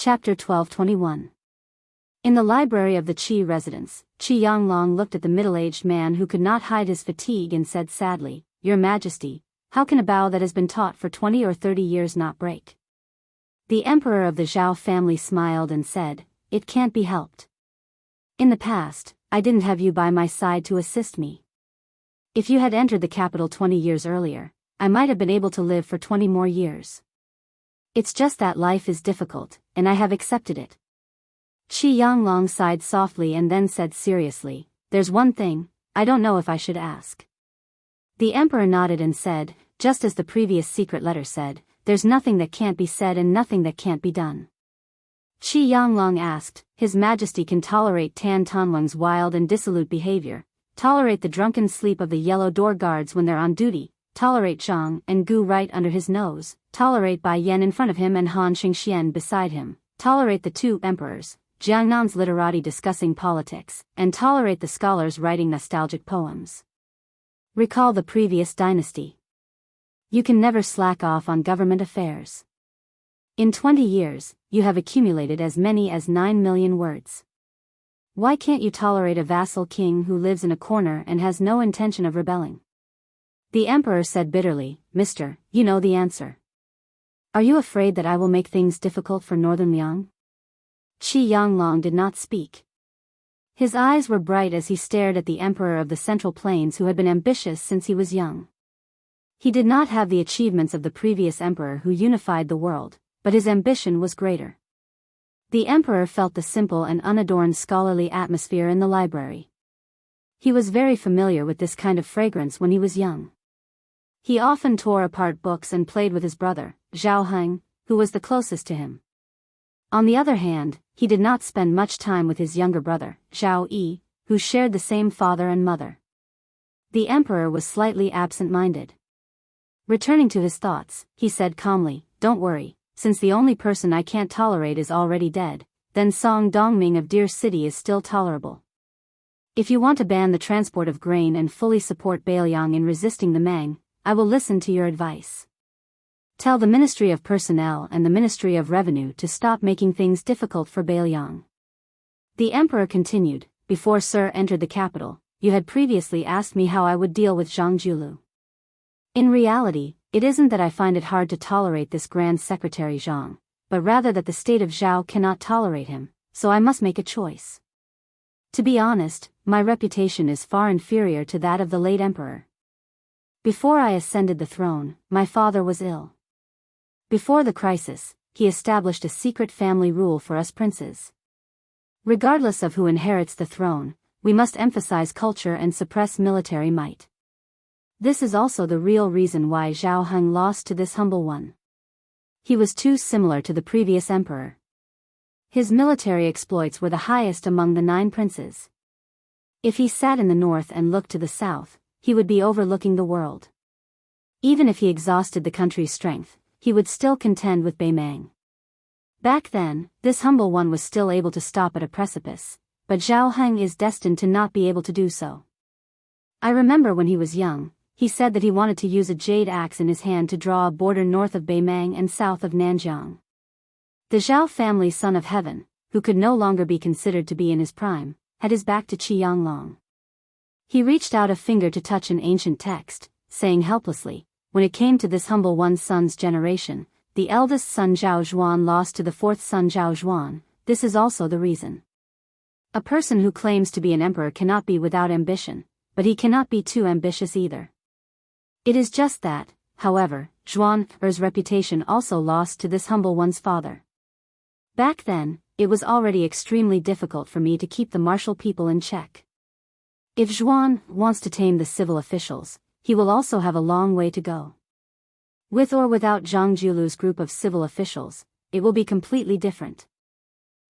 Chapter 1221. In the library of the Qi residence, Qi Yanglong looked at the middle-aged man who could not hide his fatigue and said sadly, "Your Majesty, how can a bow that has been taught for 20 or 30 years not break?" The emperor of the Zhao family smiled and said, "It can't be helped. In the past, I didn't have you by my side to assist me. If you had entered the capital 20 years earlier, I might have been able to live for 20 more years. It's just that life is difficult, and I have accepted it." Qi Yanglong sighed softly and then said seriously, "There's one thing, I don't know if I should ask." The emperor nodded and said, just as the previous secret letter said, "There's nothing that can't be said and nothing that can't be done." Qi Yanglong asked, "His Majesty can tolerate Tan Tanlung's wild and dissolute behavior, tolerate the drunken sleep of the yellow door guards when they're on duty, tolerate Zhang and Gu right under his nose, tolerate Bai Yan in front of him and Han Xingxian beside him, tolerate the two emperors, Jiangnan's literati discussing politics, and tolerate the scholars writing nostalgic poems. Recall the previous dynasty. You can never slack off on government affairs. In 20 years, you have accumulated as many as 9 million words. Why can't you tolerate a vassal king who lives in a corner and has no intention of rebelling?" The emperor said bitterly, "Mister, you know the answer. Are you afraid that I will make things difficult for Northern Liang?" Qi Yanglong did not speak. His eyes were bright as he stared at the emperor of the Central Plains who had been ambitious since he was young. He did not have the achievements of the previous emperor who unified the world, but his ambition was greater. The emperor felt the simple and unadorned scholarly atmosphere in the library. He was very familiar with this kind of fragrance when he was young. He often tore apart books and played with his brother, Zhao Heng, who was the closest to him. On the other hand, he did not spend much time with his younger brother, Zhao Yi, who shared the same father and mother. The emperor was slightly absent-minded. Returning to his thoughts, he said calmly, "Don't worry, since the only person I can't tolerate is already dead, then Song Dongming of Deer City is still tolerable. If you want to ban the transport of grain and fully support Bailiang in resisting the Mang, I will listen to your advice. Tell the Ministry of Personnel and the Ministry of Revenue to stop making things difficult for Bailiang." The emperor continued, "Before Sir entered the capital, you had previously asked me how I would deal with Zhang Julu. In reality, it isn't that I find it hard to tolerate this Grand Secretary Zhang, but rather that the state of Zhao cannot tolerate him, so I must make a choice. To be honest, my reputation is far inferior to that of the late emperor. Before I ascended the throne, my father was ill. Before the crisis, he established a secret family rule for us princes. Regardless of who inherits the throne, we must emphasize culture and suppress military might. This is also the real reason why Zhao Heng lost to this humble one. He was too similar to the previous emperor. His military exploits were the highest among the 9 princes. If he sat in the north and looked to the south, he would be overlooking the world. Even if he exhausted the country's strength, he would still contend with Beimang. Back then, this humble one was still able to stop at a precipice, but Zhao Heng is destined to not be able to do so. I remember when he was young, he said that he wanted to use a jade axe in his hand to draw a border north of Beimang and south of Nanjiang. The Zhao family son of heaven, who could no longer be considered to be in his prime, had his back to Qi Yanglong. He reached out a finger to touch an ancient text, saying helplessly, "When it came to this humble one's son's generation, the eldest son Zhao Zhuan lost to the 4th son Zhao Zhuan. This is also the reason. A person who claims to be an emperor cannot be without ambition, but he cannot be too ambitious either. It is just that, however, Zhuan's reputation also lost to this humble one's father. Back then, it was already extremely difficult for me to keep the martial people in check. If Zhuan wants to tame the civil officials, he will also have a long way to go. With or without Zhang Julu's group of civil officials, it will be completely different.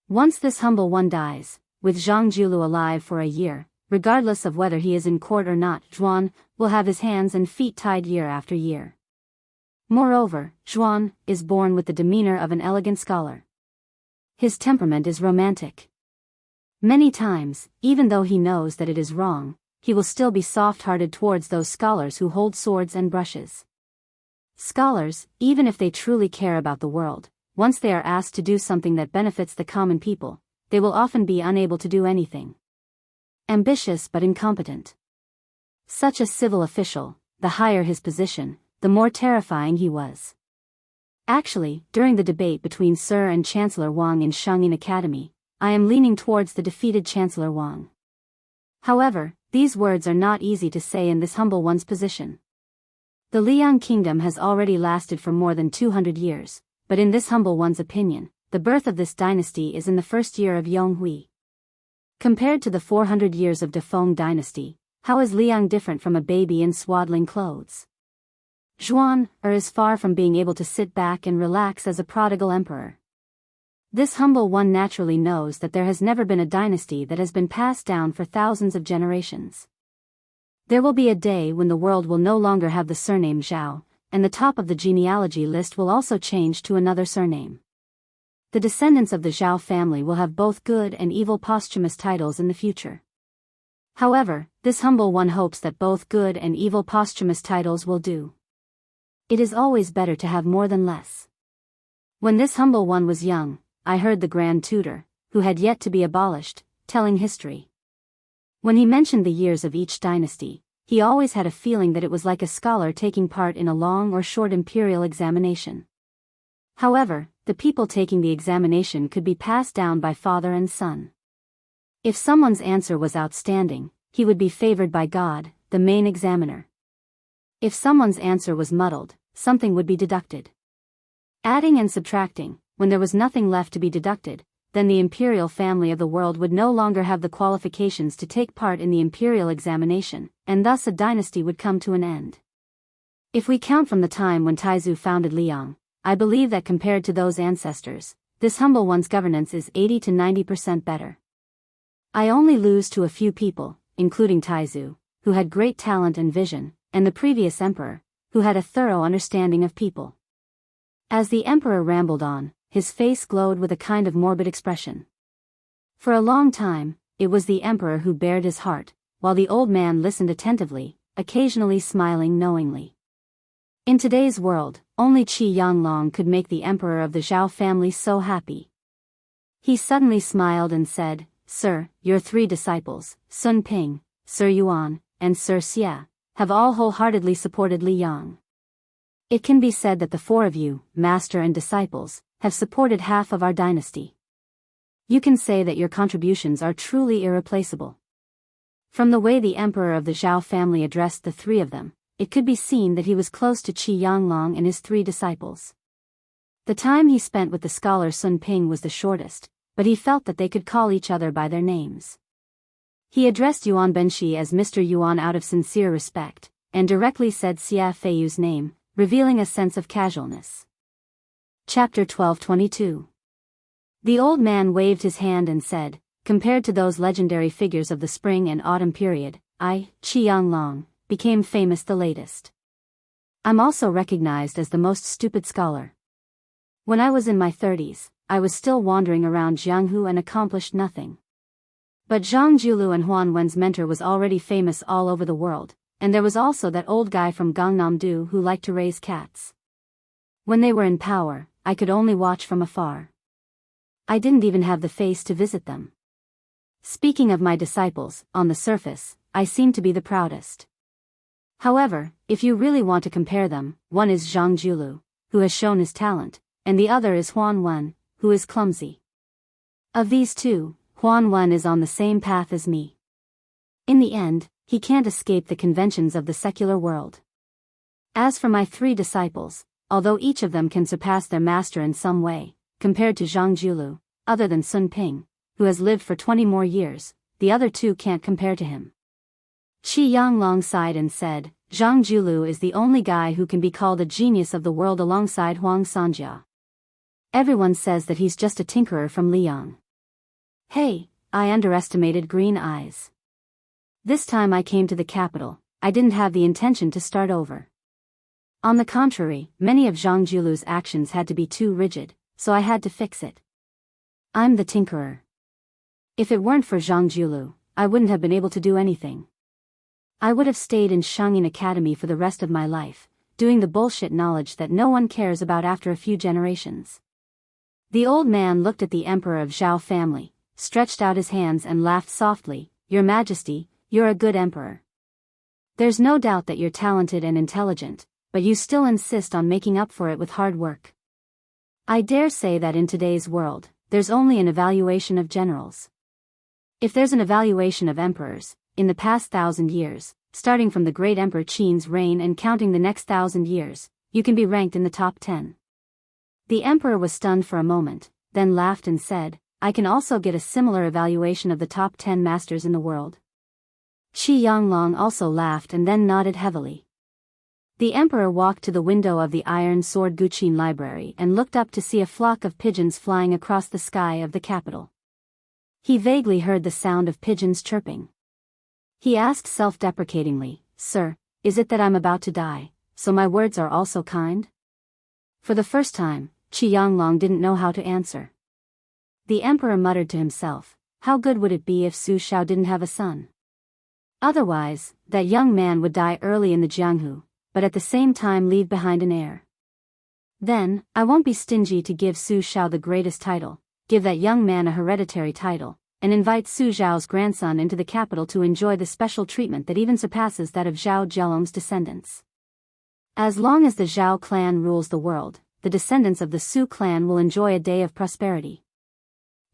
Once this humble one dies, with Zhang Julu alive for a year, regardless of whether he is in court or not, Zhuan will have his hands and feet tied year after year. Moreover, Zhuan is born with the demeanor of an elegant scholar. His temperament is romantic. Many times, even though he knows that it is wrong, he will still be soft-hearted towards those scholars who hold swords and brushes. Scholars, even if they truly care about the world, once they are asked to do something that benefits the common people, they will often be unable to do anything. Ambitious but incompetent. Such a civil official, the higher his position, the more terrifying he was. Actually, during the debate between Sir and Chancellor Wang in Shangyin Academy, I am leaning towards the defeated Chancellor Wang. However, these words are not easy to say in this humble one's position. The Liang kingdom has already lasted for more than 200 years, but in this humble one's opinion, the birth of this dynasty is in the first year of Yonghui. Compared to the 400 years of Defeng dynasty, how is Liang different from a baby in swaddling clothes? Zhuan is far from being able to sit back and relax as a prodigal emperor. This humble one naturally knows that there has never been a dynasty that has been passed down for thousands of generations. There will be a day when the world will no longer have the surname Zhao, and the top of the genealogy list will also change to another surname. The descendants of the Zhao family will have both good and evil posthumous titles in the future. However, this humble one hopes that both good and evil posthumous titles will do. It is always better to have more than less. When this humble one was young, I heard the Grand Tutor, who had yet to be abolished, telling history. When he mentioned the years of each dynasty, he always had a feeling that it was like a scholar taking part in a long or short imperial examination. However, the people taking the examination could be passed down by father and son. If someone's answer was outstanding, he would be favored by God, the main examiner. If someone's answer was muddled, something would be deducted. Adding and subtracting, when there was nothing left to be deducted, then the imperial family of the world would no longer have the qualifications to take part in the imperial examination, and thus a dynasty would come to an end. If we count from the time when Taizu founded Liang, I believe that compared to those ancestors, this humble one's governance is 80 to 90% better. I only lose to a few people, including Taizu, who had great talent and vision, and the previous emperor, who had a thorough understanding of people. As the emperor rambled on, his face glowed with a kind of morbid expression. For a long time, it was the emperor who bared his heart, while the old man listened attentively, occasionally smiling knowingly. In today's world, only Qi Yanglong could make the emperor of the Zhao family so happy. He suddenly smiled and said, "Sir, your 3 disciples, Sun Ping, Sir Yuan, and Sir Xie, have all wholeheartedly supported Li Yang. It can be said that the 4 of you, master and disciples, have supported half of our dynasty. You can say that your contributions are truly irreplaceable." From the way the emperor of the Zhao family addressed the 3 of them, it could be seen that he was close to Qi Yanglong and his 3 disciples. The time he spent with the scholar Sun Ping was the shortest, but he felt that they could call each other by their names. He addressed Yuan Benshi as Mr. Yuan out of sincere respect, and directly said Xia Feiyu's name, revealing a sense of casualness. Chapter 12:22. The old man waved his hand and said, "Compared to those legendary figures of the spring and autumn period, I, Qi Yanglong, became famous the latest. I'm also recognized as the most stupid scholar. When I was in my 30s, I was still wandering around Jianghu and accomplished nothing. But Zhang Julu and Huan Wen's mentor was already famous all over the world, and there was also that old guy from Gangnam-do who liked to raise cats. When they were in power, I could only watch from afar. I didn't even have the face to visit them. Speaking of my disciples, on the surface, I seem to be the proudest. However, if you really want to compare them, one is Zhang Julu, who has shown his talent, and the other is Huan Wen, who is clumsy. Of these 2, Huan Wen is on the same path as me. In the end, he can't escape the conventions of the secular world. As for my 3 disciples, although each of them can surpass their master in some way, compared to Zhang Julu, other than Sun Ping, who has lived for 20 more years, the other 2 can't compare to him." Qi Yanglong sighed and said, "Zhang Julu is the only guy who can be called a genius of the world alongside Huang Sanjia. Everyone says that he's just a tinkerer from Liang. Hey, I underestimated Green Eyes. This time I came to the capital, I didn't have the intention to start over. On the contrary, many of Zhang Julu's actions had to be too rigid, so I had to fix it. I'm the tinkerer. If it weren't for Zhang Julu, I wouldn't have been able to do anything. I would have stayed in Shangyin Academy for the rest of my life, doing the bullshit knowledge that no one cares about after a few generations. The old man looked at the emperor of Zhao family, stretched out his hands and laughed softly. Your Majesty, you're a good emperor. There's no doubt that you're talented and intelligent, but you still insist on making up for it with hard work. I dare say that in today's world, there's only an evaluation of generals. If there's an evaluation of emperors, in the past 1,000 years, starting from the great Emperor Qin's reign and counting the next 1,000 years, you can be ranked in the top 10. The emperor was stunned for a moment, then laughed and said, I can also get a similar evaluation of the top 10 masters in the world. Qi Yanglong also laughed and then nodded heavily. The emperor walked to the window of the Iron Sword Guqin library and looked up to see a flock of pigeons flying across the sky of the capital. He vaguely heard the sound of pigeons chirping. He asked self-deprecatingly, Sir, is it that I'm about to die, so my words are also kind? For the first time, Qi Yanglong didn't know how to answer. The emperor muttered to himself, how good would it be if Su Shao didn't have a son? Otherwise, that young man would die early in the Jianghu, but at the same time leave behind an heir. Then, I won't be stingy to give Su Shao the greatest title, give that young man a hereditary title, and invite Su Zhao's grandson into the capital to enjoy the special treatment that even surpasses that of Zhao Zhelong's descendants. As long as the Zhao clan rules the world, the descendants of the Su clan will enjoy a day of prosperity.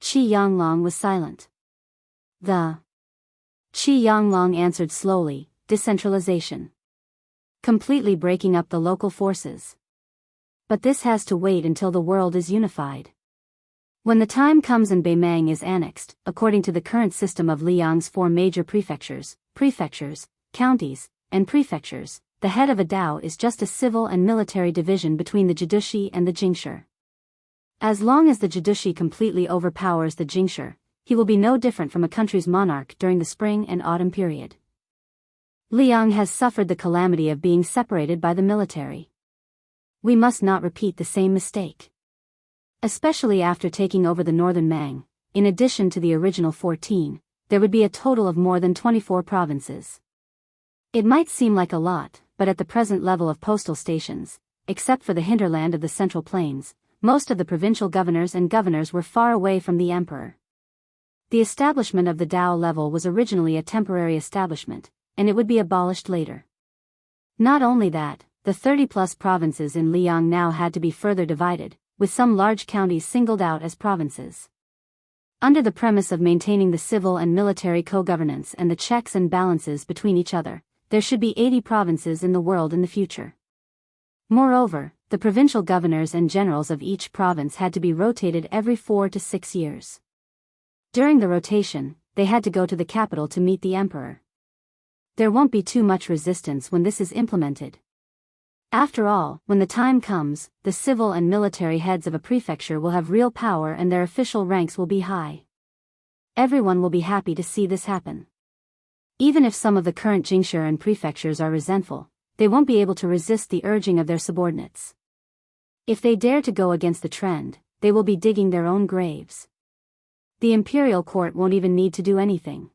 Qi Yanglong was silent. Qi Yanglong answered slowly, decentralization. Completely breaking up the local forces. But this has to wait until the world is unified. When the time comes and Beimang is annexed, according to the current system of Liang's 4 major prefectures, counties, and prefectures, the head of a Dao is just a civil and military division between the Jidushi and the Jingshi. As long as the Jidushi completely overpowers the Jingshi, he will be no different from a country's monarch during the spring and autumn period. Liang has suffered the calamity of being separated by the military. We must not repeat the same mistake. Especially after taking over the northern Mang, in addition to the original 14, there would be a total of more than 24 provinces. It might seem like a lot, but at the present level of postal stations, except for the hinterland of the Central Plains, most of the provincial governors and governors were far away from the emperor. The establishment of the Dao level was originally a temporary establishment, and it would be abolished later. Not only that, the 30-plus provinces in Liang now had to be further divided, with some large counties singled out as provinces. Under the premise of maintaining the civil and military co-governance and the checks and balances between each other, there should be 80 provinces in the world in the future. Moreover, the provincial governors and generals of each province had to be rotated every 4 to 6 years. During the rotation, they had to go to the capital to meet the emperor. There won't be too much resistance when this is implemented. After all, when the time comes, the civil and military heads of a prefecture will have real power and their official ranks will be high. Everyone will be happy to see this happen. Even if some of the current Jingshi and prefectures are resentful, they won't be able to resist the urging of their subordinates. If they dare to go against the trend, they will be digging their own graves. The imperial court won't even need to do anything.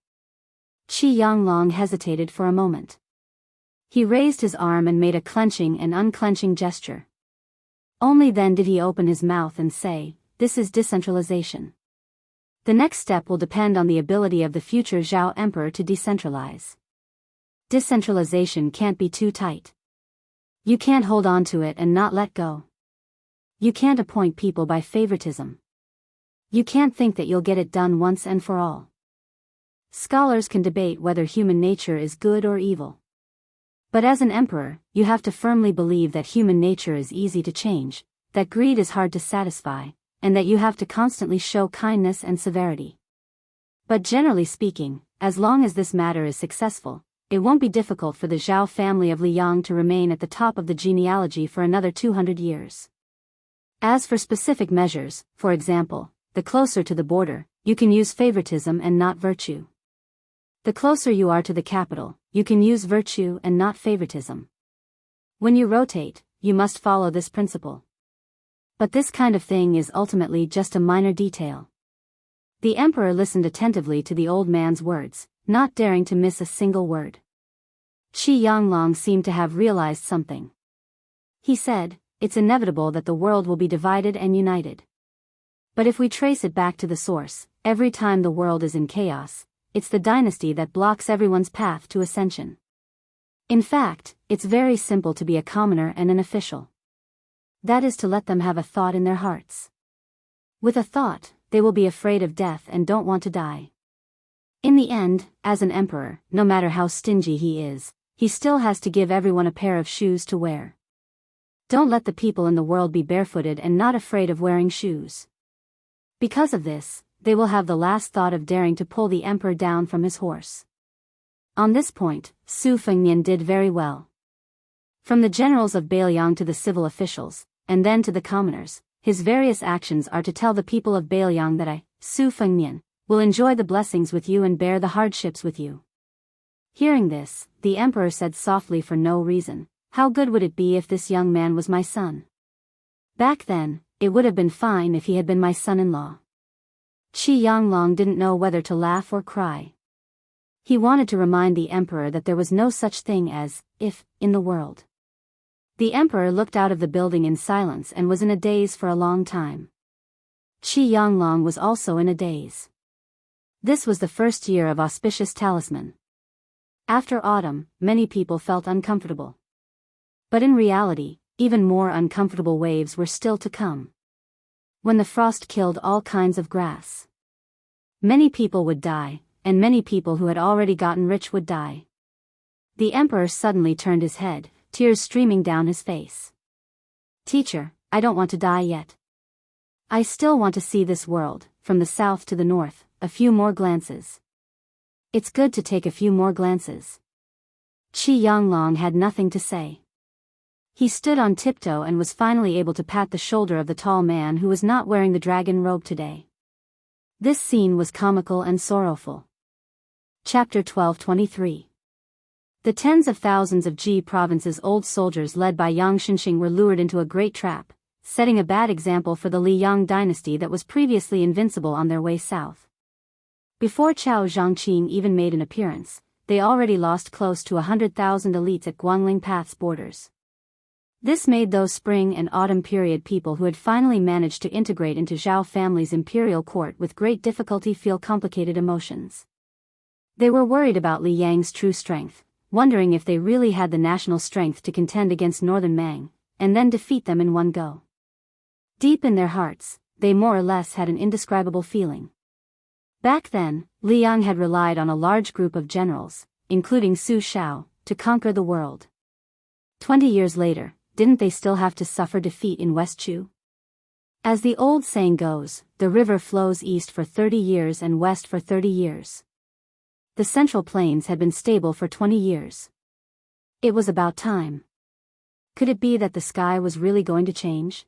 Qi Yanglong hesitated for a moment. He raised his arm and made a clenching and unclenching gesture. Only then did he open his mouth and say, "This is decentralization. The next step will depend on the ability of the future Zhao Emperor to decentralize. Decentralization can't be too tight. You can't hold on to it and not let go. You can't appoint people by favoritism. You can't think that you'll get it done once and for all. Scholars can debate whether human nature is good or evil. But as an emperor, you have to firmly believe that human nature is easy to change, that greed is hard to satisfy, and that you have to constantly show kindness and severity. But generally speaking, as long as this matter is successful, it won't be difficult for the Zhao family of Liang to remain at the top of the genealogy for another 200 years. As for specific measures, for example, the closer to the border, you can use favoritism and not virtue. The closer you are to the capital, you can use virtue and not favoritism. When you rotate, you must follow this principle. But this kind of thing is ultimately just a minor detail. The emperor listened attentively to the old man's words, not daring to miss a single word. Qi Yanglong seemed to have realized something. He said, "It's inevitable that the world will be divided and united. But if we trace it back to the source, every time the world is in chaos, it's the dynasty that blocks everyone's path to ascension. In fact, it's very simple to be a commoner and an official. That is to let them have a thought in their hearts. With a thought, they will be afraid of death and don't want to die. In the end, as an emperor, no matter how stingy he is, he still has to give everyone a pair of shoes to wear. Don't let the people in the world be barefooted and not afraid of wearing shoes. Because of this, they will have the last thought of daring to pull the emperor down from his horse. On this point, Su Fengnian did very well. From the generals of Bailiang to the civil officials, and then to the commoners, his various actions are to tell the people of Bailiang that I, Su Fengnian, will enjoy the blessings with you and bear the hardships with you. Hearing this, the emperor said softly for no reason, how good would it be if this young man was my son? Back then, it would have been fine if he had been my son-in-law. Qi Yanglong didn't know whether to laugh or cry. He wanted to remind the emperor that there was no such thing as, if, in the world. The emperor looked out of the building in silence and was in a daze for a long time. Qi Yanglong was also in a daze. This was the first year of auspicious talisman. After autumn, many people felt uncomfortable. But in reality, even more uncomfortable waves were still to come. When the frost killed all kinds of grass. Many people would die, and many people who had already gotten rich would die. The emperor suddenly turned his head, tears streaming down his face. Teacher, I don't want to die yet. I still want to see this world, from the south to the north, a few more glances. It's good to take a few more glances. Qi Yanglong had nothing to say. He stood on tiptoe and was finally able to pat the shoulder of the tall man who was not wearing the dragon robe today. This scene was comical and sorrowful. Chapter 1223. The tens of thousands of Ji province's old soldiers led by Yang Xinxing were lured into a great trap, setting a bad example for the Liang dynasty that was previously invincible on their way south. Before Chao Zhangqing even made an appearance, they already lost close to 100,000 elites at Guangling Path's borders. This made those spring and autumn period people who had finally managed to integrate into Zhao family's imperial court with great difficulty feel complicated emotions. They were worried about Li Yang's true strength, wondering if they really had the national strength to contend against Northern Mang, and then defeat them in one go. Deep in their hearts, they more or less had an indescribable feeling. Back then, Liang had relied on a large group of generals, including Su Shao, to conquer the world. 20 years later, didn't they still have to suffer defeat in West Chu? As the old saying goes, the river flows east for 30 years and west for 30 years. The Central Plains had been stable for 20 years. It was about time. Could it be that the sky was really going to change?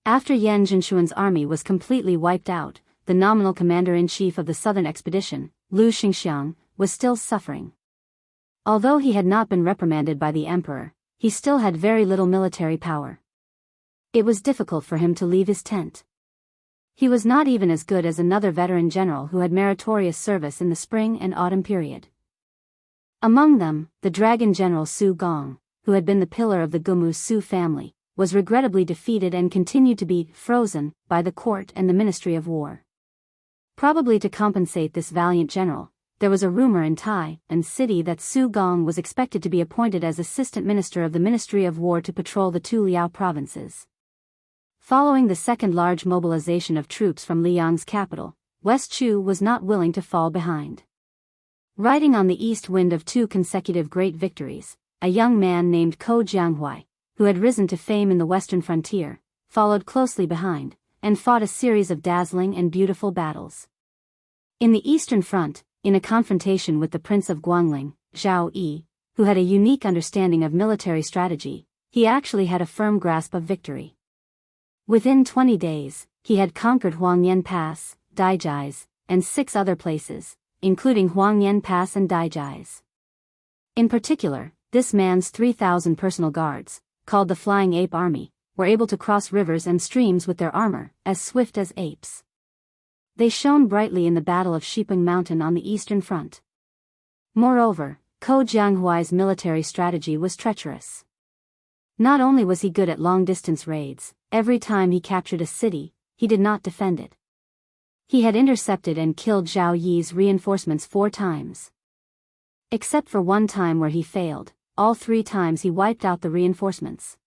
After Yan Zhenxuan's army was completely wiped out, the nominal commander-in-chief of the southern expedition, Lu Xingxiang, was still suffering. Although he had not been reprimanded by the emperor, he still had very little military power. It was difficult for him to leave his tent. He was not even as good as another veteran general who had meritorious service in the spring and autumn period. Among them, the dragon general Su Gong, who had been the pillar of the Gumu Su family, was regrettably defeated and continued to be frozen by the court and the Ministry of War. Probably to compensate this valiant general, there was a rumor in Tai and city that Su Gong was expected to be appointed as assistant minister of the Ministry of War to patrol the two Liao provinces. Following the second large mobilization of troops from Liang's capital, West Chu was not willing to fall behind. Riding on the east wind of two consecutive great victories, a young man named Ko Jianghuai, who had risen to fame in the western frontier, followed closely behind, and fought a series of dazzling and beautiful battles. In the eastern front, in a confrontation with the Prince of Guangling, Zhao Yi, who had a unique understanding of military strategy, he actually had a firm grasp of victory. Within 20 days, he had conquered Huangyan Pass, Daijais, and 6 other places, including Huangyan Pass and Daijais. In particular, this man's 3,000 personal guards, called the Flying Ape Army, were able to cross rivers and streams with their armor, as swift as apes. They shone brightly in the Battle of Shiping Mountain on the eastern front. Moreover, Ko Jianghuai's military strategy was treacherous. Not only was he good at long-distance raids, every time he captured a city, he did not defend it. He had intercepted and killed Zhao Yi's reinforcements 4 times. Except for one time where he failed, all 3 times he wiped out the reinforcements.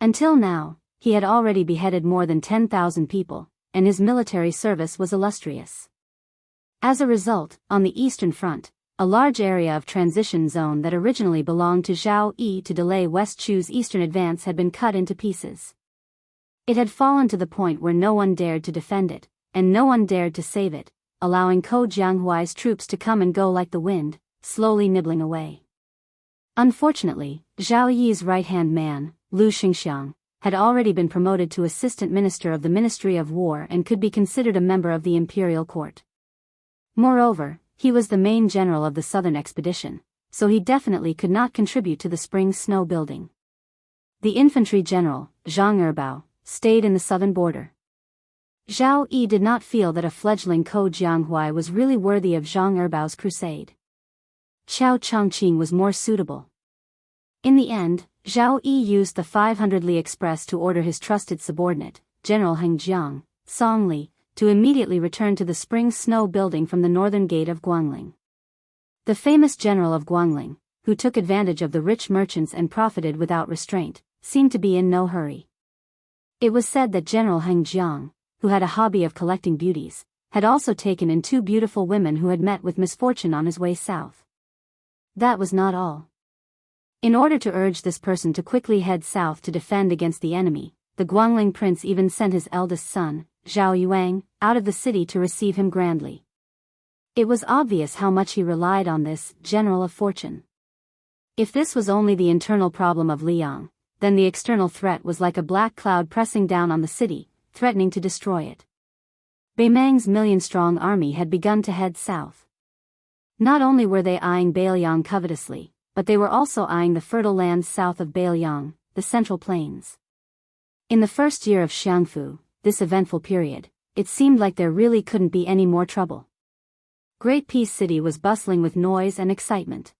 Until now, he had already beheaded more than 10,000 people, and his military service was illustrious. As a result, on the Eastern Front, a large area of transition zone that originally belonged to Zhao Yi to delay West Chu's eastern advance had been cut into pieces. It had fallen to the point where no one dared to defend it, and no one dared to save it, allowing Ko Jianghuai's troops to come and go like the wind, slowly nibbling away. Unfortunately, Zhao Yi's right-hand man, Lu Xingxiang, had already been promoted to assistant minister of the Ministry of War and could be considered a member of the imperial court. Moreover, he was the main general of the southern expedition, so he definitely could not contribute to the spring snow building. The infantry general, Zhang Erbao, stayed in the southern border. Zhao Yi did not feel that a fledgling Ko Jianghuai was really worthy of Zhang Erbao's crusade. Qiao Chongqing was more suitable. In the end, Zhao Yi used the 500 Li Express to order his trusted subordinate, General Heng Jiang, Song Li, to immediately return to the spring snow building from the northern gate of Guangling. The famous general of Guangling, who took advantage of the rich merchants and profited without restraint, seemed to be in no hurry. It was said that General Heng Jiang, who had a hobby of collecting beauties, had also taken in 2 beautiful women who had met with misfortune on his way south. That was not all. In order to urge this person to quickly head south to defend against the enemy, the Guangling prince even sent his eldest son, Zhao Yuang, out of the city to receive him grandly. It was obvious how much he relied on this general of fortune. If this was only the internal problem of Liang, then the external threat was like a black cloud pressing down on the city, threatening to destroy it. Beimang's million-strong army had begun to head south. Not only were they eyeing Beiliang covetously, but they were also eyeing the fertile lands south of Beiliang, the Central Plains. In the first year of Xiangfu, this eventful period, it seemed like there really couldn't be any more trouble. Great Peace City was bustling with noise and excitement.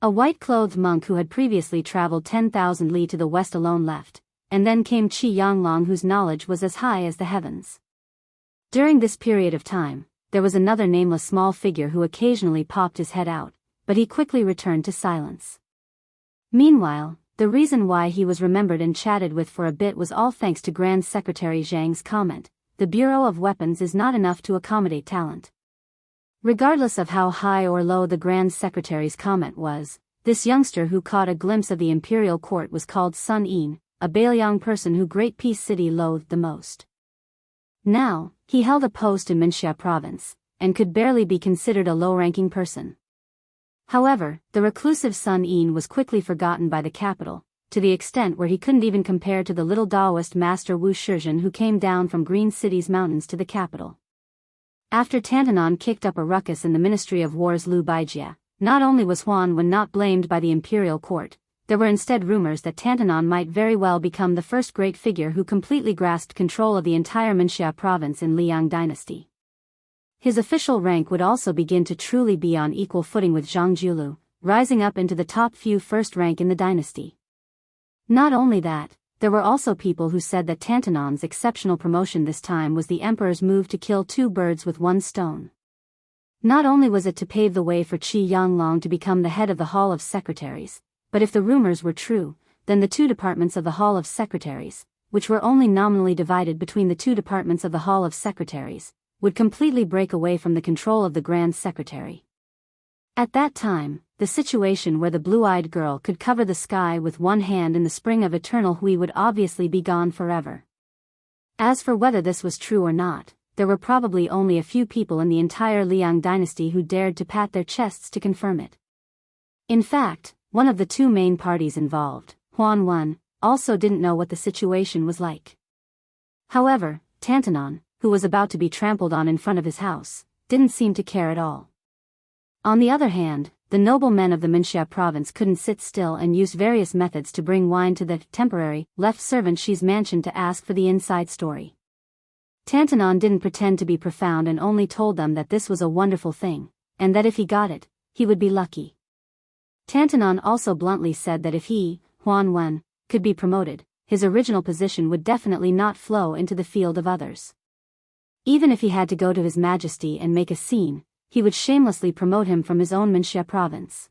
A white-clothed monk who had previously traveled 10,000 li to the west alone left, and then came Qi Yanglong, whose knowledge was as high as the heavens. During this period of time, there was another nameless small figure who occasionally popped his head out, but he quickly returned to silence. Meanwhile, the reason why he was remembered and chatted with for a bit was all thanks to Grand Secretary Zhang's comment, "The Bureau of Weapons is not enough to accommodate talent." Regardless of how high or low the Grand Secretary's comment was, this youngster who caught a glimpse of the imperial court was called Sun Yin, a Beiliang person who Great Peace City loathed the most. Now, he held a post in Minxia province, and could barely be considered a low-ranking person. However, the reclusive Sun Yin was quickly forgotten by the capital, to the extent where he couldn't even compare to the little Taoist master Wu Shizhen who came down from Green City's mountains to the capital. After Tantanon kicked up a ruckus in the Ministry of War's Lu Baijia, not only was Huan Wen not blamed by the imperial court, there were instead rumors that Tantanon might very well become the first great figure who completely grasped control of the entire Minxia province in Liang dynasty. His official rank would also begin to truly be on equal footing with Zhang Julu, rising up into the top few first rank in the dynasty. Not only that, there were also people who said that Tantanon's exceptional promotion this time was the emperor's move to kill 2 birds with 1 stone. Not only was it to pave the way for Qi Yanglong to become the head of the Hall of Secretaries, but if the rumors were true, then the 2 departments of the Hall of Secretaries, which were only nominally divided between the 2 departments of the Hall of Secretaries, would completely break away from the control of the Grand Secretary. At that time, the situation where the blue-eyed girl could cover the sky with one hand in the spring of eternal Hui would obviously be gone forever. As for whether this was true or not, there were probably only a few people in the entire Liang dynasty who dared to pat their chests to confirm it. In fact, one of the 2 main parties involved, Huan Wen, also didn't know what the situation was like. However, Tantanon, who was about to be trampled on in front of his house, didn't seem to care at all. On the other hand, the noblemen of the Minxia province couldn't sit still and used various methods to bring wine to the temporary left servant Shi's mansion to ask for the inside story. Tantanon didn't pretend to be profound and only told them that this was a wonderful thing, and that if he got it, he would be lucky. Tantanon also bluntly said that if he, Huan Wen, could be promoted, his original position would definitely not flow into the field of others. Even if he had to go to His Majesty and make a scene, he would shamelessly promote him from his own Minxia province.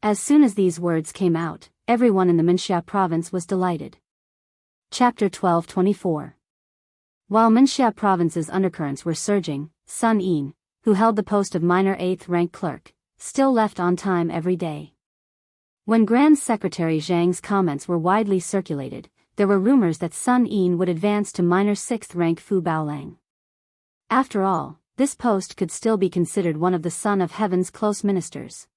As soon as these words came out, everyone in the Minxia province was delighted. Chapter 12:24. While Minxia province's undercurrents were surging, Sun Yin, who held the post of minor 8th rank clerk, still left on time every day. When Grand Secretary Zhang's comments were widely circulated, there were rumors that Sun Yin would advance to minor 6th rank Fu Baolang. After all, this post could still be considered one of the Son of Heaven's close ministers.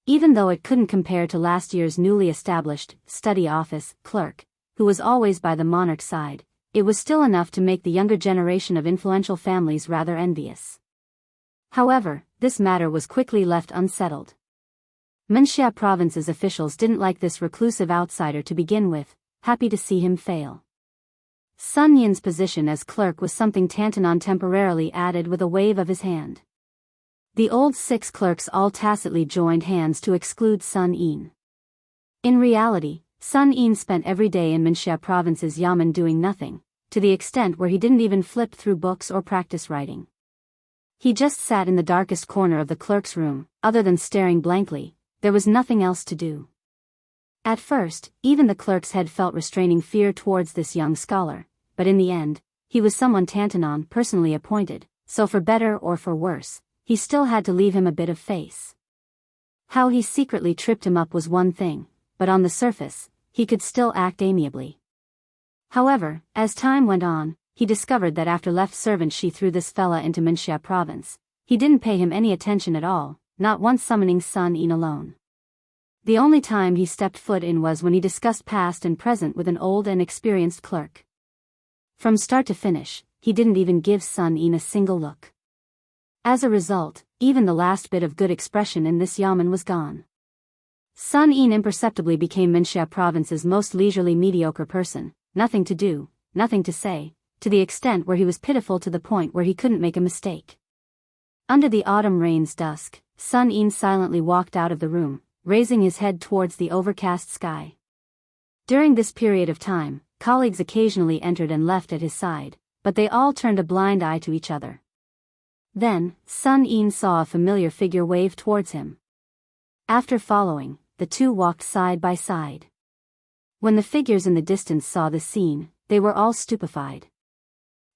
Even though it couldn't compare to last year's newly established study office clerk, who was always by the monarch's side, it was still enough to make the younger generation of influential families rather envious. However, this matter was quickly left unsettled. Minxia province's officials didn't like this reclusive outsider to begin with, happy to see him fail. Sun Yin's position as clerk was something Tantanon temporarily added with a wave of his hand. The old 6 clerks all tacitly joined hands to exclude Sun Yin. In reality, Sun Yin spent every day in Minxia province's yamen doing nothing, to the extent where he didn't even flip through books or practice writing. He just sat in the darkest corner of the clerk's room. Other than staring blankly, there was nothing else to do. At first, even the clerk's head felt restraining fear towards this young scholar, but in the end, he was someone Tantanon personally appointed, so for better or for worse, he still had to leave him a bit of face. How he secretly tripped him up was one thing, but on the surface, he could still act amiably. However, as time went on, he discovered that after left servant she threw this fella into Minxia province, he didn't pay him any attention at all, not once summoning Sun Yin alone. The only time he stepped foot in was when he discussed past and present with an old and experienced clerk. From start to finish, he didn't even give Sun Yin a single look. As a result, even the last bit of good expression in this yamen was gone. Sun Yin imperceptibly became Minxia province's most leisurely mediocre person, nothing to do, nothing to say, to the extent where he was pitiful to the point where he couldn't make a mistake. Under the autumn rain's dusk, Sun Yin silently walked out of the room, raising his head towards the overcast sky. During this period of time, colleagues occasionally entered and left at his side, but they all turned a blind eye to each other. Then, Sun Yin saw a familiar figure wave towards him. After following, the two walked side by side. When the figures in the distance saw the scene, they were all stupefied.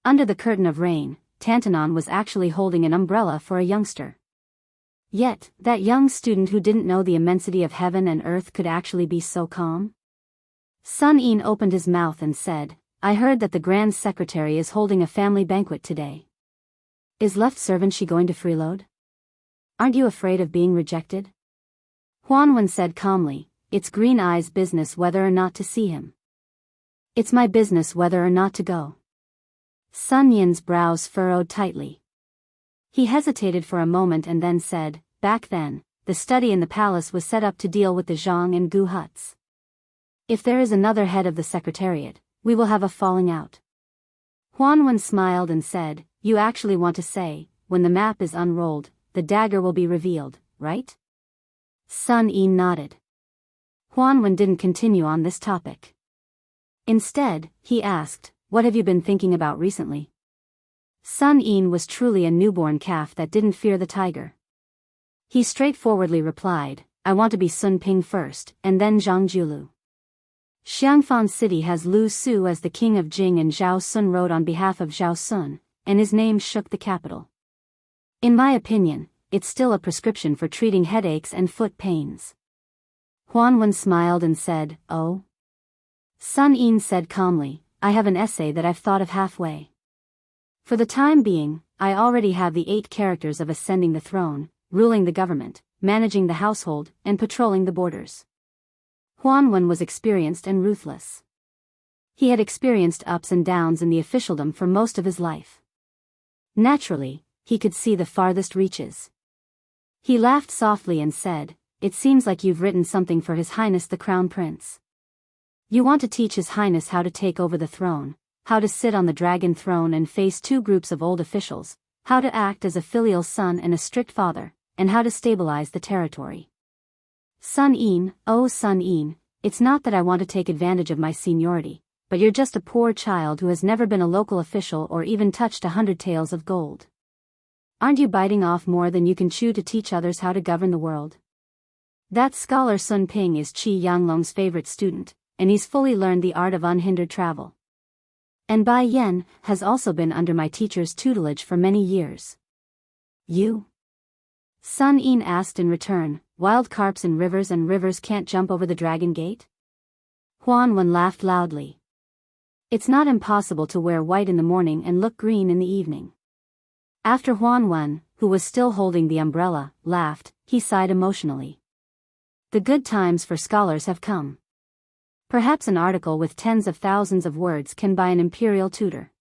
Under the curtain of rain, Tantanon was actually holding an umbrella for a youngster. Yet, that young student who didn't know the immensity of heaven and earth could actually be so calm? Sun Yin opened his mouth and said, "I heard that the Grand Secretary is holding a family banquet today. Is left servant she going to freeload? Aren't you afraid of being rejected?" Huanwen said calmly, "It's Green Eye's business whether or not to see him. It's my business whether or not to go." Sun Yin's brows furrowed tightly. He hesitated for a moment and then said, "Back then, the study in the palace was set up to deal with the Zhang and Gu huts. If there is another head of the secretariat, we will have a falling out." Huanwen smiled and said, "You actually want to say, when the map is unrolled, the dagger will be revealed, right?" Sun Yin nodded. Huanwen didn't continue on this topic. Instead, he asked, "What have you been thinking about recently?" Sun Yin was truly a newborn calf that didn't fear the tiger. He straightforwardly replied, "I want to be Sun Ping first, and then Zhang Julu. Xiangfan City has Lu Su as the king of Jing, and Zhao Sun rode on behalf of Zhao Sun, and his name shook the capital. In my opinion, it's still a prescription for treating headaches and foot pains." Huanwen smiled and said, "Oh?" Sun Yin said calmly, "I have an essay that I've thought of halfway. For the time being, I already have the 8 characters of ascending the throne, ruling the government, managing the household, and patrolling the borders." Huanwen was experienced and ruthless. He had experienced ups and downs in the officialdom for most of his life. Naturally, he could see the farthest reaches. He laughed softly and said, "It seems like you've written something for His Highness the Crown Prince. You want to teach His Highness how to take over the throne, how to sit on the dragon throne and face 2 groups of old officials, how to act as a filial son and a strict father, and how to stabilize the territory." Sun Yin, oh Sun Yin, it's not that I want to take advantage of my seniority, but you're just a poor child who has never been a local official or even touched 100 taels of gold. Aren't you biting off more than you can chew to teach others how to govern the world? That scholar Sun Ping is Qi Yanglong's favorite student, and he's fully learned the art of unhindered travel. And Bai Yan has also been under my teacher's tutelage for many years. You? Sun Yin asked in return, wild carps in rivers and rivers can't jump over the dragon gate? Huan Wen laughed loudly. It's not impossible to wear white in the morning and look green in the evening. After Huan Wen, who was still holding the umbrella, laughed, he sighed emotionally. The good times for scholars have come. Perhaps an article with tens of thousands of words can buy an imperial tutor.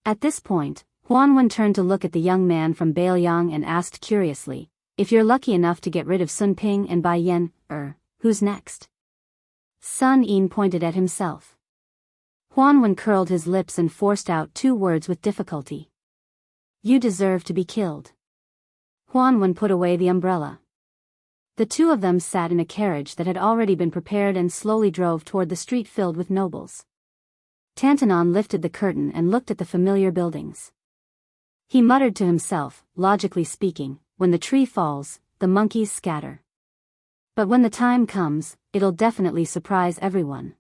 At this point, Huan Wen turned to look at the young man from Bailiang and asked curiously, if you're lucky enough to get rid of Sun Ping and Bai Yan, who's next? Sun Yin pointed at himself. Huan Wen curled his lips and forced out 2 words with difficulty. You deserve to be killed. Huan Wen put away the umbrella. The two of them sat in a carriage that had already been prepared and slowly drove toward the street filled with nobles. Tantanon lifted the curtain and looked at the familiar buildings. He muttered to himself, logically speaking, when the tree falls, the monkeys scatter. But when the time comes, it'll definitely surprise everyone.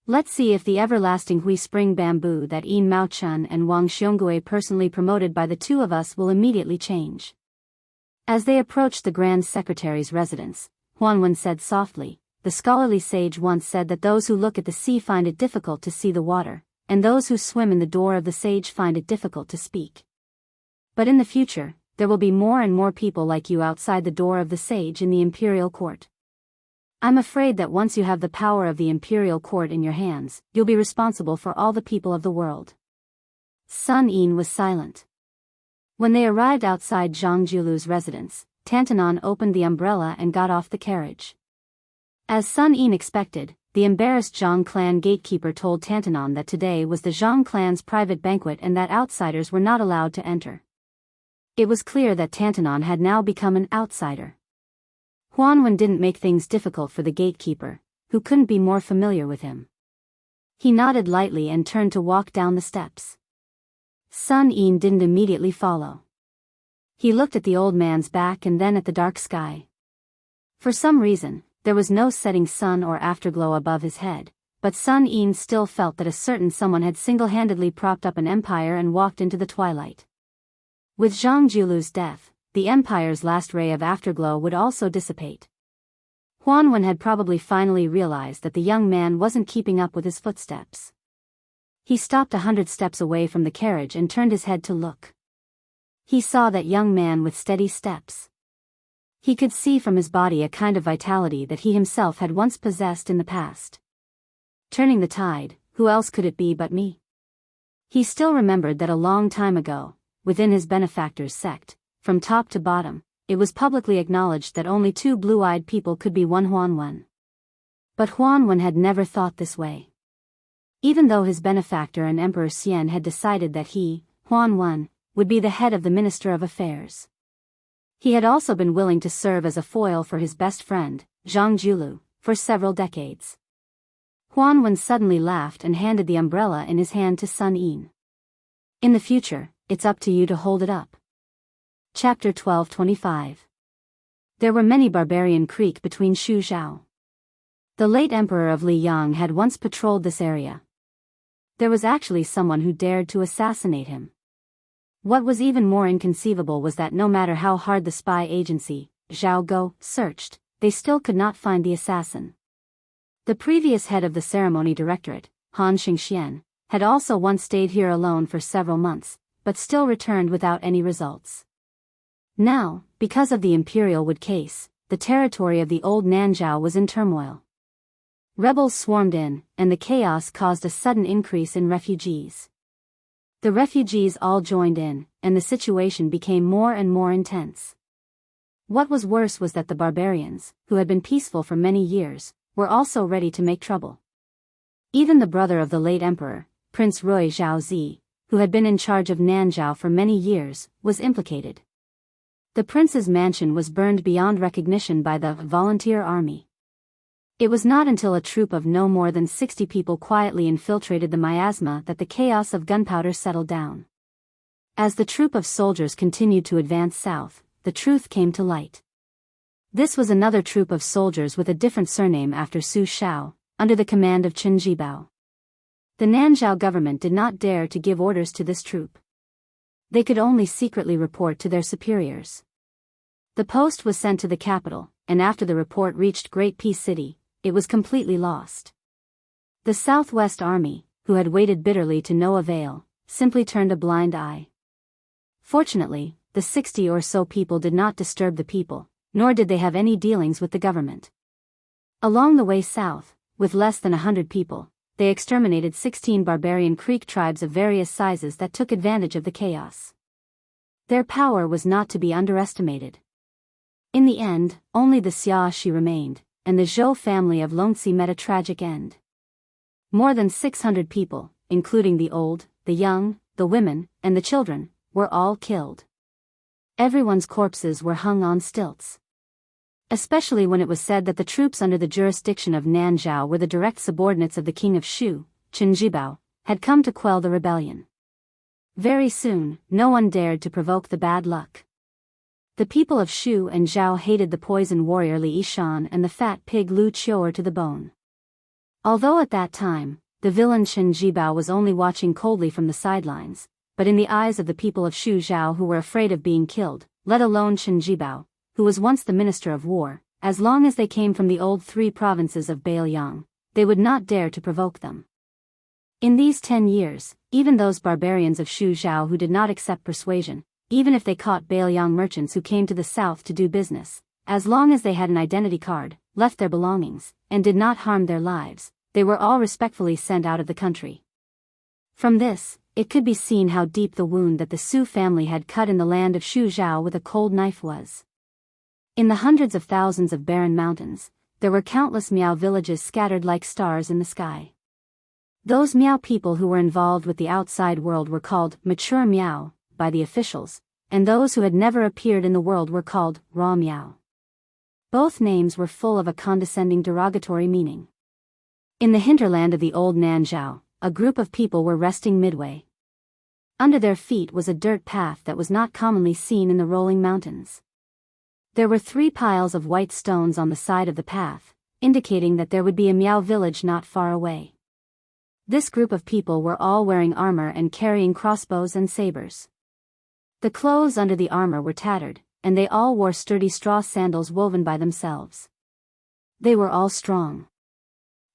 Let's see if the everlasting Hui Spring bamboo that Yin Mao Chun and Wang Xiongui personally promoted by the two of us will immediately change. As they approached the Grand Secretary's residence, Huan Wen said softly, the scholarly sage once said that those who look at the sea find it difficult to see the water, and those who swim in the door of the sage find it difficult to speak. But in the future, there will be more and more people like you outside the door of the sage in the imperial court. I'm afraid that once you have the power of the imperial court in your hands, you'll be responsible for all the people of the world. Sun Yin was silent. When they arrived outside Zhang Julu's residence, Tantanon opened the umbrella and got off the carriage. As Sun Yin expected, the embarrassed Zhang clan gatekeeper told Tantanon that today was the Zhang clan's private banquet and that outsiders were not allowed to enter. It was clear that Tantanon had now become an outsider. Huan Wen didn't make things difficult for the gatekeeper, who couldn't be more familiar with him. He nodded lightly and turned to walk down the steps. Sun Yin didn't immediately follow. He looked at the old man's back and then at the dark sky. For some reason, there was no setting sun or afterglow above his head, but Sun Yin still felt that a certain someone had single-handedly propped up an empire and walked into the twilight. With Zhang Julu's death, the empire's last ray of afterglow would also dissipate. Huan Wen had probably finally realized that the young man wasn't keeping up with his footsteps. He stopped 100 steps away from the carriage and turned his head to look. He saw that young man with steady steps. He could see from his body a kind of vitality that he himself had once possessed in the past. Turning the tide, who else could it be but me? He still remembered that a long time ago, within his benefactor's sect, from top to bottom, it was publicly acknowledged that only 2 blue-eyed people could be one Huan Wen. But Huan Wen had never thought this way. Even though his benefactor and Emperor Xian had decided that he, Huan Wen, would be the head of the Minister of Affairs. He had also been willing to serve as a foil for his best friend, Zhang Julu, for several decades. Huan Wen suddenly laughed and handed the umbrella in his hand to Sun Yin. In the future, it's up to you to hold it up. Chapter 1225. There were many barbarian creek between Shu Zhao. The late Emperor of Liang had once patrolled this area. There was actually someone who dared to assassinate him. What was even more inconceivable was that no matter how hard the spy agency, Zhao Go, searched, they still could not find the assassin. The previous head of the ceremony directorate, Han Xingxian, had also once stayed here alone for several months, but still returned without any results. Now, because of the Imperial Wood case, the territory of the old Nanzhao was in turmoil. Rebels swarmed in, and the chaos caused a sudden increase in refugees. The refugees all joined in, and the situation became more and more intense. What was worse was that the barbarians, who had been peaceful for many years, were also ready to make trouble. Even the brother of the late emperor, Prince Rui Zhaozi, who had been in charge of Nanzhao for many years, was implicated. The prince's mansion was burned beyond recognition by the volunteer army. It was not until a troop of no more than 60 people quietly infiltrated the miasma that the chaos of gunpowder settled down. As the troop of soldiers continued to advance south, the truth came to light. This was another troop of soldiers with a different surname after Su Shao, under the command of Chen Jibao. The Nanzhao government did not dare to give orders to this troop. They could only secretly report to their superiors. The post was sent to the capital, and after the report reached Great Peace City, it was completely lost. The Southwest Army, who had waited bitterly to no avail, simply turned a blind eye. Fortunately, the 60 or so people did not disturb the people, nor did they have any dealings with the government. Along the way south, with less than 100 people, they exterminated 16 barbarian Creek tribes of various sizes that took advantage of the chaos. Their power was not to be underestimated. In the end, only the Xiaoxi remained, and the Zhou family of Longxi met a tragic end. More than 600 people, including the old, the young, the women, and the children, were all killed. Everyone's corpses were hung on stilts. Especially when it was said that the troops under the jurisdiction of Nanzhao were the direct subordinates of the king of Shu, Chen Jibao, had come to quell the rebellion. Very soon, no one dared to provoke the bad luck. The people of Shu and Zhao hated the poison warrior Li Yishan and the fat pig Lu Qiu'er to the bone. Although at that time, the villain Chen Jibao was only watching coldly from the sidelines, but in the eyes of the people of Shu Zhao who were afraid of being killed, let alone Chen Jibao, who was once the minister of war, as long as they came from the old 3 provinces of Bailiang, they would not dare to provoke them. In these 10 years, even those barbarians of Shu Zhao who did not accept persuasion, even if they caught Bailiang merchants who came to the south to do business, as long as they had an identity card, left their belongings, and did not harm their lives, they were all respectfully sent out of the country. From this, it could be seen how deep the wound that the Su family had cut in the land of Shu Zhao with a cold knife was. In the hundreds of thousands of barren mountains, there were countless Miao villages scattered like stars in the sky. Those Miao people who were involved with the outside world were called mature Miao by the officials, and those who had never appeared in the world were called raw Miao. Both names were full of a condescending derogatory meaning. In the hinterland of the old Nanzhao, a group of people were resting midway. Under their feet was a dirt path that was not commonly seen in the rolling mountains. There were 3 piles of white stones on the side of the path, indicating that there would be a Miao village not far away. This group of people were all wearing armor and carrying crossbows and sabers. The clothes under the armor were tattered, and they all wore sturdy straw sandals woven by themselves. They were all strong.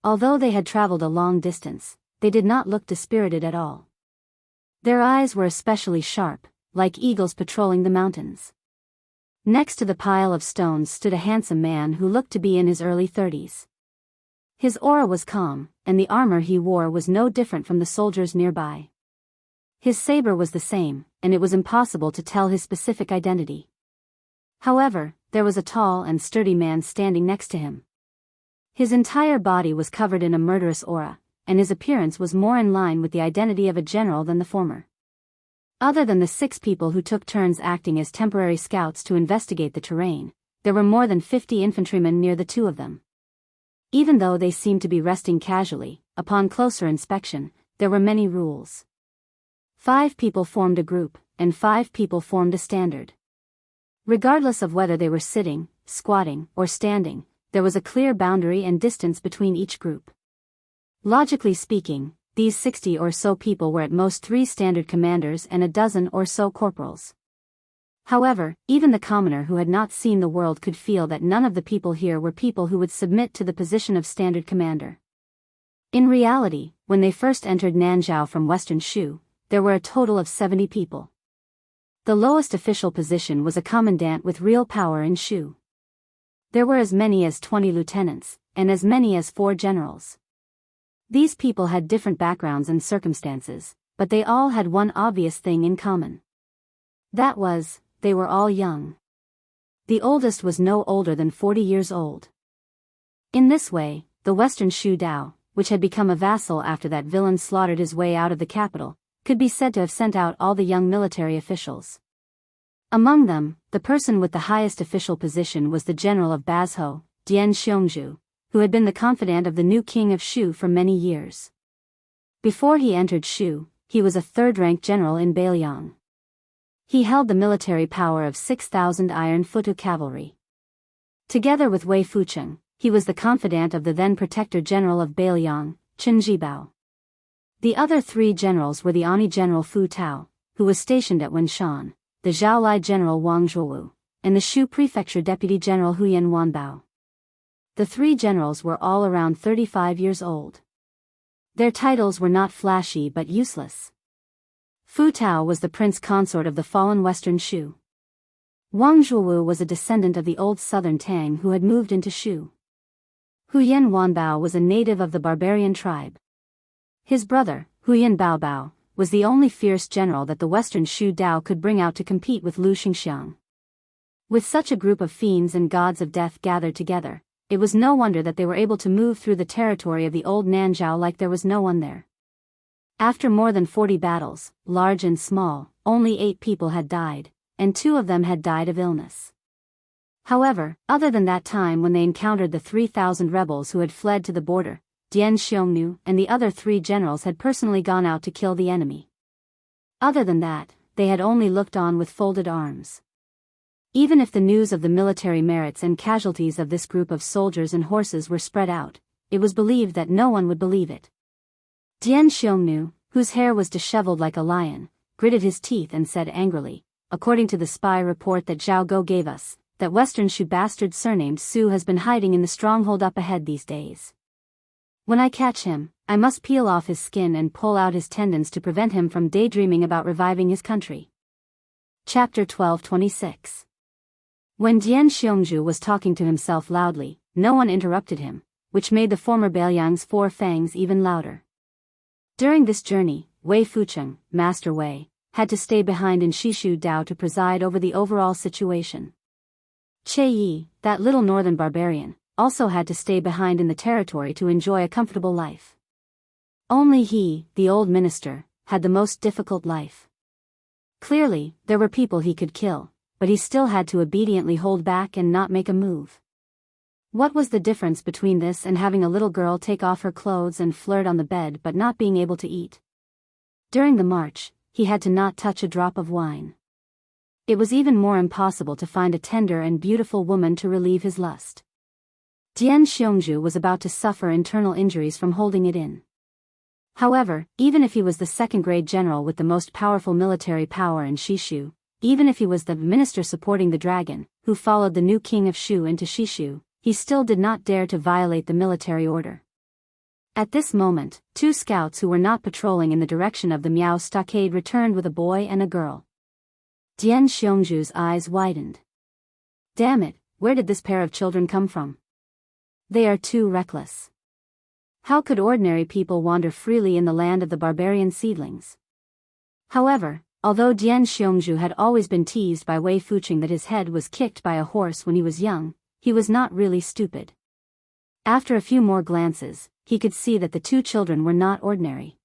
Although they had traveled a long distance, they did not look dispirited at all. Their eyes were especially sharp, like eagles patrolling the mountains. Next to the pile of stones stood a handsome man who looked to be in his early 30s. His aura was calm, and the armor he wore was no different from the soldiers nearby. His saber was the same, and it was impossible to tell his specific identity. However, there was a tall and sturdy man standing next to him. His entire body was covered in a murderous aura, and his appearance was more in line with the identity of a general than the former. Other than the 6 people who took turns acting as temporary scouts to investigate the terrain, there were more than 50 infantrymen near the 2 of them. Even though they seemed to be resting casually, upon closer inspection, there were many rules. 5 people formed a group, and 5 people formed a standard. Regardless of whether they were sitting, squatting, or standing, there was a clear boundary and distance between each group. Logically speaking, these 60 or so people were at most 3 standard commanders and a dozen or so corporals. However, even the commoner who had not seen the world could feel that none of the people here were people who would submit to the position of standard commander. In reality, when they first entered Nanzhao from western Shu, there were a total of 70 people. The lowest official position was a commandant with real power in Shu. There were as many as 20 lieutenants, and as many as 4 generals. These people had different backgrounds and circumstances, but they all had one obvious thing in common. That was, they were all young. The oldest was no older than 40 years old. In this way, the western Shu Dao, which had become a vassal after that villain slaughtered his way out of the capital, could be said to have sent out all the young military officials. Among them, the person with the highest official position was the general of Bazhou, Dian Xiongzhu, who had been the confidant of the new king of Shu for many years. Before he entered Shu, he was a third-rank general in Bailiang. He held the military power of 6,000 iron-footed cavalry. Together with Wei Fucheng, he was the confidant of the then protector general of Bailiang, Chen Jibao. The other three generals were the Ani general Fu Tao, who was stationed at Wenshan, the Zhaolai general Wang Zhuowu, and the Shu prefecture deputy general Huyan Wanbao. The three generals were all around 35 years old. Their titles were not flashy but useless. Fu Tao was the prince consort of the fallen western Shu. Wang Zhuowu was a descendant of the old southern Tang who had moved into Shu. Huyan Wanbao was a native of the barbarian tribe. His brother, Huyan Baobao, was the only fierce general that the western Shu Dao could bring out to compete with Lu Xingxiang. With such a group of fiends and gods of death gathered together, it was no wonder that they were able to move through the territory of the old Nanzhao like there was no one there. After more than 40 battles, large and small, only 8 people had died, and 2 of them had died of illness. However, other than that time when they encountered the 3,000 rebels who had fled to the border, Dian Xiongnu and the other 3 generals had personally gone out to kill the enemy. Other than that, they had only looked on with folded arms. Even if the news of the military merits and casualties of this group of soldiers and horses were spread out, it was believed that no one would believe it. Dian Xiongnu, whose hair was disheveled like a lion, gritted his teeth and said angrily, according to the spy report that Zhao Go gave us, that Western Shu bastard surnamed Su has been hiding in the stronghold up ahead these days. When I catch him, I must peel off his skin and pull out his tendons to prevent him from daydreaming about reviving his country. Chapter 12:26. When Dian Xiongju was talking to himself loudly, no one interrupted him, which made the former Bailiang's 4 fangs even louder. During this journey, Wei Fucheng, Master Wei, had to stay behind in Shishu Dao to preside over the overall situation. Che Yi, that little northern barbarian, also had to stay behind in the territory to enjoy a comfortable life. Only he, the old minister, had the most difficult life. Clearly, there were people he could kill, but he still had to obediently hold back and not make a move. What was the difference between this and having a little girl take off her clothes and flirt on the bed but not being able to eat? During the march, he had to not touch a drop of wine. It was even more impossible to find a tender and beautiful woman to relieve his lust. Dian Xiongju was about to suffer internal injuries from holding it in. However, even if he was the second-grade general with the most powerful military power in Shishu, even if he was the minister supporting the dragon, who followed the new king of Shu into Shishu, he still did not dare to violate the military order. At this moment, 2 scouts who were not patrolling in the direction of the Miao stockade returned with a boy and a girl. Dian Xiongju's eyes widened. Damn it, where did this pair of children come from? They are too reckless. How could ordinary people wander freely in the land of the barbarian seedlings? However, although Dian Xiongju had always been teased by Wei Fucheng that his head was kicked by a horse when he was young, he was not really stupid. After a few more glances, he could see that the 2 children were not ordinary.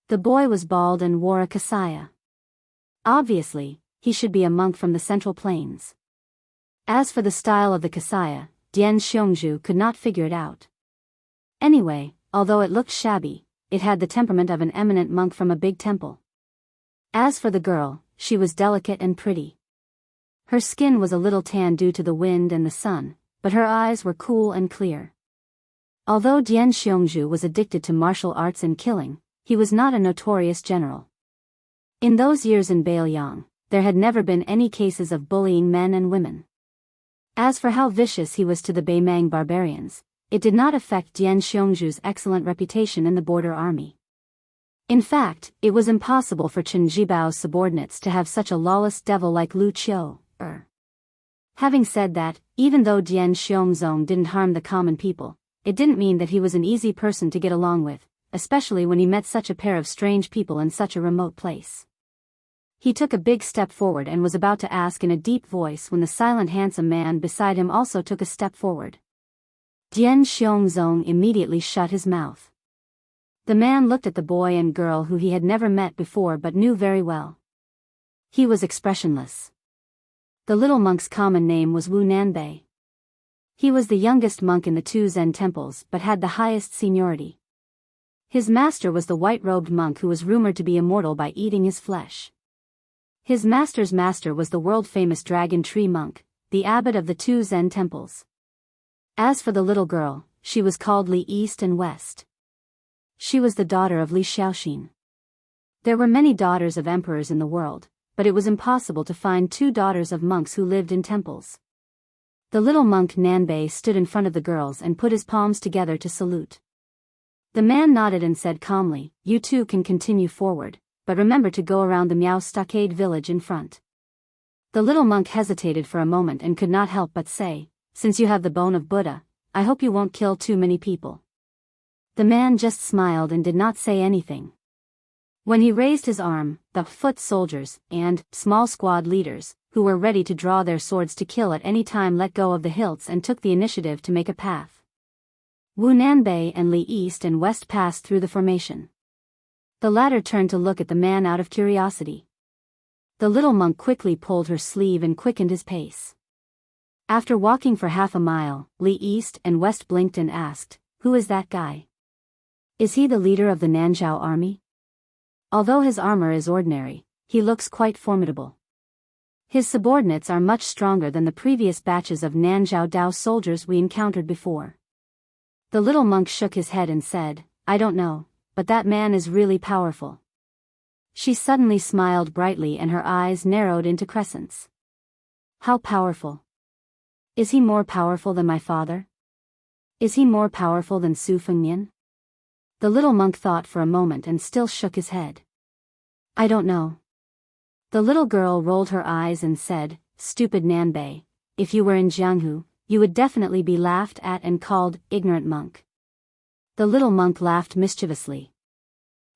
The boy was bald and wore a kasaya. Obviously, he should be a monk from the Central Plains. As for the style of the kasaya, Dian Xiongju could not figure it out. Anyway, although it looked shabby, it had the temperament of an eminent monk from a big temple. As for the girl, she was delicate and pretty. Her skin was a little tan due to the wind and the sun, but her eyes were cool and clear. Although Dian Xiongju was addicted to martial arts and killing, he was not a notorious general. In those years in Bailiang, there had never been any cases of bullying men and women. As for how vicious he was to the Baimang barbarians, it did not affect Dian Xiongju's excellent reputation in the border army. In fact, it was impossible for Chen Jibao's subordinates to have such a lawless devil like Lu Qiu. Having said that, even though Dian Xiongzong didn't harm the common people, it didn't mean that he was an easy person to get along with, especially when he met such a pair of strange people in such a remote place. He took a big step forward and was about to ask in a deep voice when the silent handsome man beside him also took a step forward. Dian Xiongzong immediately shut his mouth. The man looked at the boy and girl who he had never met before but knew very well. He was expressionless. The little monk's common name was Wu Nanbei. He was the youngest monk in the 2 Zen temples but had the highest seniority. His master was the white-robed monk who was rumored to be immortal by eating his flesh. His master's master was the world-famous dragon tree monk, the abbot of the 2 Zen temples. As for the little girl, she was called Li East and West. She was the daughter of Li Xiaoxin. There were many daughters of emperors in the world, but it was impossible to find 2 daughters of monks who lived in temples. The little monk Nanbei stood in front of the girls and put his palms together to salute. The man nodded and said calmly, "You two can continue forward, but remember to go around the Miao stockade village in front." The little monk hesitated for a moment and could not help but say, "Since you have the bone of Buddha, I hope you won't kill too many people." The man just smiled and did not say anything. When he raised his arm, the foot soldiers and small squad leaders, who were ready to draw their swords to kill at any time, let go of the hilts and took the initiative to make a path. Wu Nanbei and Li East and West passed through the formation. The latter turned to look at the man out of curiosity. The little monk quickly pulled her sleeve and quickened his pace. After walking for half a mile, Li East and West blinked and asked, "Who is that guy? Is he the leader of the Nanzhao army? Although his armor is ordinary, he looks quite formidable. His subordinates are much stronger than the previous batches of Nanzhao Dao soldiers we encountered before." The little monk shook his head and said, "I don't know, but that man is really powerful." She suddenly smiled brightly and her eyes narrowed into crescents. "How powerful? Is he more powerful than my father? Is he more powerful than Su Fengnian?" The little monk thought for a moment and still shook his head. "I don't know." The little girl rolled her eyes and said, "Stupid Nanbei, if you were in Jianghu, you would definitely be laughed at and called ignorant monk." The little monk laughed mischievously.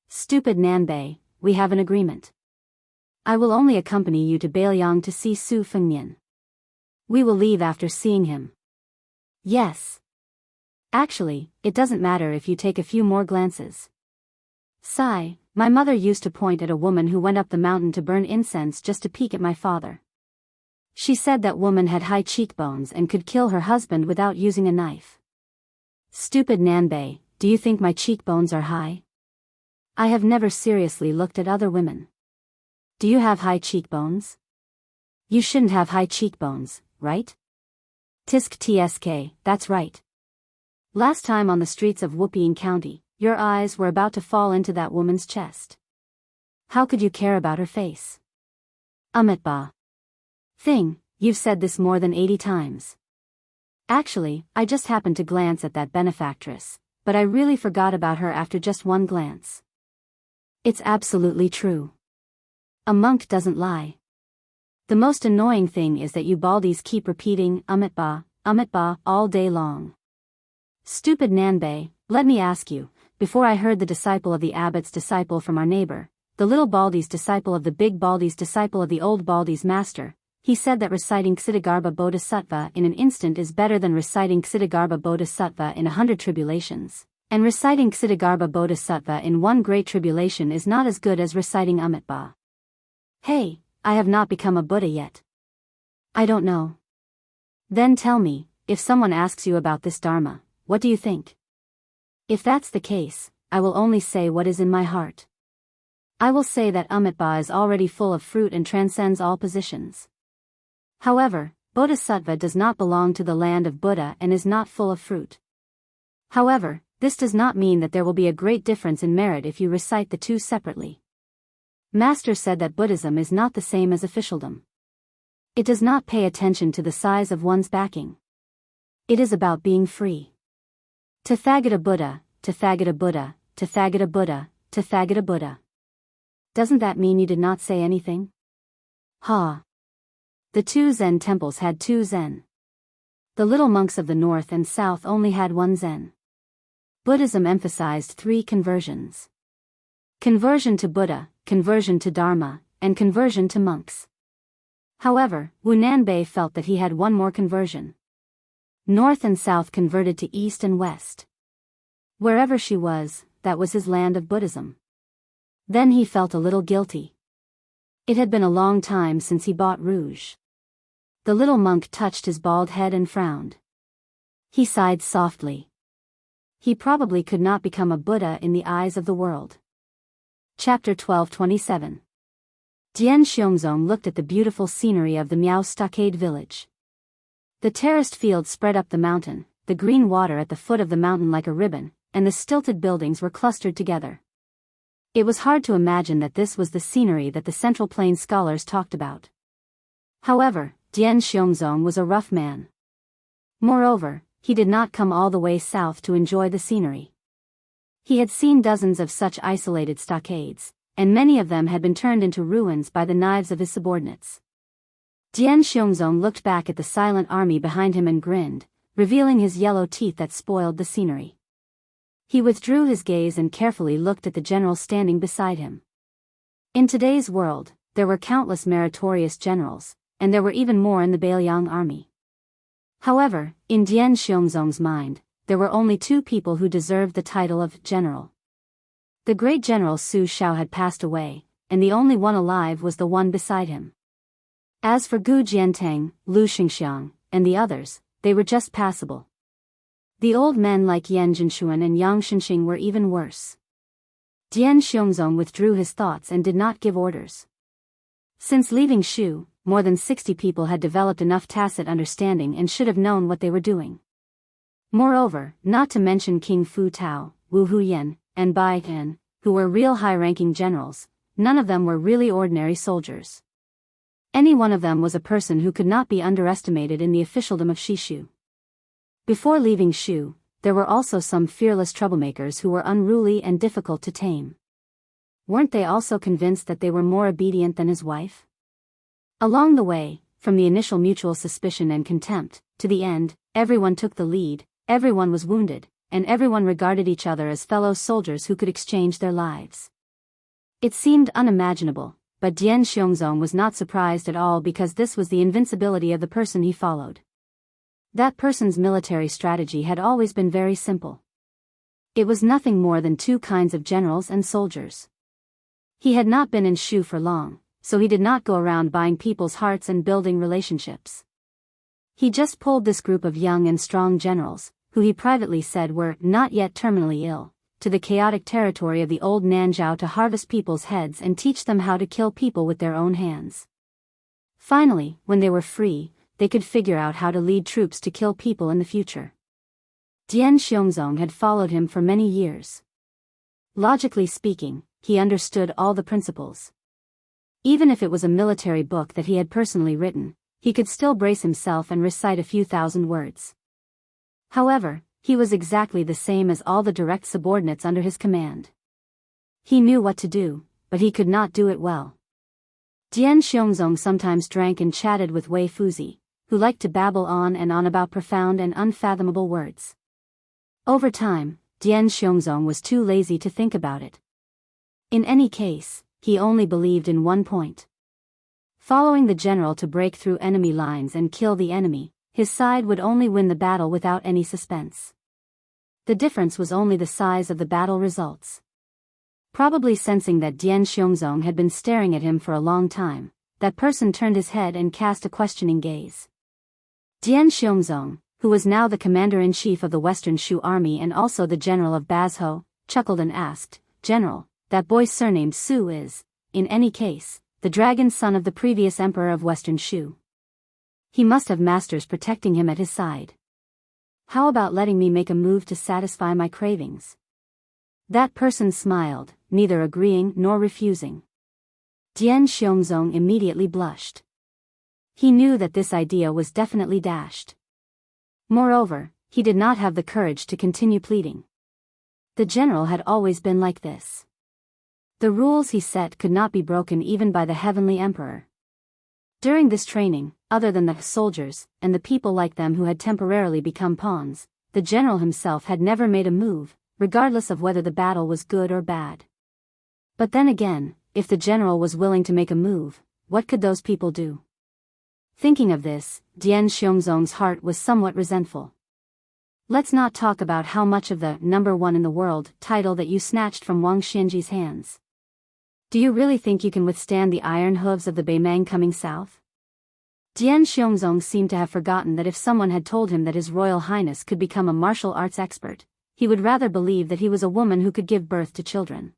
"Stupid Nanbei, we have an agreement. I will only accompany you to Beiliang to see Su Fengnian. We will leave after seeing him." "Yes. Actually, it doesn't matter if you take a few more glances. Sigh, my mother used to point at a woman who went up the mountain to burn incense just to peek at my father. She said that woman had high cheekbones and could kill her husband without using a knife." "Stupid Nanbei, do you think my cheekbones are high? I have never seriously looked at other women. Do you have high cheekbones? You shouldn't have high cheekbones, right? Tisk tsk, that's right. Last time on the streets of Wuping County, your eyes were about to fall into that woman's chest. How could you care about her face? Amitba. Thing, you've said this more than 80 times. Actually, I just happened to glance at that benefactress, but I really forgot about her after just one glance. It's absolutely true. A monk doesn't lie. The most annoying thing is that you baldies keep repeating Amitba all day long. Stupid Nanbei, let me ask you, before I heard the disciple of the abbot's disciple from our neighbor, the little baldy's disciple of the big baldy's disciple of the old baldy's master, he said that reciting Ksitigarbha Bodhisattva in an instant is better than reciting Ksitigarbha Bodhisattva in 100 tribulations, and reciting Ksitigarbha Bodhisattva in one great tribulation is not as good as reciting Amitba. Hey, I have not become a Buddha yet. I don't know. Then tell me, if someone asks you about this Dharma, what do you think? If that's the case, I will only say what is in my heart. I will say that Amitba is already full of fruit and transcends all positions. However, Bodhisattva does not belong to the land of Buddha and is not full of fruit. However, this does not mean that there will be a great difference in merit if you recite the two separately. Master said that Buddhism is not the same as officialdom. It does not pay attention to the size of one's backing. It is about being free. Tathagata Buddha, Tathagata Buddha, Tathagata Buddha, Tathagata Buddha. Doesn't that mean you did not say anything? Ha! The 2 Zen temples had 2 Zen. The little monks of the north and south only had 1 Zen. Buddhism emphasized 3 conversions. Conversion to Buddha, conversion to Dharma, and conversion to monks. However, Wu Nanbei felt that he had one more conversion. North and south converted to east and west. Wherever she was, that was his land of Buddhism. Then he felt a little guilty. It had been a long time since he bought rouge. The little monk touched his bald head and frowned. He sighed softly. He probably could not become a Buddha in the eyes of the world. Chapter 1227. Dian Xiongzong looked at the beautiful scenery of the Miao Stockade village. The terraced field spread up the mountain, the green water at the foot of the mountain like a ribbon, and the stilted buildings were clustered together. It was hard to imagine that this was the scenery that the Central Plain scholars talked about. However, Dian Xiongzong was a rough man. Moreover, he did not come all the way south to enjoy the scenery. He had seen dozens of such isolated stockades, and many of them had been turned into ruins by the knives of his subordinates. Dian Xiongzong looked back at the silent army behind him and grinned, revealing his yellow teeth that spoiled the scenery. He withdrew his gaze and carefully looked at the general standing beside him. In today's world, there were countless meritorious generals, and there were even more in the Bailiang army. However, in Dian Xiongzong's mind, there were only two people who deserved the title of general. The great general Su Xiao had passed away, and the only one alive was the one beside him. As for Gu Jiantang, Lu Xingxiang, and the others, they were just passable. The old men like Yan Jinshuan and Yang Shenxing were even worse. Dian Xiongzong withdrew his thoughts and did not give orders. Since leaving Shu, more than 60 people had developed enough tacit understanding and should have known what they were doing. Moreover, not to mention King Fu Tao, Wu Huyan, and Bai Yan, who were real high-ranking generals, none of them were really ordinary soldiers. Any one of them was a person who could not be underestimated in the officialdom of Shishu. Before leaving Shu, there were also some fearless troublemakers who were unruly and difficult to tame. Weren't they also convinced that they were more obedient than his wife? Along the way, from the initial mutual suspicion and contempt, to the end, everyone took the lead, everyone was wounded, and everyone regarded each other as fellow soldiers who could exchange their lives. It seemed unimaginable, but Dian Xiongzong was not surprised at all because this was the invincibility of the person he followed. That person's military strategy had always been very simple. It was nothing more than two kinds of generals and soldiers. He had not been in Shu for long, so he did not go around buying people's hearts and building relationships. He just pulled this group of young and strong generals, who he privately said were not yet terminally ill, to the chaotic territory of the old Nanzhao to harvest people's heads and teach them how to kill people with their own hands. Finally, when they were free, they could figure out how to lead troops to kill people in the future. Dian Xiongzong had followed him for many years. Logically speaking, he understood all the principles. Even if it was a military book that he had personally written, he could still brace himself and recite a few thousand words. However, he was exactly the same as all the direct subordinates under his command. He knew what to do, but he could not do it well. Dian Xiongzong sometimes drank and chatted with Wei Fuzi, who liked to babble on and on about profound and unfathomable words. Over time, Dian Xiongzong was too lazy to think about it. In any case, he only believed in one point. Following the general to break through enemy lines and kill the enemy, his side would only win the battle without any suspense. The difference was only the size of the battle results. Probably sensing that Dian Xiongzong had been staring at him for a long time, that person turned his head and cast a questioning gaze. Dian Xiongzong, who was now the commander-in-chief of the Western Shu army and also the general of Bazhou, chuckled and asked, "General, that boy surnamed Su is, in any case, the dragon son of the previous emperor of Western Shu. He must have masters protecting him at his side. How about letting me make a move to satisfy my cravings?" That person smiled, neither agreeing nor refusing. Dian Xiongzong immediately blushed. He knew that this idea was definitely dashed. Moreover, he did not have the courage to continue pleading. The general had always been like this. The rules he set could not be broken even by the heavenly emperor. During this training, other than the soldiers, and the people like them who had temporarily become pawns, the general himself had never made a move, regardless of whether the battle was good or bad. But then again, if the general was willing to make a move, what could those people do? Thinking of this, Dian Xiongzong's heart was somewhat resentful. Let's not talk about how much of the "number one in the world" title that you snatched from Wang Xianji's hands. Do you really think you can withstand the iron hooves of the Beimang coming south? Dian Xiongzong seemed to have forgotten that if someone had told him that His Royal Highness could become a martial arts expert, he would rather believe that he was a woman who could give birth to children.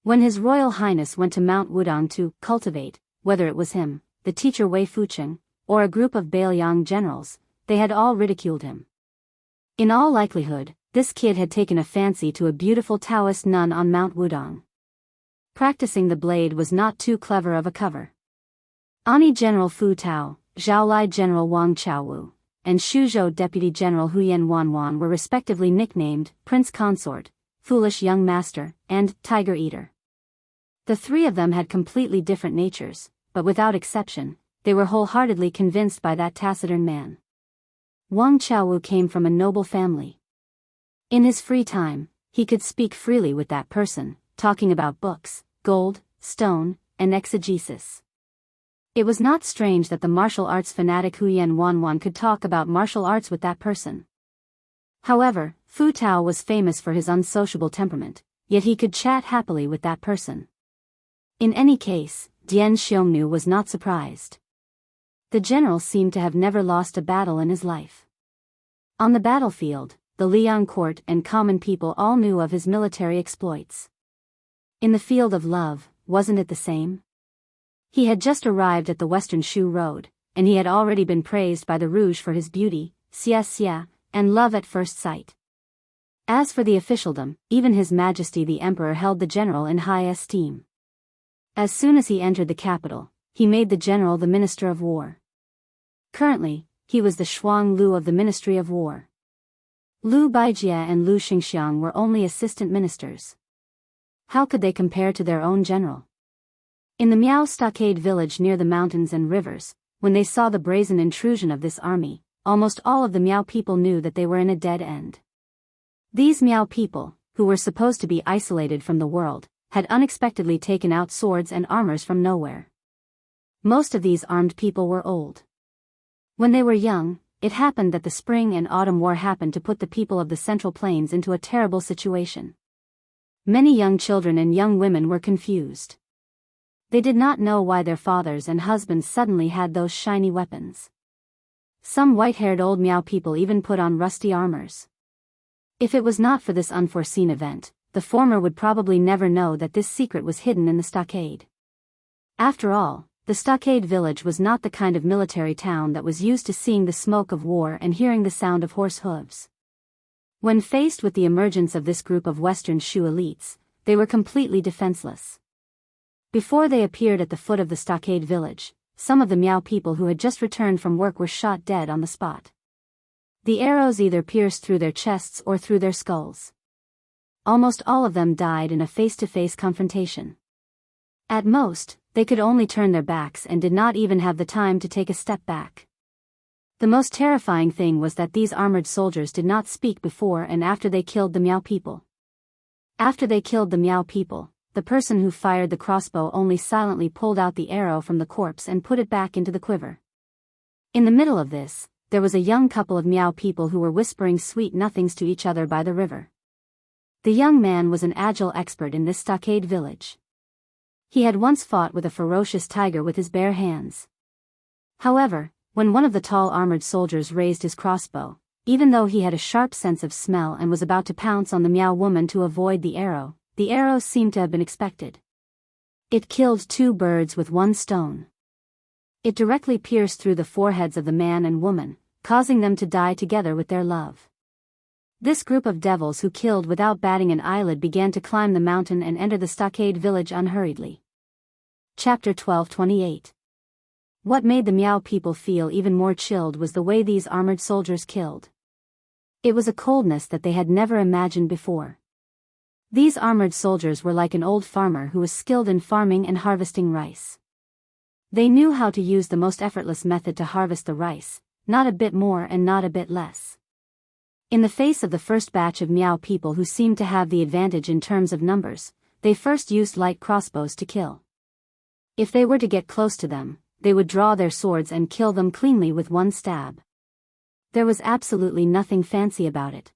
When His Royal Highness went to Mount Wudong to cultivate, whether it was him, the teacher Wei Fucheng, or a group of Bailiang generals, they had all ridiculed him. In all likelihood, this kid had taken a fancy to a beautiful Taoist nun on Mount Wudong. Practicing the blade was not too clever of a cover. Ani General Fu Tao, Zhaolai General Wang Chaowu, and Shuzhou Deputy General Huyen Wanwan were respectively nicknamed Prince Consort, Foolish Young Master, and Tiger Eater. The three of them had completely different natures, but without exception, they were wholeheartedly convinced by that taciturn man. Wang Chaowu came from a noble family. In his free time, he could speak freely with that person, talking about books, gold, stone, and exegesis. It was not strange that the martial arts fanatic Huyen Wanwan could talk about martial arts with that person. However, Fu Tao was famous for his unsociable temperament, yet he could chat happily with that person. In any case, Dian Xiongnu was not surprised. The general seemed to have never lost a battle in his life. On the battlefield, the Liang court and common people all knew of his military exploits. In the field of love, wasn't it the same? He had just arrived at the Western Shu Road, and he had already been praised by the Rouge for his beauty, xia, and love at first sight. As for the officialdom, even His Majesty the Emperor held the general in high esteem. As soon as he entered the capital, he made the general the Minister of War. Currently, he was the Shuang Lu of the Ministry of War. Lu Baijie and Lu Xingxiang were only assistant ministers. How could they compare to their own general? In the Miao stockade village near the mountains and rivers, when they saw the brazen intrusion of this army, almost all of the Miao people knew that they were in a dead end. These Miao people, who were supposed to be isolated from the world, had unexpectedly taken out swords and armors from nowhere. Most of these armed people were old. When they were young, it happened that the spring and autumn war happened to put the people of the Central Plains into a terrible situation. Many young children and young women were confused. They did not know why their fathers and husbands suddenly had those shiny weapons. Some white-haired old Miao people even put on rusty armors. If it was not for this unforeseen event, the former would probably never know that this secret was hidden in the stockade. After all, the stockade village was not the kind of military town that was used to seeing the smoke of war and hearing the sound of horse hooves. When faced with the emergence of this group of Western Shu elites, they were completely defenseless. Before they appeared at the foot of the stockade village, some of the Miao people who had just returned from work were shot dead on the spot. The arrows either pierced through their chests or through their skulls. Almost all of them died in a face-to-face confrontation. At most, they could only turn their backs and did not even have the time to take a step back. The most terrifying thing was that these armored soldiers did not speak before and after they killed the Miao people. After they killed the Miao people, the person who fired the crossbow only silently pulled out the arrow from the corpse and put it back into the quiver. In the middle of this, there was a young couple of Miao people who were whispering sweet nothings to each other by the river. The young man was an agile expert in this stockade village. He had once fought with a ferocious tiger with his bare hands. However, when one of the tall armored soldiers raised his crossbow, even though he had a sharp sense of smell and was about to pounce on the Miao woman to avoid the arrow seemed to have been expected. It killed two birds with one stone. It directly pierced through the foreheads of the man and woman, causing them to die together with their love. This group of devils who killed without batting an eyelid began to climb the mountain and enter the stockade village unhurriedly. Chapter 1228. What made the Miao people feel even more chilled was the way these armored soldiers killed. It was a coldness that they had never imagined before. These armored soldiers were like an old farmer who was skilled in farming and harvesting rice. They knew how to use the most effortless method to harvest the rice, not a bit more and not a bit less. In the face of the first batch of Miao people who seemed to have the advantage in terms of numbers, they first used light crossbows to kill. If they were to get close to them, they would draw their swords and kill them cleanly with one stab. There was absolutely nothing fancy about it.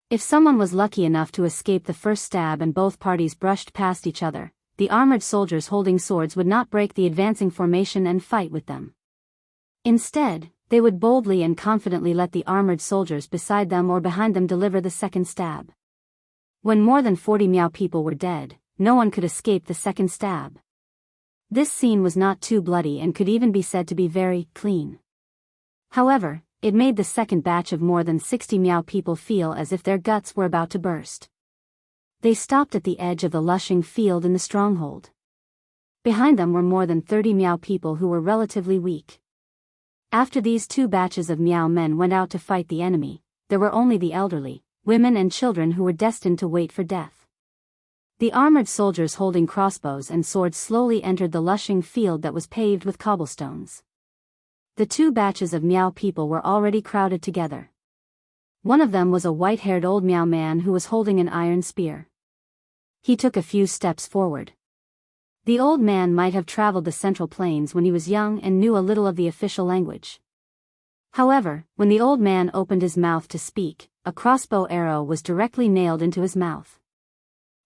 If someone was lucky enough to escape the first stab and both parties brushed past each other, the armored soldiers holding swords would not break the advancing formation and fight with them. Instead, they would boldly and confidently let the armored soldiers beside them or behind them deliver the second stab. When more than 40 Miao people were dead, no one could escape the second stab. This scene was not too bloody and could even be said to be very clean. However, it made the second batch of more than 60 Miao people feel as if their guts were about to burst. They stopped at the edge of the lushing field in the stronghold. Behind them were more than 30 Miao people who were relatively weak. After these two batches of Miao men went out to fight the enemy, there were only the elderly, women and children who were destined to wait for death. The armored soldiers holding crossbows and swords slowly entered the lushing field that was paved with cobblestones. The two batches of Miao people were already crowded together. One of them was a white-haired old Miao man who was holding an iron spear. He took a few steps forward. The old man might have traveled the Central Plains when he was young and knew a little of the official language. However, when the old man opened his mouth to speak, a crossbow arrow was directly nailed into his mouth.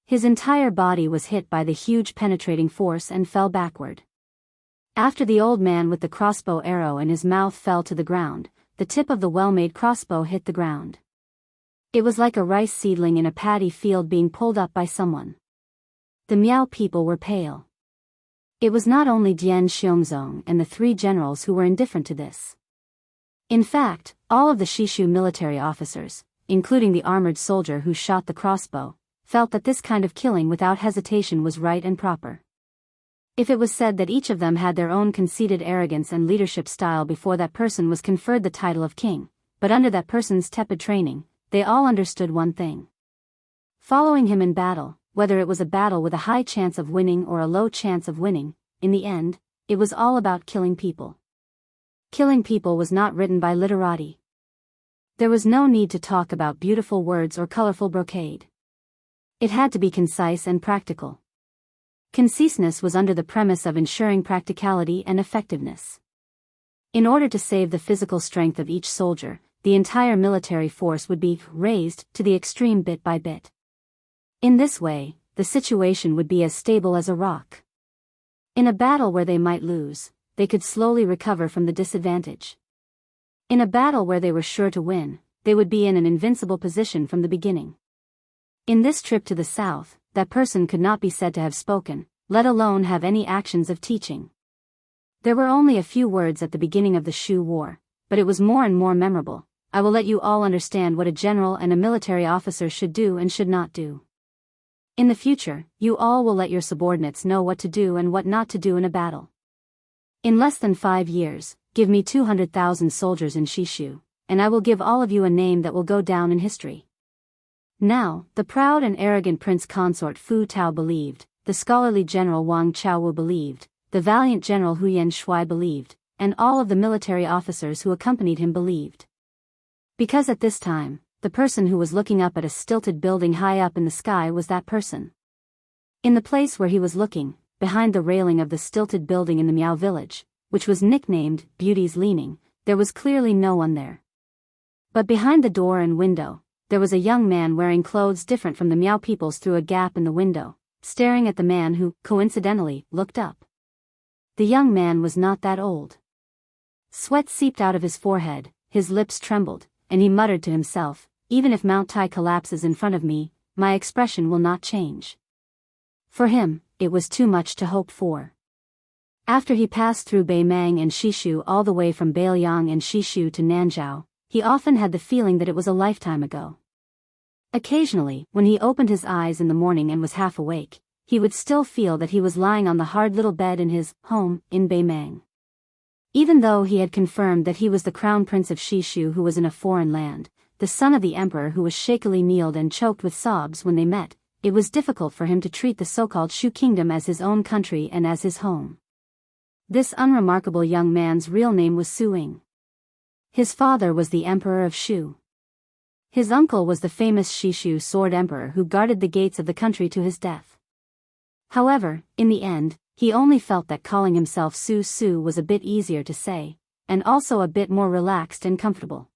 His entire body was hit by the huge penetrating force and fell backward. After the old man with the crossbow arrow in his mouth fell to the ground, the tip of the well-made crossbow hit the ground. It was like a rice seedling in a paddy field being pulled up by someone. The Miao people were pale. It was not only Jian Xiongzong and the three generals who were indifferent to this. In fact, all of the Shishu military officers, including the armored soldier who shot the crossbow, felt that this kind of killing without hesitation was right and proper. If it was said that each of them had their own conceited arrogance and leadership style before that person was conferred the title of king, but under that person's tepid training, they all understood one thing. Following him in battle, whether it was a battle with a high chance of winning or a low chance of winning, in the end, it was all about killing people. Killing people was not written by literati. There was no need to talk about beautiful words or colorful brocade. It had to be concise and practical. Conciseness was under the premise of ensuring practicality and effectiveness. In order to save the physical strength of each soldier, the entire military force would be raised to the extreme bit by bit. In this way, the situation would be as stable as a rock. In a battle where they might lose, they could slowly recover from the disadvantage. In a battle where they were sure to win, they would be in an invincible position from the beginning. In this trip to the south, that person could not be said to have spoken, let alone have any actions of teaching. There were only a few words at the beginning of the Shu War, but it was more and more memorable. I will let you all understand what a general and a military officer should do and should not do. In the future, you all will let your subordinates know what to do and what not to do in a battle. In less than 5 years, give me 200,000 soldiers in Shishu, and I will give all of you a name that will go down in history. Now, the proud and arrogant prince consort Fu Tao believed, the scholarly general Wang Chaowu believed, the valiant general Huyan Shui believed, and all of the military officers who accompanied him believed. Because at this time, the person who was looking up at a stilted building high up in the sky was that person. In the place where he was looking, behind the railing of the stilted building in the Miao village, which was nicknamed Beauty's Leaning, there was clearly no one there. But behind the door and window, there was a young man wearing clothes different from the Miao people's through a gap in the window, staring at the man who, coincidentally, looked up. The young man was not that old. Sweat seeped out of his forehead, his lips trembled, and he muttered to himself, even if Mount Tai collapses in front of me, my expression will not change. For him, it was too much to hope for. After he passed through Beimang and Shishu all the way from Beiliang and Shishu to Nanzhao, he often had the feeling that it was a lifetime ago. Occasionally, when he opened his eyes in the morning and was half awake, he would still feel that he was lying on the hard little bed in his home in Beimang. Even though he had confirmed that he was the crown prince of Shishu who was in a foreign land, the son of the emperor who was shakily kneeled and choked with sobs when they met, it was difficult for him to treat the so-called Shu kingdom as his own country and as his home. This unremarkable young man's real name was Su Ying. His father was the emperor of Shu. His uncle was the famous Shishu sword emperor who guarded the gates of the country to his death. However, in the end, he only felt that calling himself Su was a bit easier to say, and also a bit more relaxed and comfortable.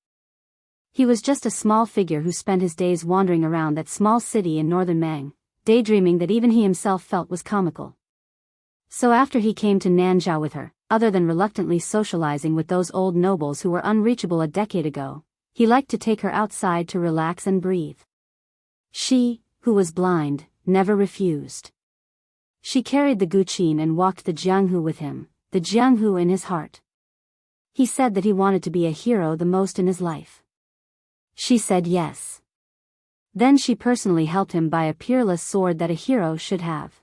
He was just a small figure who spent his days wandering around that small city in northern Mang, daydreaming that even he himself felt was comical. So after he came to Nanzhao with her, other than reluctantly socializing with those old nobles who were unreachable a decade ago, he liked to take her outside to relax and breathe. She, who was blind, never refused. She carried the Guqin and walked the Jianghu with him, the Jianghu in his heart. He said that he wanted to be a hero the most in his life. She said yes. Then she personally helped him buy a peerless sword that a hero should have.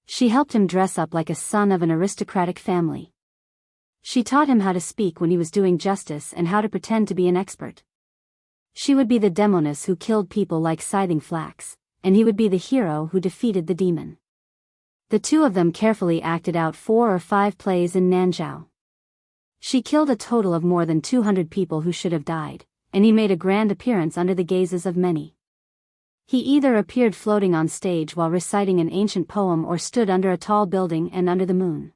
She helped him dress up like a son of an aristocratic family. She taught him how to speak when he was doing justice and how to pretend to be an expert. She would be the demoness who killed people like scything flax, and he would be the hero who defeated the demon. The two of them carefully acted out 4 or 5 plays in Nanzhao. She killed a total of more than 200 people who should have died, and he made a grand appearance under the gazes of many. He either appeared floating on stage while reciting an ancient poem or stood under a tall building and under the moon.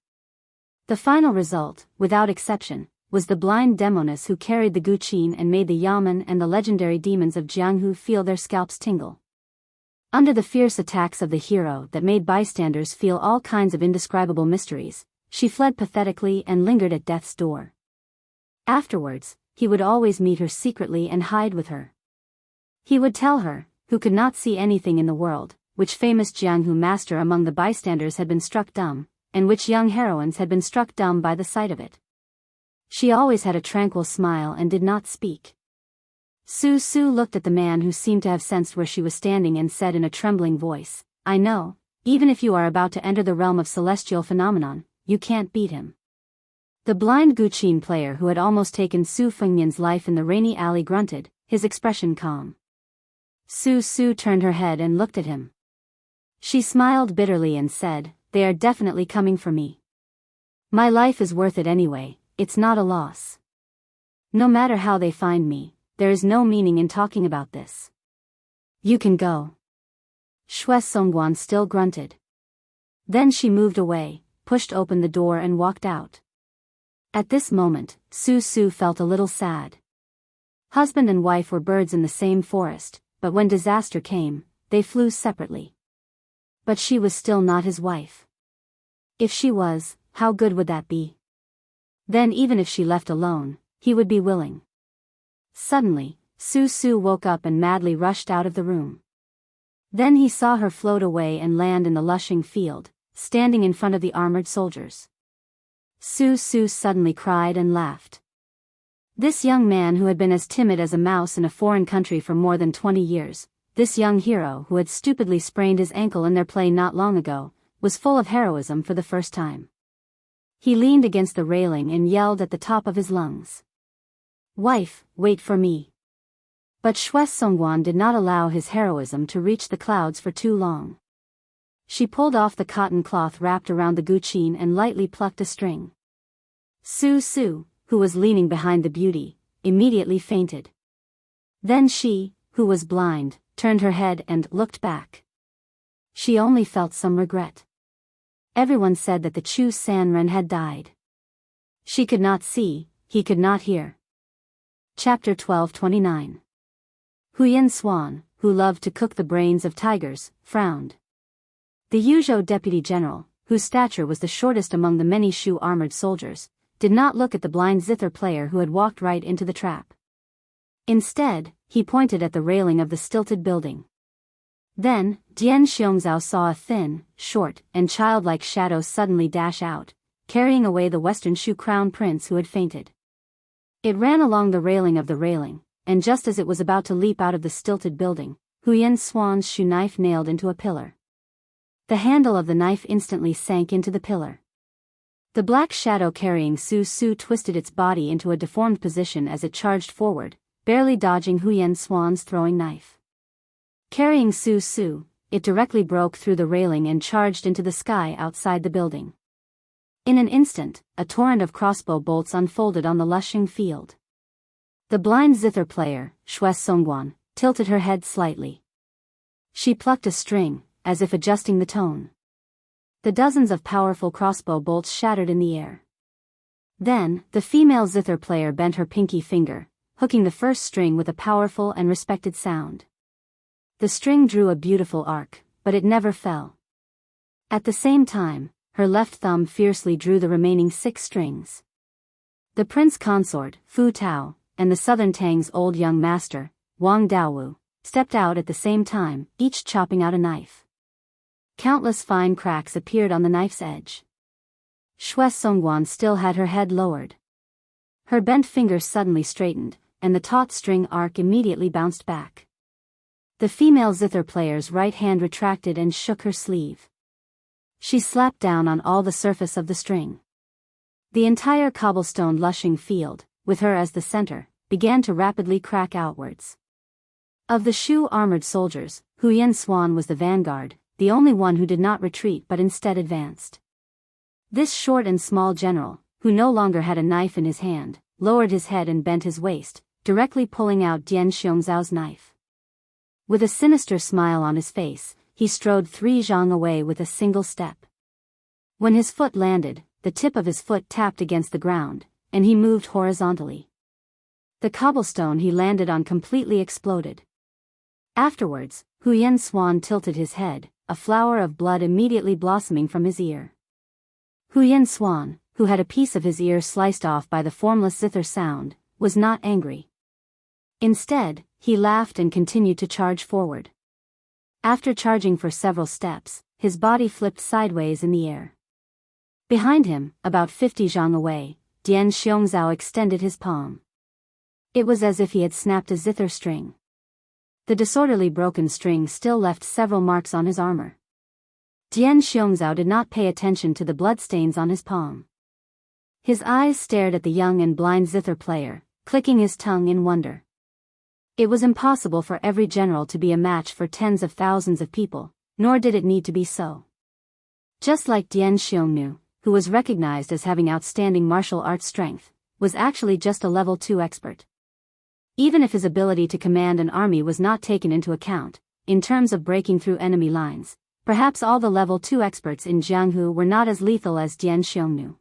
The final result, without exception, was the blind demoness who carried the Guqin and made the Yamen and the legendary demons of Jianghu feel their scalps tingle. Under the fierce attacks of the hero that made bystanders feel all kinds of indescribable mysteries, she fled pathetically and lingered at death's door. Afterwards, he would always meet her secretly and hide with her. He would tell her, who could not see anything in the world, which famous Jianghu master among the bystanders had been struck dumb, and which young heroines had been struck dumb by the sight of it. She always had a tranquil smile and did not speak. Su Su looked at the man who seemed to have sensed where she was standing and said in a trembling voice, "I know, even if you are about to enter the realm of celestial phenomenon, you can't beat him." The blind Guqin player who had almost taken Su Fengnian's life in the rainy alley grunted, his expression calm. Su Su turned her head and looked at him. She smiled bitterly and said, "They are definitely coming for me. My life is worth it anyway, it's not a loss. No matter how they find me, there is no meaning in talking about this. You can go." Shui Songguan still grunted. Then she moved away, pushed open the door and walked out. At this moment, Su Su felt a little sad. Husband and wife were birds in the same forest, but when disaster came, they flew separately. But she was still not his wife. If she was, how good would that be? Then even if she left alone, he would be willing. Suddenly, Su Su woke up and madly rushed out of the room. Then he saw her float away and land in the lushing field, standing in front of the armored soldiers. Su Su suddenly cried and laughed. This young man who had been as timid as a mouse in a foreign country for more than 20 years, this young hero who had stupidly sprained his ankle in their play not long ago, was full of heroism for the first time. He leaned against the railing and yelled at the top of his lungs, "Wife, wait for me." But Shui Songguan did not allow his heroism to reach the clouds for too long. She pulled off the cotton cloth wrapped around the Guqin and lightly plucked a string. Su Su, who was leaning behind the beauty, immediately fainted. Then she, who was blind, turned her head and looked back. She only felt some regret. Everyone said that the Chu Sanren had died. She could not see, he could not hear. Chapter 1229. Huyan Swan, who loved to cook the brains of tigers, frowned. The Yuzhou deputy general, whose stature was the shortest among the many Shu armored soldiers, did not look at the blind zither player who had walked right into the trap. Instead, he pointed at the railing of the stilted building. Then, Dian Xiongzhao saw a thin, short, and childlike shadow suddenly dash out, carrying away the Western Shu crown prince who had fainted. It ran along the railing of the railing, and just as it was about to leap out of the stilted building, Huyan Swan's Shu knife nailed into a pillar. The handle of the knife instantly sank into the pillar. The black shadow carrying Su Su twisted its body into a deformed position as it charged forward, barely dodging Huyan Swan's throwing knife. Carrying Su Su, it directly broke through the railing and charged into the sky outside the building. In an instant, a torrent of crossbow bolts unfolded on the lushing field. The blind zither player, Shui Songguan, tilted her head slightly. She plucked a string, as if adjusting the tone. The dozens of powerful crossbow bolts shattered in the air. Then, the female zither player bent her pinky finger, hooking the first string with a powerful and respected sound. The string drew a beautiful arc, but it never fell. At the same time, her left thumb fiercely drew the remaining 6 strings. The prince consort, Fu Tao, and the southern Tang's old young master, Wang Daowu, stepped out at the same time, each chopping out a knife. Countless fine cracks appeared on the knife's edge. Xue Songguan still had her head lowered. Her bent fingers suddenly straightened, and the taut string arc immediately bounced back. The female zither player's right hand retracted and shook her sleeve. She slapped down on all the surface of the string. The entire cobblestone lushing field, with her as the center, began to rapidly crack outwards. Of the Shu-armored soldiers, Huyen Swan was the vanguard, the only one who did not retreat but instead advanced. This short and small general, who no longer had a knife in his hand, lowered his head and bent his waist, directly pulling out Dian Xiongzao's knife. With a sinister smile on his face, he strode 3 zhang away with a single step. When his foot landed, the tip of his foot tapped against the ground, and he moved horizontally. The cobblestone he landed on completely exploded. Afterwards, Huyen Swan tilted his head, a flower of blood immediately blossoming from his ear. Huyen Swan, who had a piece of his ear sliced off by the formless zither sound, was not angry. Instead, he laughed and continued to charge forward. After charging for several steps, his body flipped sideways in the air. Behind him, about 50 zhang away, Dian Xiongzao extended his palm. It was as if he had snapped a zither string. The disorderly broken string still left several marks on his armor. Dian Xiongzao did not pay attention to the bloodstains on his palm. His eyes stared at the young and blind zither player, clicking his tongue in wonder. It was impossible for every general to be a match for tens of thousands of people, nor did it need to be so. Just like Dian Xiongnu, who was recognized as having outstanding martial arts strength, was actually just a level 2 expert. Even if his ability to command an army was not taken into account, in terms of breaking through enemy lines, perhaps all the level 2 experts in Jianghu were not as lethal as Dian Xiongnu.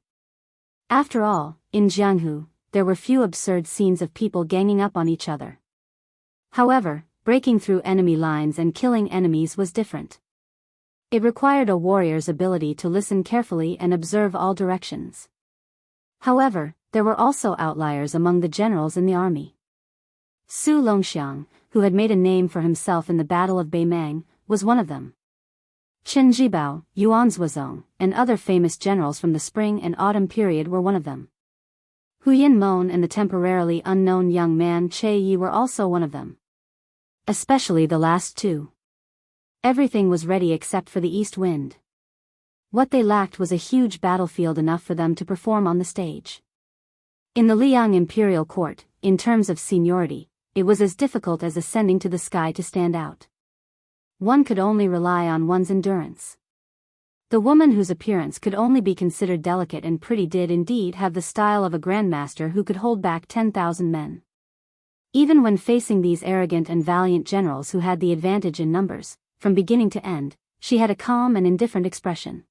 After all, in Jianghu, there were few absurd scenes of people ganging up on each other. However, breaking through enemy lines and killing enemies was different. It required a warrior's ability to listen carefully and observe all directions. However, there were also outliers among the generals in the army. Su Longxiang, who had made a name for himself in the Battle of Beimang, was one of them. Chen Jibao, Yuan Zuozong, and other famous generals from the spring and autumn period were one of them. Huyen Mon and the temporarily unknown young man Che Yi were also one of them. Especially the last 2. Everything was ready except for the east wind. What they lacked was a huge battlefield enough for them to perform on the stage. In the Liang imperial court, in terms of seniority, it was as difficult as ascending to the sky to stand out. One could only rely on one's endurance. The woman whose appearance could only be considered delicate and pretty did indeed have the style of a grandmaster who could hold back 10,000 men. Even when facing these arrogant and valiant generals who had the advantage in numbers, from beginning to end, she had a calm and indifferent expression.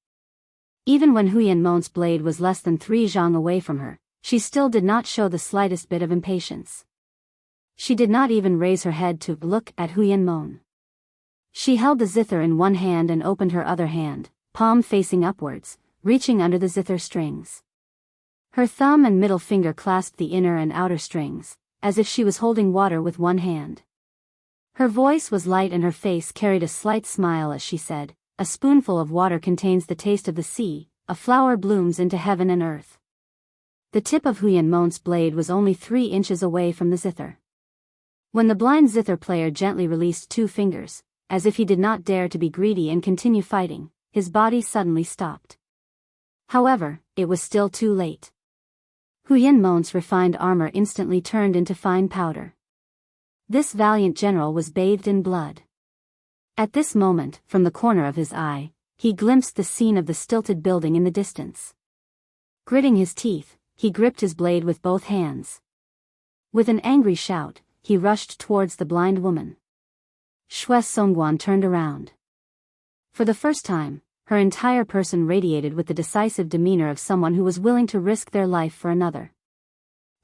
Even when Huyen Mon's blade was less than 3 zhang away from her, she still did not show the slightest bit of impatience. She did not even raise her head to look at Huyen Mon. She held the zither in one hand and opened her other hand, palm facing upwards, reaching under the zither strings. Her thumb and middle finger clasped the inner and outer strings, as if she was holding water with one hand. Her voice was light and her face carried a slight smile as she said, "A spoonful of water contains the taste of the sea, a flower blooms into heaven and earth." The tip of Huyen Mon's blade was only 3 inches away from the zither. When the blind zither player gently released 2 fingers, as if he did not dare to be greedy and continue fighting, his body suddenly stopped. However, it was still too late. Huyen Mon's refined armor instantly turned into fine powder. This valiant general was bathed in blood. At this moment, from the corner of his eye, he glimpsed the scene of the stilted building in the distance. Gritting his teeth, he gripped his blade with both hands. With an angry shout, he rushed towards the blind woman. Xue Songguan turned around. For the first time, her entire person radiated with the decisive demeanor of someone who was willing to risk their life for another.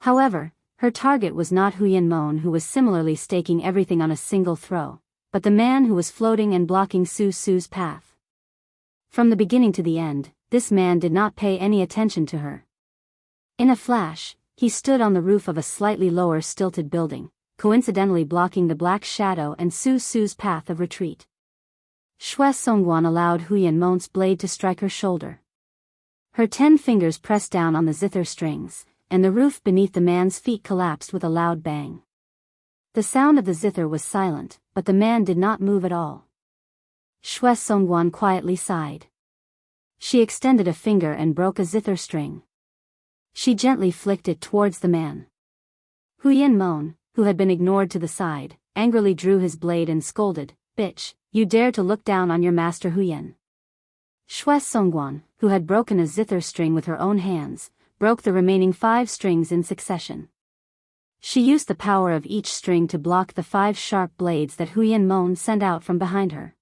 However, her target was not Huyen Mon, who was similarly staking everything on a single throw, but the man who was floating and blocking Su Su's path. From the beginning to the end, this man did not pay any attention to her. In a flash, he stood on the roof of a slightly lower stilted building, coincidentally blocking the black shadow and Su Su's path of retreat. Shue Songguan allowed Huyan Mon's blade to strike her shoulder. Her 10 fingers pressed down on the zither strings, and the roof beneath the man's feet collapsed with a loud bang. The sound of the zither was silent, but the man did not move at all. Shue Songguan quietly sighed. She extended a finger and broke a zither string. She gently flicked it towards the man. Huyan Mon, who had been ignored to the side, angrily drew his blade and scolded, "Bitch, you dare to look down on your master Huyan." Shue Songguan, who had broken a zither string with her own hands, broke the remaining 5 strings in succession. She used the power of each string to block the 5 sharp blades that Huyan Mon sent out from behind her.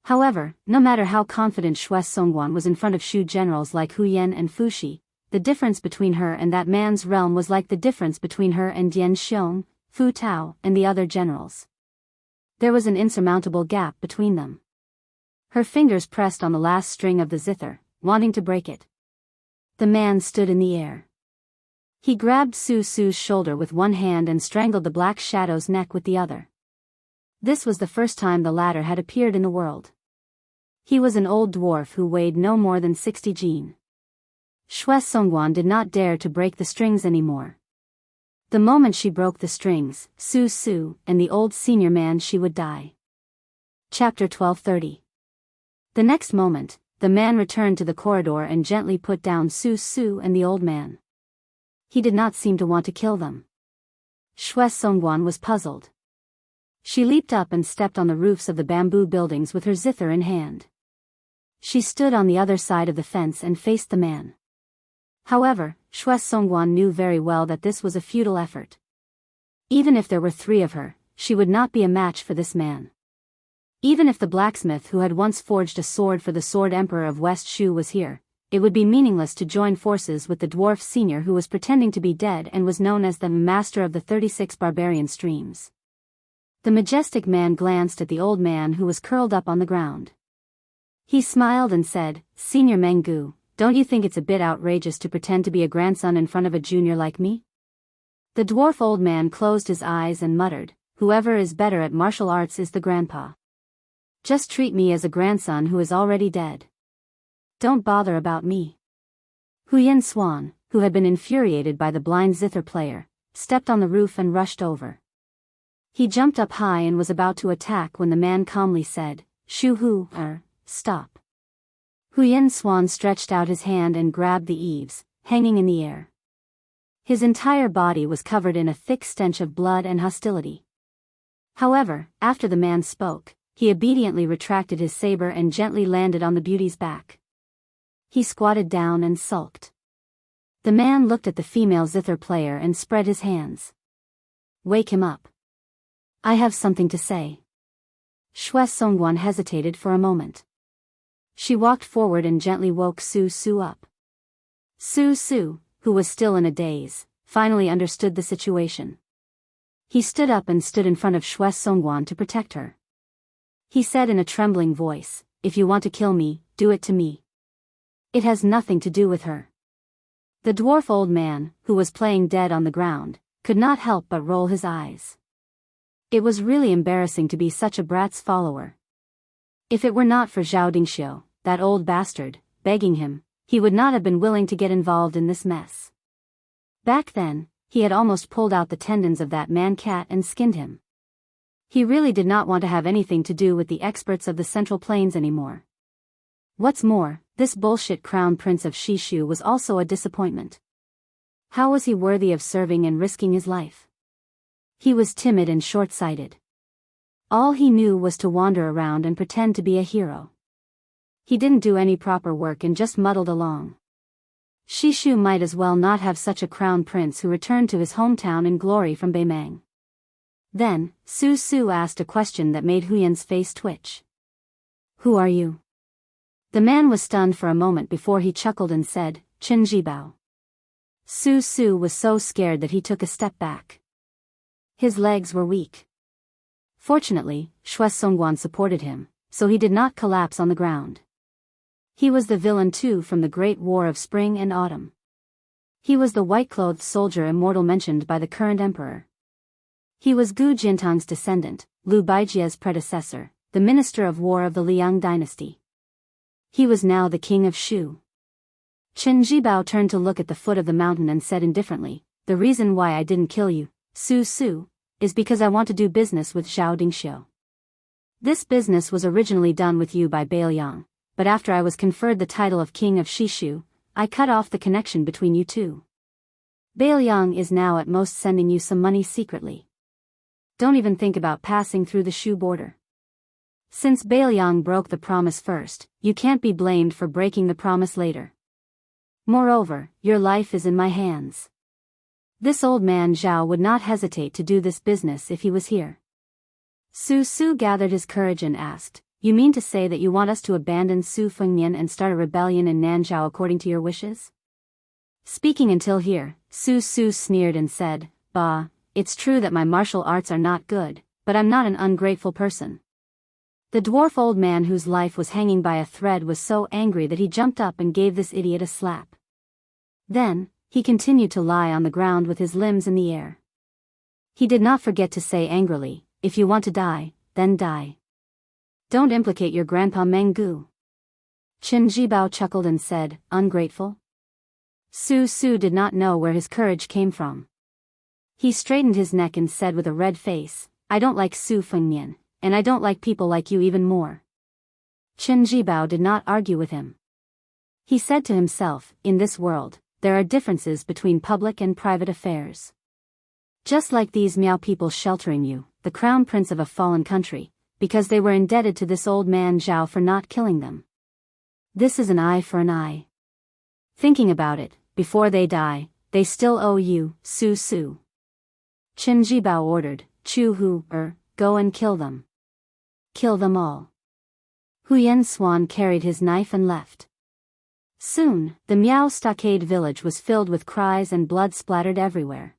However, no matter how confident Shue Songguan was in front of Shu generals like Huyan and Fushi, the difference between her and that man's realm was like the difference between her and Dian Xiong, Fu Tao, and the other generals. There was an insurmountable gap between them. Her fingers pressed on the last string of the zither, wanting to break it. The man stood in the air. He grabbed Su Su's shoulder with one hand and strangled the black shadow's neck with the other. This was the first time the latter had appeared in the world. He was an old dwarf who weighed no more than 60 jin. Shue Songguan did not dare to break the strings anymore. The moment she broke the strings, Su Su and the old senior man she would die. Chapter 1230. The next moment, the man returned to the corridor and gently put down Su Su and the old man. He did not seem to want to kill them. Shue Songguan was puzzled. She leaped up and stepped on the roofs of the bamboo buildings with her zither in hand. She stood on the other side of the fence and faced the man. However, Shue Songguan knew very well that this was a futile effort. Even if there were 3 of her, she would not be a match for this man. Even if the blacksmith who had once forged a sword for the Sword Emperor of West Shu was here, it would be meaningless to join forces with the dwarf senior who was pretending to be dead and was known as the master of the 36 barbarian streams. The majestic man glanced at the old man who was curled up on the ground. He smiled and said, "Senior Mengu, don't you think it's a bit outrageous to pretend to be a grandson in front of a junior like me?" The dwarf old man closed his eyes and muttered, "Whoever is better at martial arts is the grandpa. Just treat me as a grandson who is already dead. Don't bother about me." Huyan Swan, who had been infuriated by the blind zither player, stepped on the roof and rushed over. He jumped up high and was about to attack when the man calmly said, "Shu Hu, stop." Huyan Swan stretched out his hand and grabbed the eaves, hanging in the air. His entire body was covered in a thick stench of blood and hostility. However, after the man spoke, he obediently retracted his saber and gently landed on the beauty's back. He squatted down and sulked. The man looked at the female zither player and spread his hands. "Wake him up. I have something to say." Shue Songguan hesitated for a moment. She walked forward and gently woke Su Su up. Su Su, who was still in a daze, finally understood the situation. He stood up and stood in front of Shue Songguan to protect her. He said in a trembling voice, "If you want to kill me, do it to me. It has nothing to do with her." The dwarf old man, who was playing dead on the ground, could not help but roll his eyes. It was really embarrassing to be such a brat's follower. If it were not for Zhao Dingxiu, that old bastard, begging him, he would not have been willing to get involved in this mess. Back then, he had almost pulled out the tendons of that man-cat and skinned him. He really did not want to have anything to do with the experts of the Central Plains anymore. What's more, this bullshit crown prince of Shishu was also a disappointment. How was he worthy of serving and risking his life? He was timid and short-sighted. All he knew was to wander around and pretend to be a hero. He didn't do any proper work and just muddled along. Shishu might as well not have such a crown prince who returned to his hometown in glory from Beimang. Then, Su Su asked a question that made Huyan's face twitch. "Who are you?" The man was stunned for a moment before he chuckled and said, "Chen Jibao." Su Su was so scared that he took a step back. His legs were weak. Fortunately, Shue Songguan supported him, so he did not collapse on the ground. He was the villain too from the Great War of Spring and Autumn. He was the white-clothed soldier immortal mentioned by the current emperor. He was Gu Jintang's descendant, Liu Baijie's predecessor, the minister of war of the Liang dynasty. He was now the king of Shu. Chen Jibao turned to look at the foot of the mountain and said indifferently, "The reason why I didn't kill you, Su Su, is because I want to do business with Zhao Dingxiu. This business was originally done with you by Bailiang, but after I was conferred the title of king of Shishu, I cut off the connection between you two. Bailiang is now at most sending you some money secretly. Don't even think about passing through the Shu border. Since Bailiang broke the promise first, you can't be blamed for breaking the promise later. Moreover, your life is in my hands. This old man Zhao would not hesitate to do this business if he was here." Su Su gathered his courage and asked, "You mean to say that you want us to abandon Su Fengnian and start a rebellion in Nanzhao according to your wishes?" Speaking until here, Su Su sneered and said, "Bah, it's true that my martial arts are not good, but I'm not an ungrateful person." The dwarf old man whose life was hanging by a thread was so angry that he jumped up and gave this idiot a slap. Then, he continued to lie on the ground with his limbs in the air. He did not forget to say angrily, "If you want to die, then die. Don't implicate your grandpa Meng Gu." Chen Jibao chuckled and said, "Ungrateful?" Su Su did not know where his courage came from. He straightened his neck and said with a red face, "I don't like Su Fengnian, and I don't like people like you even more." Chen Jibao did not argue with him. He said to himself, "In this world, there are differences between public and private affairs. Just like these Miao people sheltering you, the crown prince of a fallen country, because they were indebted to this old man Zhao for not killing them. This is an eye for an eye. Thinking about it, before they die, they still owe you, Su Su." Chen Jibao ordered, "Chu Hu, go and kill them. Kill them all." Huyen Swan carried his knife and left. Soon, the Miao stockade village was filled with cries and blood splattered everywhere.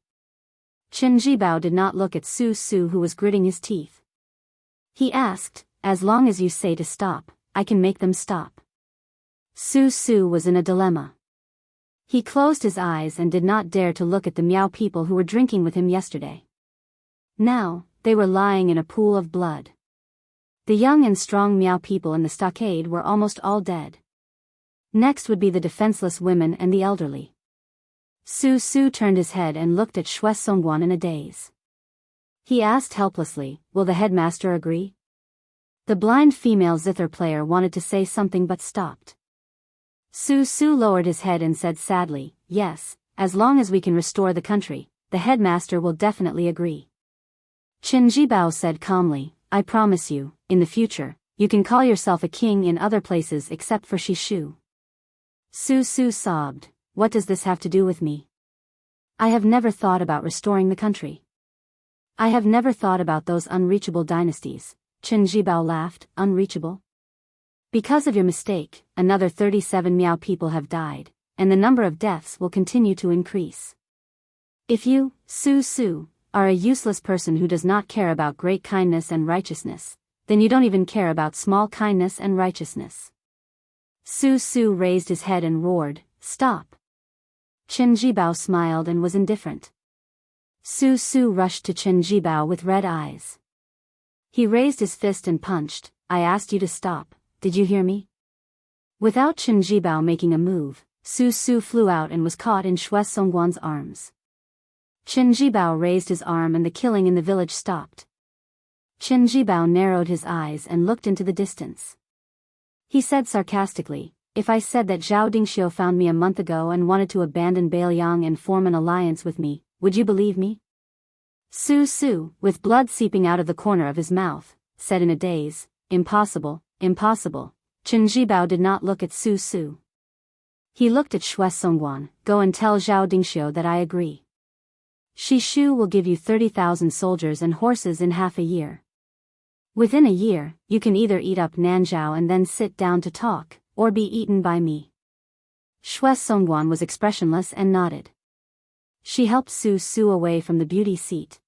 Chen Jibao did not look at Su Su who was gritting his teeth. He asked, "As long as you say to stop, I can make them stop." Su Su was in a dilemma. He closed his eyes and did not dare to look at the Miao people who were drinking with him yesterday. Now, they were lying in a pool of blood. The young and strong Miao people in the stockade were almost all dead. Next would be the defenseless women and the elderly. Su Su turned his head and looked at Xue Songguan in a daze. He asked helplessly, "Will the headmaster agree?" The blind female zither player wanted to say something but stopped. Su Su lowered his head and said sadly, "Yes, as long as we can restore the country, the headmaster will definitely agree." Chen Jibao said calmly, "I promise you, in the future, you can call yourself a king in other places except for Shishu." Su Su sobbed, "What does this have to do with me? I have never thought about restoring the country. I have never thought about those unreachable dynasties." Chen Jibao laughed, "Unreachable? Because of your mistake, another 37 Miao people have died, and the number of deaths will continue to increase. If you, Su Su, are a useless person who does not care about great kindness and righteousness, then you don't even care about small kindness and righteousness." Su Su raised his head and roared, "Stop!" Chen Jibao smiled and was indifferent. Su Su rushed to Chen Jibao with red eyes. He raised his fist and punched, "I asked you to stop, did you hear me?" Without Chen Jibao making a move, Su Su flew out and was caught in Xue Songguan's arms. Chen Jibao raised his arm and the killing in the village stopped. Chen Jibao narrowed his eyes and looked into the distance. He said sarcastically, "If I said that Zhao Dingxiu found me a month ago and wanted to abandon Bailiang and form an alliance with me, would you believe me?" Su Su, with blood seeping out of the corner of his mouth, said in a daze, "Impossible, impossible." Chen Jibao did not look at Su Su. He looked at Xue Songguan, "Go and tell Zhao Dingxiu that I agree. Shishu will give you 30,000 soldiers and horses in half a year. Within a year, you can either eat up Nanzhao and then sit down to talk, or be eaten by me." Xue Songguan was expressionless and nodded. She helped Su Su away from the beauty seat.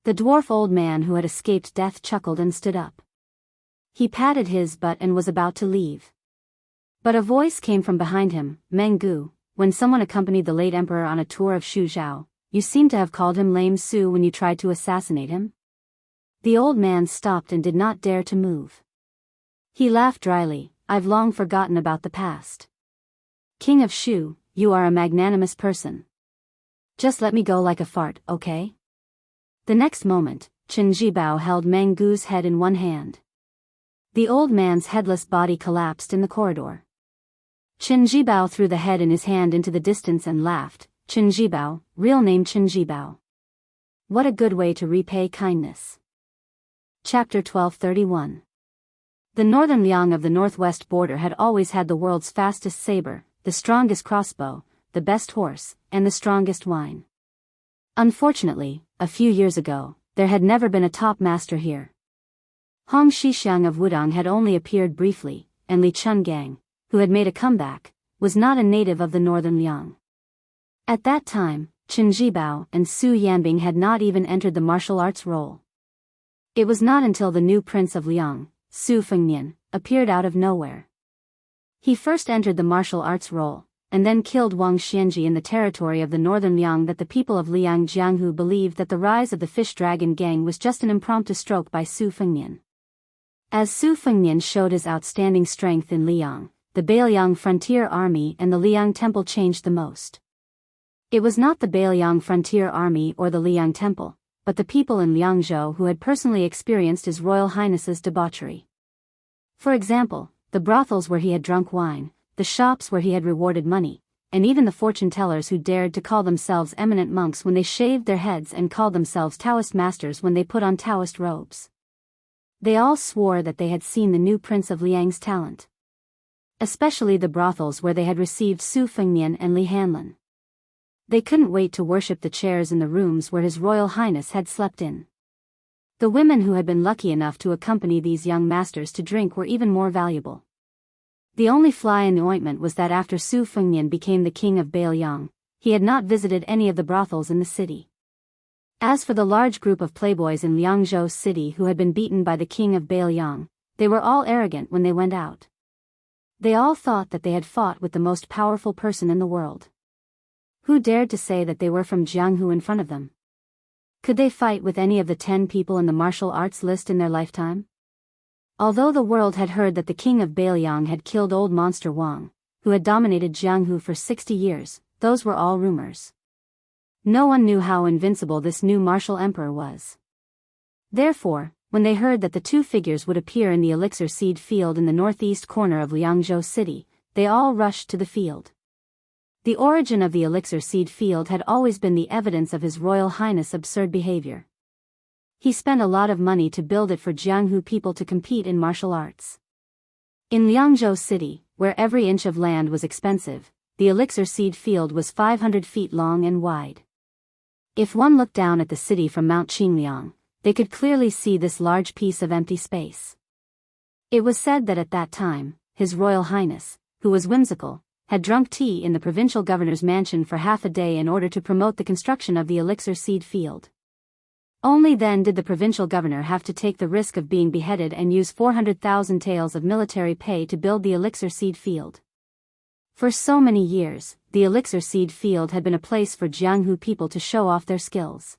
The dwarf old man who had escaped death chuckled and stood up. He patted his butt and was about to leave. But a voice came from behind him, Menggu, when someone accompanied the late emperor on a tour of Shuzhou, you seem to have called him Lame Su when you tried to assassinate him? The old man stopped and did not dare to move. He laughed dryly, I've long forgotten about the past. King of Shu, you are a magnanimous person. Just let me go like a fart, okay? The next moment, Chen Jibao held Menggu's head in one hand. The old man's headless body collapsed in the corridor. Chen Jibao threw the head in his hand into the distance and laughed. Chen Jibao, real name Chen Jibao. What a good way to repay kindness. Chapter 1231. The northern Liang of the northwest border had always had the world's fastest saber, the strongest crossbow, the best horse, and the strongest wine. Unfortunately, a few years ago, there had never been a top master here. Hong Shixiang of Wudong had only appeared briefly, and Li Chungang, who had made a comeback, was not a native of the northern Liang. At that time, Chen Jibao and Su Yanbing had not even entered the martial arts role. It was not until the new prince of Liang, Su Fengnian, appeared out of nowhere. He first entered the martial arts role, and then killed Wang Xianji in the territory of the northern Liang that the people of Liang Jianghu believed that the rise of the Fish Dragon Gang was just an impromptu stroke by Su Fengnian. As Su Fengnian showed his outstanding strength in Liang, the Beiliang Frontier Army and the Liang Temple changed the most. It was not the Beiliang Frontier Army or the Liang Temple, but the people in Liangzhou who had personally experienced His Royal Highness's debauchery. For example, the brothels where he had drunk wine, the shops where he had rewarded money, and even the fortune-tellers who dared to call themselves eminent monks when they shaved their heads and called themselves Taoist masters when they put on Taoist robes. They all swore that they had seen the new Prince of Liang's talent. Especially the brothels where they had received Su Fengnian and Li Hanlin. They couldn't wait to worship the chairs in the rooms where His Royal Highness had slept in. The women who had been lucky enough to accompany these young masters to drink were even more valuable. The only fly in the ointment was that after Su Fengnian became the king of Beiliang, he had not visited any of the brothels in the city. As for the large group of playboys in Liangzhou city who had been beaten by the king of Beiliang, they were all arrogant when they went out. They all thought that they had fought with the most powerful person in the world. Who dared to say that they were from Jianghu in front of them? Could they fight with any of the 10 people in the martial arts list in their lifetime? Although the world had heard that the king of Beiliang had killed old monster Wang, who had dominated Jianghu for 60 years, those were all rumors. No one knew how invincible this new martial emperor was. Therefore, when they heard that the two figures would appear in the elixir seed field in the northeast corner of Liangzhou city, they all rushed to the field. The origin of the elixir seed field had always been the evidence of His Royal Highness' absurd behavior. He spent a lot of money to build it for Jianghu people to compete in martial arts. In Liangzhou city, where every inch of land was expensive, the elixir seed field was 500 feet long and wide. If one looked down at the city from Mount Qingliang, they could clearly see this large piece of empty space. It was said that at that time, His Royal Highness, who was whimsical, had drunk tea in the provincial governor's mansion for half a day in order to promote the construction of the elixir seed field. Only then did the provincial governor have to take the risk of being beheaded and use 400,000 taels of military pay to build the elixir seed field. For so many years, the elixir seed field had been a place for Jianghu people to show off their skills.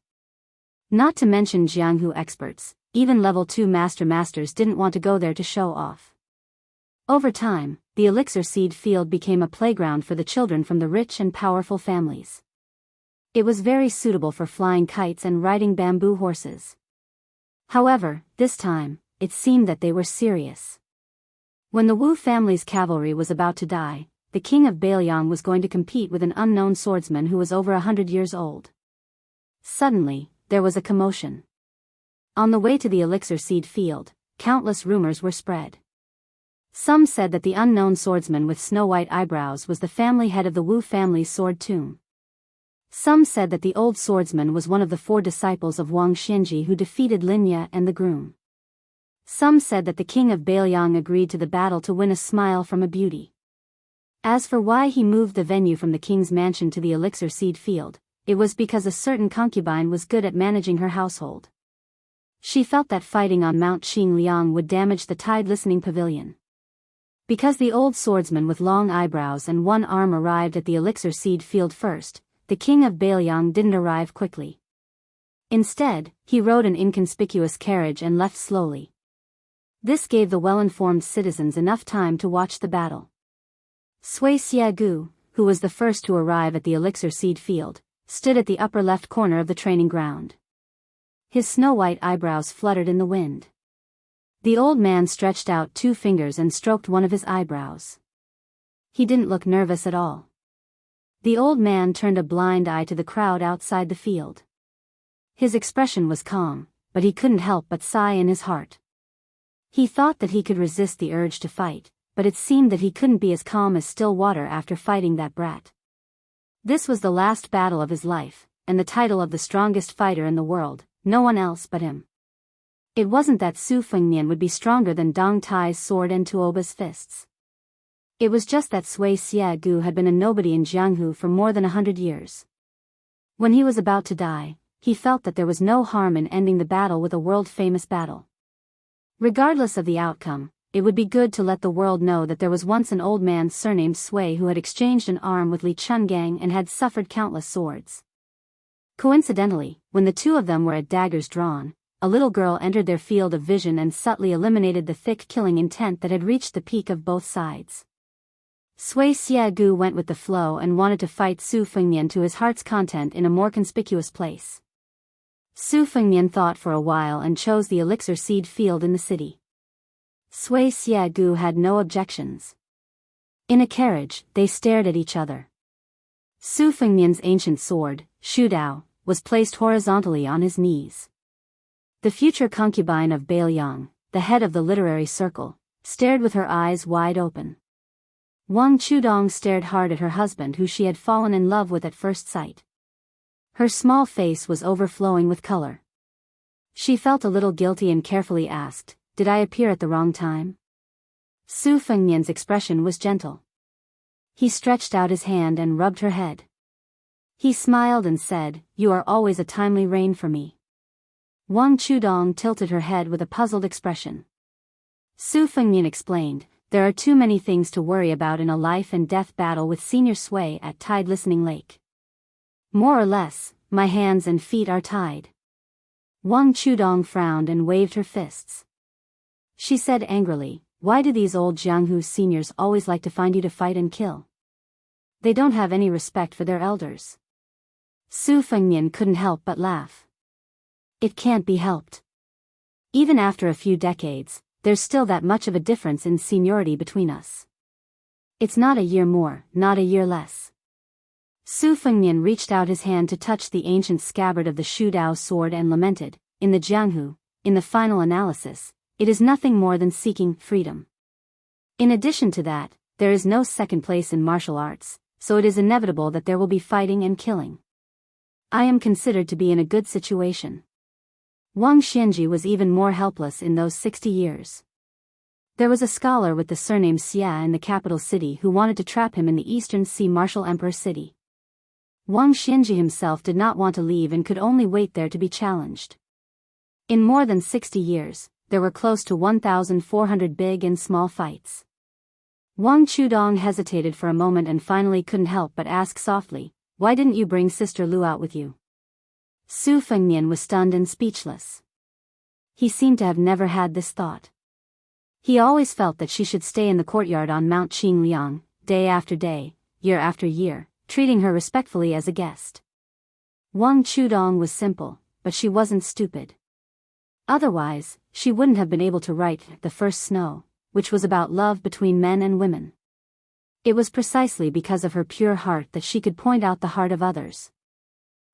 Not to mention Jianghu experts, even level 2 masters didn't want to go there to show off. Over time, the elixir seed field became a playground for the children from the rich and powerful families. It was very suitable for flying kites and riding bamboo horses. However, this time, it seemed that they were serious. When the Wu family's cavalry was about to die, the king of Beiliang was going to compete with an unknown swordsman who was over 100 years old. Suddenly, there was a commotion. On the way to the elixir seed field, countless rumors were spread. Some said that the unknown swordsman with snow-white eyebrows was the family head of the Wu family's sword tomb. Some said that the old swordsman was one of the 4 disciples of Wang Xianji who defeated Lin Ye and the groom. Some said that the king of Beiliang agreed to the battle to win a smile from a beauty. As for why he moved the venue from the king's mansion to the elixir seed field, it was because a certain concubine was good at managing her household. She felt that fighting on Mount Qingliang would damage the tide listening pavilion. Because the old swordsman with long eyebrows and one arm arrived at the elixir seed field first, the king of Baelyang didn't arrive quickly. Instead, he rode an inconspicuous carriage and left slowly. This gave the well-informed citizens enough time to watch the battle. Sui Xiegu, who was the first to arrive at the elixir seed field, stood at the upper left corner of the training ground. His snow-white eyebrows fluttered in the wind. The old man stretched out 2 fingers and stroked one of his eyebrows. He didn't look nervous at all. The old man turned a blind eye to the crowd outside the field. His expression was calm, but he couldn't help but sigh in his heart. He thought that he could resist the urge to fight, but it seemed that he couldn't be as calm as still water after fighting that brat. This was the last battle of his life, and the title of the strongest fighter in the world, no one else but him. It wasn't that Su Fengnian would be stronger than Dong Tai's sword and Tuoba's fists. It was just that Sui Xiegu had been a nobody in Jianghu for more than 100 years. When he was about to die, he felt that there was no harm in ending the battle with a world-famous battle. Regardless of the outcome, it would be good to let the world know that there was once an old man surnamed Sui who had exchanged an arm with Li Chungang and had suffered countless swords. Coincidentally, when the two of them were at daggers drawn, a little girl entered their field of vision and subtly eliminated the thick killing intent that had reached the peak of both sides. Sui Xiegu went with the flow and wanted to fight Su Fengnian to his heart's content in a more conspicuous place. Su Fengnian thought for a while and chose the elixir seed field in the city. Sui Xiegu had no objections. In a carriage, they stared at each other. Su Fengnian's ancient sword, Shu Dao, was placed horizontally on his knees. The future concubine of Baelyang, the head of the literary circle, stared with her eyes wide open. Wang Chudong stared hard at her husband who she had fallen in love with at first sight. Her small face was overflowing with color. She felt a little guilty and carefully asked, "Did I appear at the wrong time?" Su Fengnian's expression was gentle. He stretched out his hand and rubbed her head. He smiled and said, "You are always a timely rain for me." Wang Chudong tilted her head with a puzzled expression. Su Fengnian explained, "There are too many things to worry about in a life and death battle with Senior Sui at Tide Listening Lake. More or less, my hands and feet are tied." Wang Chudong frowned and waved her fists. She said angrily, "Why do these old Jianghu seniors always like to find you to fight and kill? They don't have any respect for their elders." Su Fengnian couldn't help but laugh. "It can't be helped. Even after a few decades, there's still that much of a difference in seniority between us. It's not a year more, not a year less." Su Fengnian reached out his hand to touch the ancient scabbard of the Shu Dao sword and lamented, "In the Jianghu, in the final analysis, it is nothing more than seeking freedom. In addition to that, there is no second place in martial arts, so it is inevitable that there will be fighting and killing. I am considered to be in a good situation." Wang Xianji was even more helpless in those 60 years. There was a scholar with the surname Xia in the capital city who wanted to trap him in the Eastern Sea Martial Emperor city. Wang Xianji himself did not want to leave and could only wait there to be challenged. In more than 60 years, there were close to 1,400 big and small fights. Wang Chudong hesitated for a moment and finally couldn't help but ask softly, "Why didn't you bring Sister Lu out with you?" Su Fengnian was stunned and speechless. He seemed to have never had this thought. He always felt that she should stay in the courtyard on Mount Qingliang, day after day, year after year, treating her respectfully as a guest. Wang Chudong was simple, but she wasn't stupid. Otherwise, she wouldn't have been able to write The First Snow, which was about love between men and women. It was precisely because of her pure heart that she could point out the heart of others.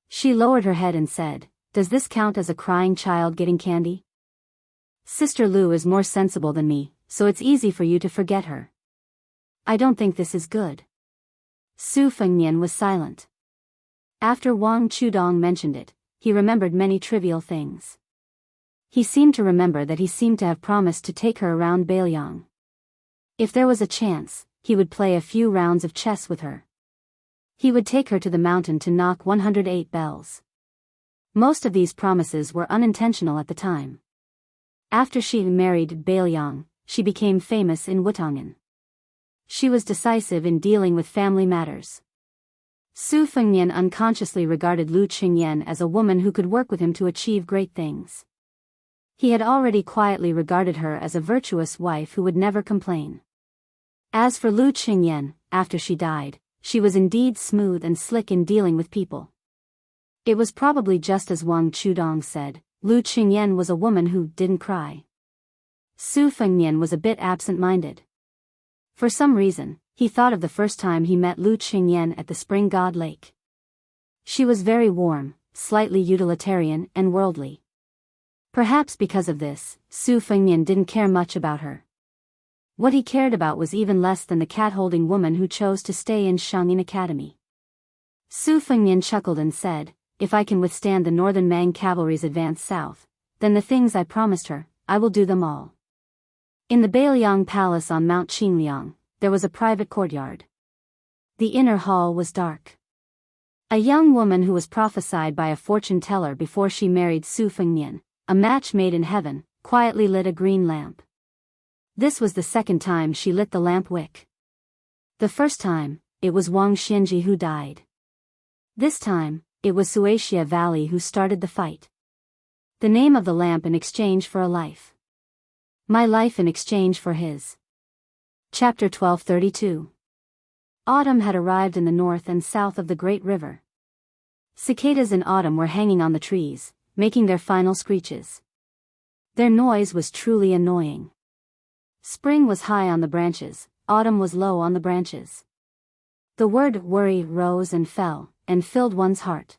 She lowered her head and said, "Does this count as a crying child getting candy? Sister Lu is more sensible than me, so it's easy for you to forget her. I don't think this is good." Su Fengnian was silent. After Wang Chudong mentioned it, he remembered many trivial things. He seemed to remember that he seemed to have promised to take her around Baelyang. If there was a chance, he would play a few rounds of chess with her. He would take her to the mountain to knock 108 bells. Most of these promises were unintentional at the time. After she married Baelyang, she became famous in Wutongan. She was decisive in dealing with family matters. Su Fengnian unconsciously regarded Lu Qingyan as a woman who could work with him to achieve great things. He had already quietly regarded her as a virtuous wife who would never complain. As for Lu Qingyan, after she died, she was indeed smooth and slick in dealing with people. It was probably just as Wang Chudong said, Lu Qingyan was a woman who didn't cry. Su Fengnian was a bit absent-minded. For some reason, he thought of the first time he met Lu Qingyan at the Spring God Lake. She was very warm, slightly utilitarian and worldly. Perhaps because of this, Su Fengnian didn't care much about her. What he cared about was even less than the cat-holding woman who chose to stay in Shangyin Academy. Su Fengnian chuckled and said, if I can withstand the northern Mang cavalry's advance south, then the things I promised her, I will do them all. In the Beiliang Palace on Mount Qingliang, there was a private courtyard. The inner hall was dark. A young woman who was prophesied by a fortune-teller before she married Su Fengnian, a match made in heaven, quietly lit a green lamp. This was the second time she lit the lamp wick. The first time, it was Wang Xianji who died. This time, it was Suaxia Valley who started the fight. The name of the lamp in exchange for a life. My life in exchange for his. Chapter 1232. Autumn had arrived in the north and south of the great river. Cicadas in autumn were hanging on the trees, making their final screeches. Their noise was truly annoying. Spring was high on the branches, autumn was low on the branches. The word worry rose and fell, and filled one's heart.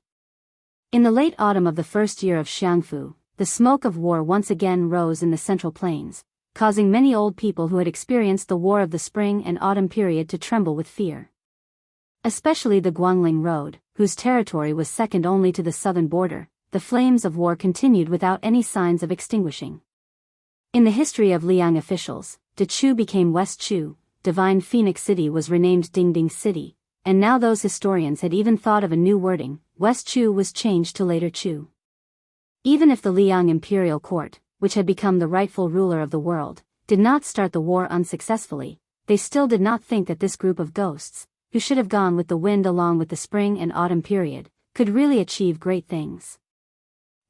In the late autumn of the first year of Xiangfu, the smoke of war once again rose in the central plains, causing many old people who had experienced the war of the spring and autumn period to tremble with fear. Especially the Guangling Road, whose territory was second only to the southern border, the flames of war continued without any signs of extinguishing. In the history of Liang officials, Dechu became West Chu, Divine Phoenix City was renamed Dingding City, and now those historians had even thought of a new wording, West Chu was changed to later Chu. Even if the Liang imperial court, which had become the rightful ruler of the world, did not start the war unsuccessfully, they still did not think that this group of ghosts, who should have gone with the wind along with the spring and autumn period, could really achieve great things.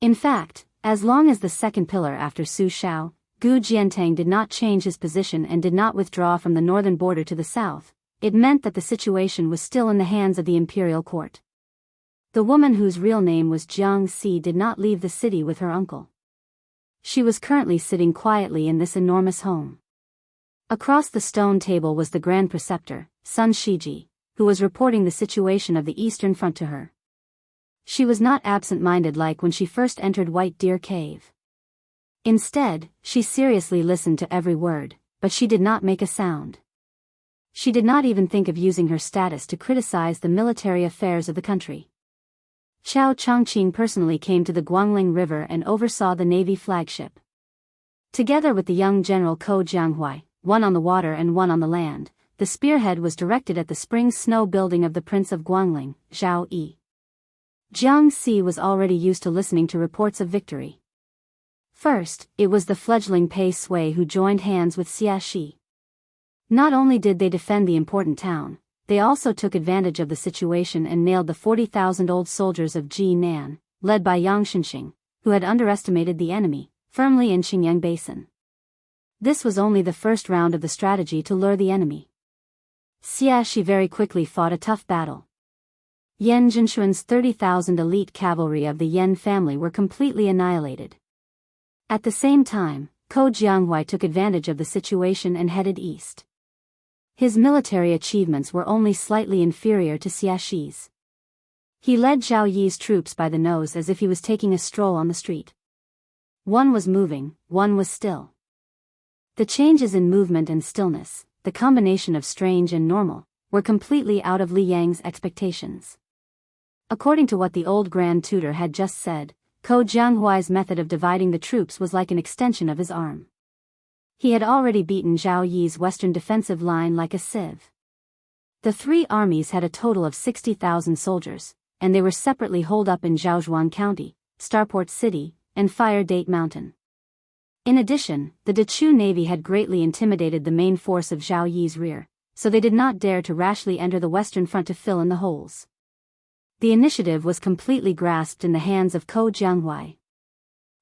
In fact, as long as the second pillar after Su Shao, Gu Jiantang did not change his position and did not withdraw from the northern border to the south, it meant that the situation was still in the hands of the imperial court. The woman whose real name was Jiang Si did not leave the city with her uncle. She was currently sitting quietly in this enormous home. Across the stone table was the Grand Preceptor, Sun Shiji, who was reporting the situation of the Eastern Front to her. She was not absent-minded like when she first entered White Deer Cave. Instead, she seriously listened to every word, but she did not make a sound. She did not even think of using her status to criticize the military affairs of the country. Chao Chongqing personally came to the Guangling River and oversaw the Navy flagship. Together with the young General Ko Jianghuai, one on the water and one on the land, the spearhead was directed at the spring snow building of the Prince of Guangling, Zhao Yi. Jiang Si was already used to listening to reports of victory. First, it was the fledgling Pei Sui who joined hands with Xia Shi. Not only did they defend the important town, they also took advantage of the situation and nailed the 40,000 old soldiers of Ji Nan, led by Yang Shenxing, who had underestimated the enemy, firmly in Xingyang Basin. This was only the first round of the strategy to lure the enemy. Xia Shi very quickly fought a tough battle. Yan Zhenxuan's 30,000 elite cavalry of the Yan family were completely annihilated. At the same time, Ko Jianghuai took advantage of the situation and headed east. His military achievements were only slightly inferior to Xia Shi's. He led Zhao Yi's troops by the nose as if he was taking a stroll on the street. One was moving, one was still. The changes in movement and stillness, the combination of strange and normal, were completely out of Li Yang's expectations. According to what the old Grand Tutor had just said, Ko Jianghuai's method of dividing the troops was like an extension of his arm. He had already beaten Zhao Yi's western defensive line like a sieve. The three armies had a total of 60,000 soldiers, and they were separately holed up in Zhaozhuan County, Starport City, and Fire Date Mountain. In addition, the Dechu Navy had greatly intimidated the main force of Zhao Yi's rear, so they did not dare to rashly enter the western front to fill in the holes. The initiative was completely grasped in the hands of Ko Jianghua.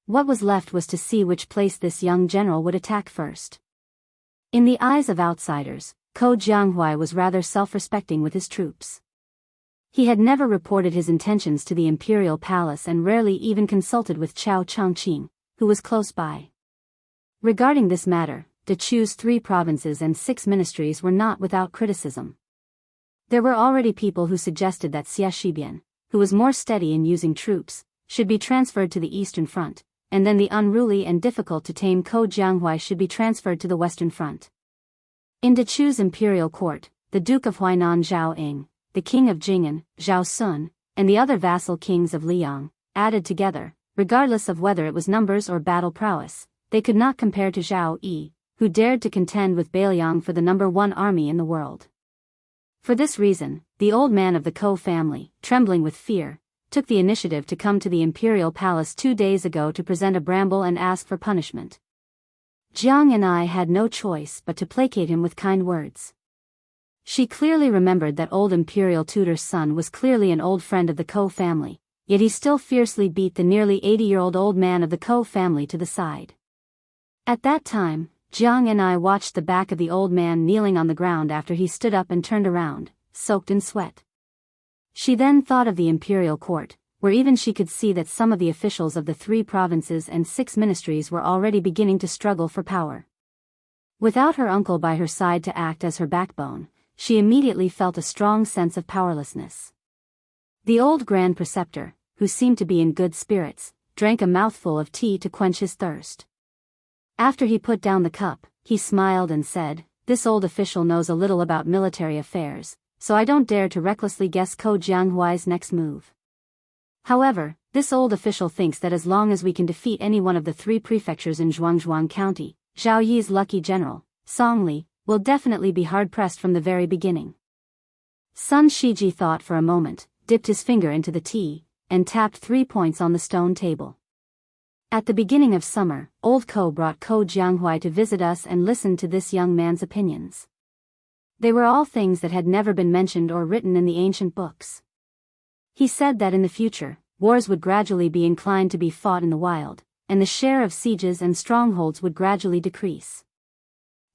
What was left was to see which place this young general would attack first. In the eyes of outsiders, Ko Jianghua was rather self-respecting with his troops. He had never reported his intentions to the imperial palace and rarely even consulted with Chao Chongqing, who was close by. Regarding this matter, De Chu's 3 provinces and 6 ministries were not without criticism. There were already people who suggested that Xie Shibian, who was more steady in using troops, should be transferred to the eastern front, and then the unruly and difficult to tame Ko Jianghua should be transferred to the western front. In De Chu's imperial court, the Duke of Huainan Zhao Ying, the King of Jing'an, Zhao Sun, and the other vassal kings of Liang, added together, regardless of whether it was numbers or battle prowess, they could not compare to Zhao Yi, who dared to contend with Beiliang for the #1 army in the world. For this reason, the old man of the Ko family, trembling with fear, took the initiative to come to the imperial palace 2 days ago to present a bramble and ask for punishment. Jiang and I had no choice but to placate him with kind words. She clearly remembered that old imperial tutor's son was clearly an old friend of the Ko family, yet he still fiercely beat the nearly 80-year-old old man of the Ko family to the side. At that time, Jiang and I watched the back of the old man kneeling on the ground after he stood up and turned around, soaked in sweat. She then thought of the imperial court, where even she could see that some of the officials of the 3 provinces and 6 ministries were already beginning to struggle for power. Without her uncle by her side to act as her backbone, she immediately felt a strong sense of powerlessness. The old Grand Preceptor, who seemed to be in good spirits, drank a mouthful of tea to quench his thirst. After he put down the cup, he smiled and said, "This old official knows a little about military affairs, so I don't dare to recklessly guess Ko Jianghua's next move. However, this old official thinks that as long as we can defeat any one of the 3 prefectures in Zhuangzhuang County, Zhao Yi's lucky general, Song Li, will definitely be hard-pressed from the very beginning." Sun Shiji thought for a moment, dipped his finger into the tea, and tapped 3 points on the stone table. "At the beginning of summer, old Ko brought Ko Jianghua to visit us and listened to this young man's opinions. They were all things that had never been mentioned or written in the ancient books. He said that in the future, wars would gradually be inclined to be fought in the wild, and the share of sieges and strongholds would gradually decrease.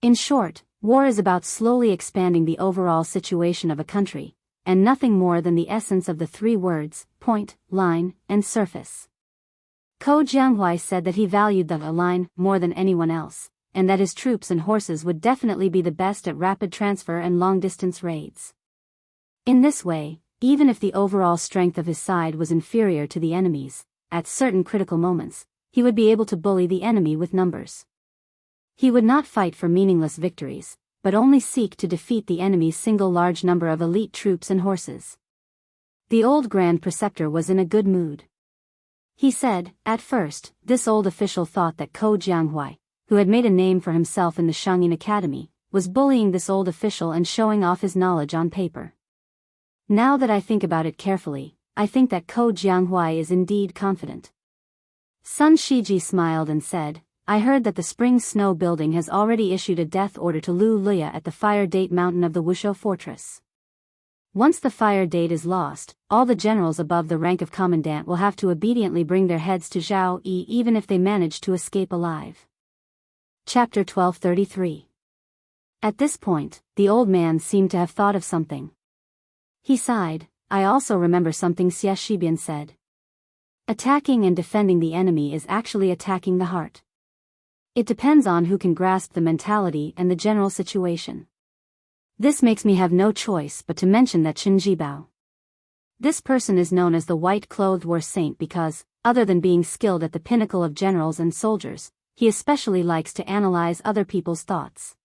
In short, war is about slowly expanding the overall situation of a country, and nothing more than the essence of the 3 words, point, line, and surface. Ko Jianghua said that he valued the line more than anyone else, and that his troops and horses would definitely be the best at rapid transfer and long-distance raids. In this way, even if the overall strength of his side was inferior to the enemy's, at certain critical moments, he would be able to bully the enemy with numbers. He would not fight for meaningless victories, but only seek to defeat the enemy's single large number of elite troops and horses. The old Grand Preceptor was in a good mood. He said, at first, this old official thought that Ko Jianghua, who had made a name for himself in the Shangyin Academy, was bullying this old official and showing off his knowledge on paper. Now that I think about it carefully, I think that Ko Jianghua is indeed confident." Sun Shiji smiled and said, "I heard that the Spring Snow Building has already issued a death order to Lu Luya at the Fire Date Mountain of the Wushou Fortress. Once the Fire Date is lost, all the generals above the rank of commandant will have to obediently bring their heads to Zhao Yi even if they manage to escape alive." Chapter 1233. At this point, the old man seemed to have thought of something. He sighed, "I also remember something Xie Shibian said. Attacking and defending the enemy is actually attacking the heart. It depends on who can grasp the mentality and the general situation. This makes me have no choice but to mention that Chen Jibao. This person is known as the white-clothed war saint because, other than being skilled at the pinnacle of generals and soldiers, he especially likes to analyze other people's thoughts.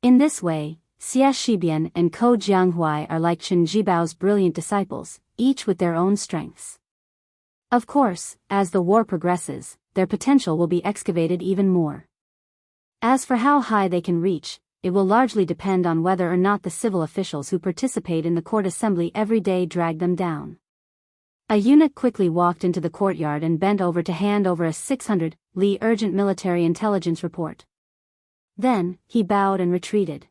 In this way, Xie Shibian and Ko Jianghua are like Chen Jibao's brilliant disciples, each with their own strengths. Of course, as the war progresses, their potential will be excavated even more. As for how high they can reach, it will largely depend on whether or not the civil officials who participate in the court assembly every day drag them down." A eunuch quickly walked into the courtyard and bent over to hand over a 600 li urgent military intelligence report. Then, he bowed and retreated.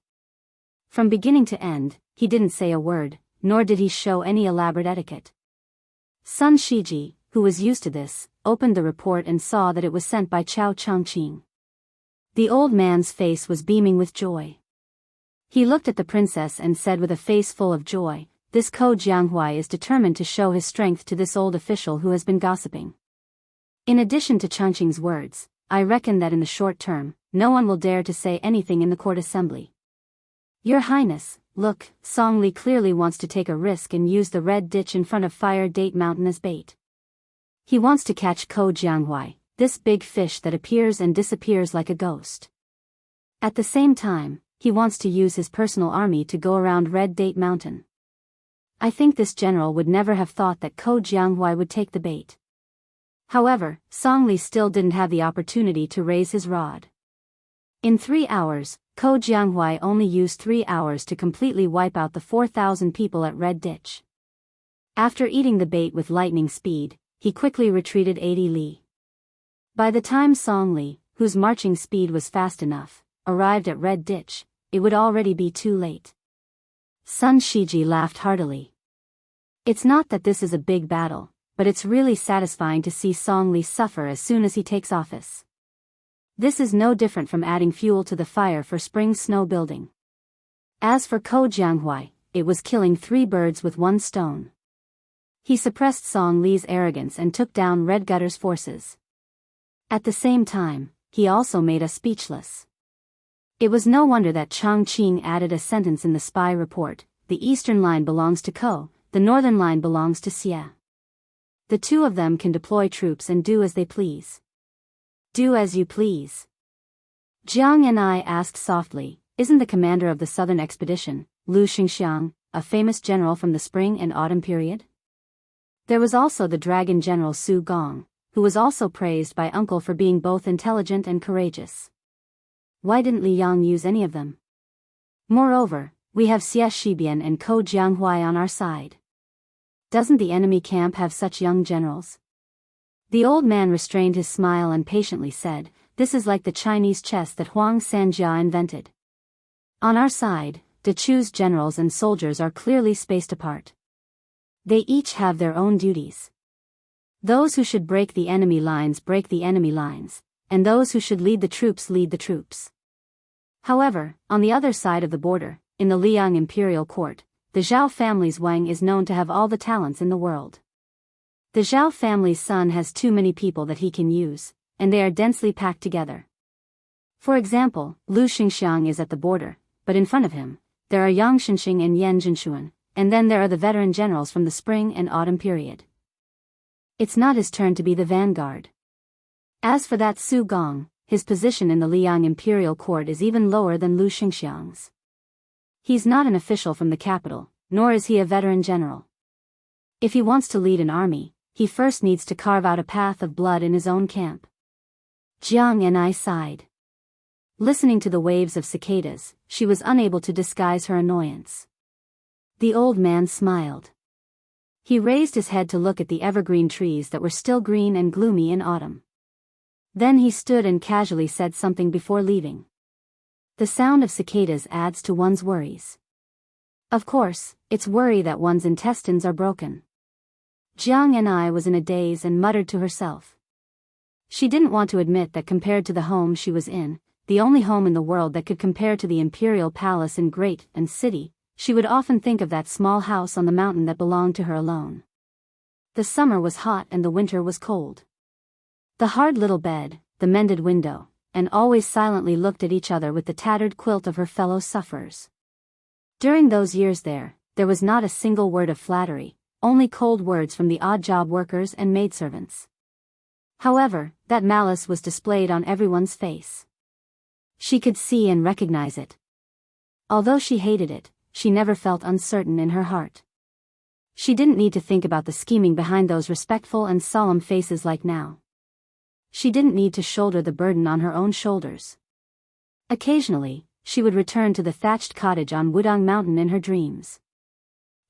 From beginning to end, he didn't say a word, nor did he show any elaborate etiquette. Sun Shiji, who was used to this, opened the report and saw that it was sent by Chao Changqing. The old man's face was beaming with joy. He looked at the princess and said with a face full of joy, "This Ko Jianghuai is determined to show his strength to this old official who has been gossiping. In addition to Changqing's words, I reckon that in the short term, no one will dare to say anything in the court assembly. Your Highness, look, Song Li clearly wants to take a risk and use the red ditch in front of Fire Date Mountain as bait. He wants to catch Ko Jianghuai, this big fish that appears and disappears like a ghost. At the same time, he wants to use his personal army to go around Red Date Mountain. I think this general would never have thought that Ko Jianghuai would take the bait." However, Song Li still didn't have the opportunity to raise his rod. In 3 hours, Ko Jianghuai only used 3 hours to completely wipe out the 4,000 people at Red Ditch. After eating the bait with lightning speed, he quickly retreated 80 li. By the time Song Li, whose marching speed was fast enough, arrived at Red Ditch, it would already be too late. Sun Shiji laughed heartily. It's not that this is a big battle, but it's really satisfying to see Song Li suffer as soon as he takes office. This is no different from adding fuel to the fire for spring snow building. As for Ko Jianghuai, it was killing 3 birds with 1 stone. He suppressed Song Li's arrogance and took down Red Gutter's forces. At the same time, he also made us speechless. It was no wonder that Changqing added a sentence in the spy report: the eastern line belongs to Ko, the northern line belongs to Xie. The two of them can deploy troops and do as they please. Do as you please. Jiang and I asked softly, isn't the commander of the southern expedition, Lu Xingxiang, a famous general from the spring and autumn period? There was also the dragon general Su Gong, who was also praised by uncle for being both intelligent and courageous. Why didn't Li Yang use any of them? Moreover, we have Xie Shibian and Ko Jianghuai on our side. Doesn't the enemy camp have such young generals? The old man restrained his smile and patiently said, this is like the Chinese chess that Huang Sanjia invented. On our side, Dechu's generals and soldiers are clearly spaced apart. They each have their own duties. Those who should break the enemy lines break the enemy lines, and those who should lead the troops lead the troops. However, on the other side of the border, in the Liang imperial court, the Zhao family's Wang is known to have all the talents in the world. The Zhao family's son has too many people that he can use, and they are densely packed together. For example, Lu Xingxiang is at the border, but in front of him, there are Yang Shenxing and Yan Zhenshuan, and then there are the veteran generals from the spring and autumn period. It's not his turn to be the vanguard. As for that Su Gong, his position in the Liang imperial court is even lower than Lu Xingxiang's. He's not an official from the capital, nor is he a veteran general. If he wants to lead an army, he first needs to carve out a path of blood in his own camp. Jiang and I sighed. Listening to the waves of cicadas, she was unable to disguise her annoyance. The old man smiled. He raised his head to look at the evergreen trees that were still green and gloomy in autumn. Then he stood and casually said something before leaving. The sound of cicadas adds to one's worries. Of course, it's worry that one's intestines are broken. Jiang and I was in a daze and muttered to herself. She didn't want to admit that compared to the home she was in, the only home in the world that could compare to the imperial palace in Great and City, she would often think of that small house on the mountain that belonged to her alone. The summer was hot and the winter was cold. The hard little bed, the mended window, and always silently looked at each other with the tattered quilt of her fellow sufferers. During those years there was not a single word of flattery, only cold words from the odd job workers and maidservants. However, that malice was displayed on everyone's face. She could see and recognize it. Although she hated it, she never felt uncertain in her heart. She didn't need to think about the scheming behind those respectful and solemn faces like now. She didn't need to shoulder the burden on her own shoulders. Occasionally, she would return to the thatched cottage on Wudong Mountain in her dreams.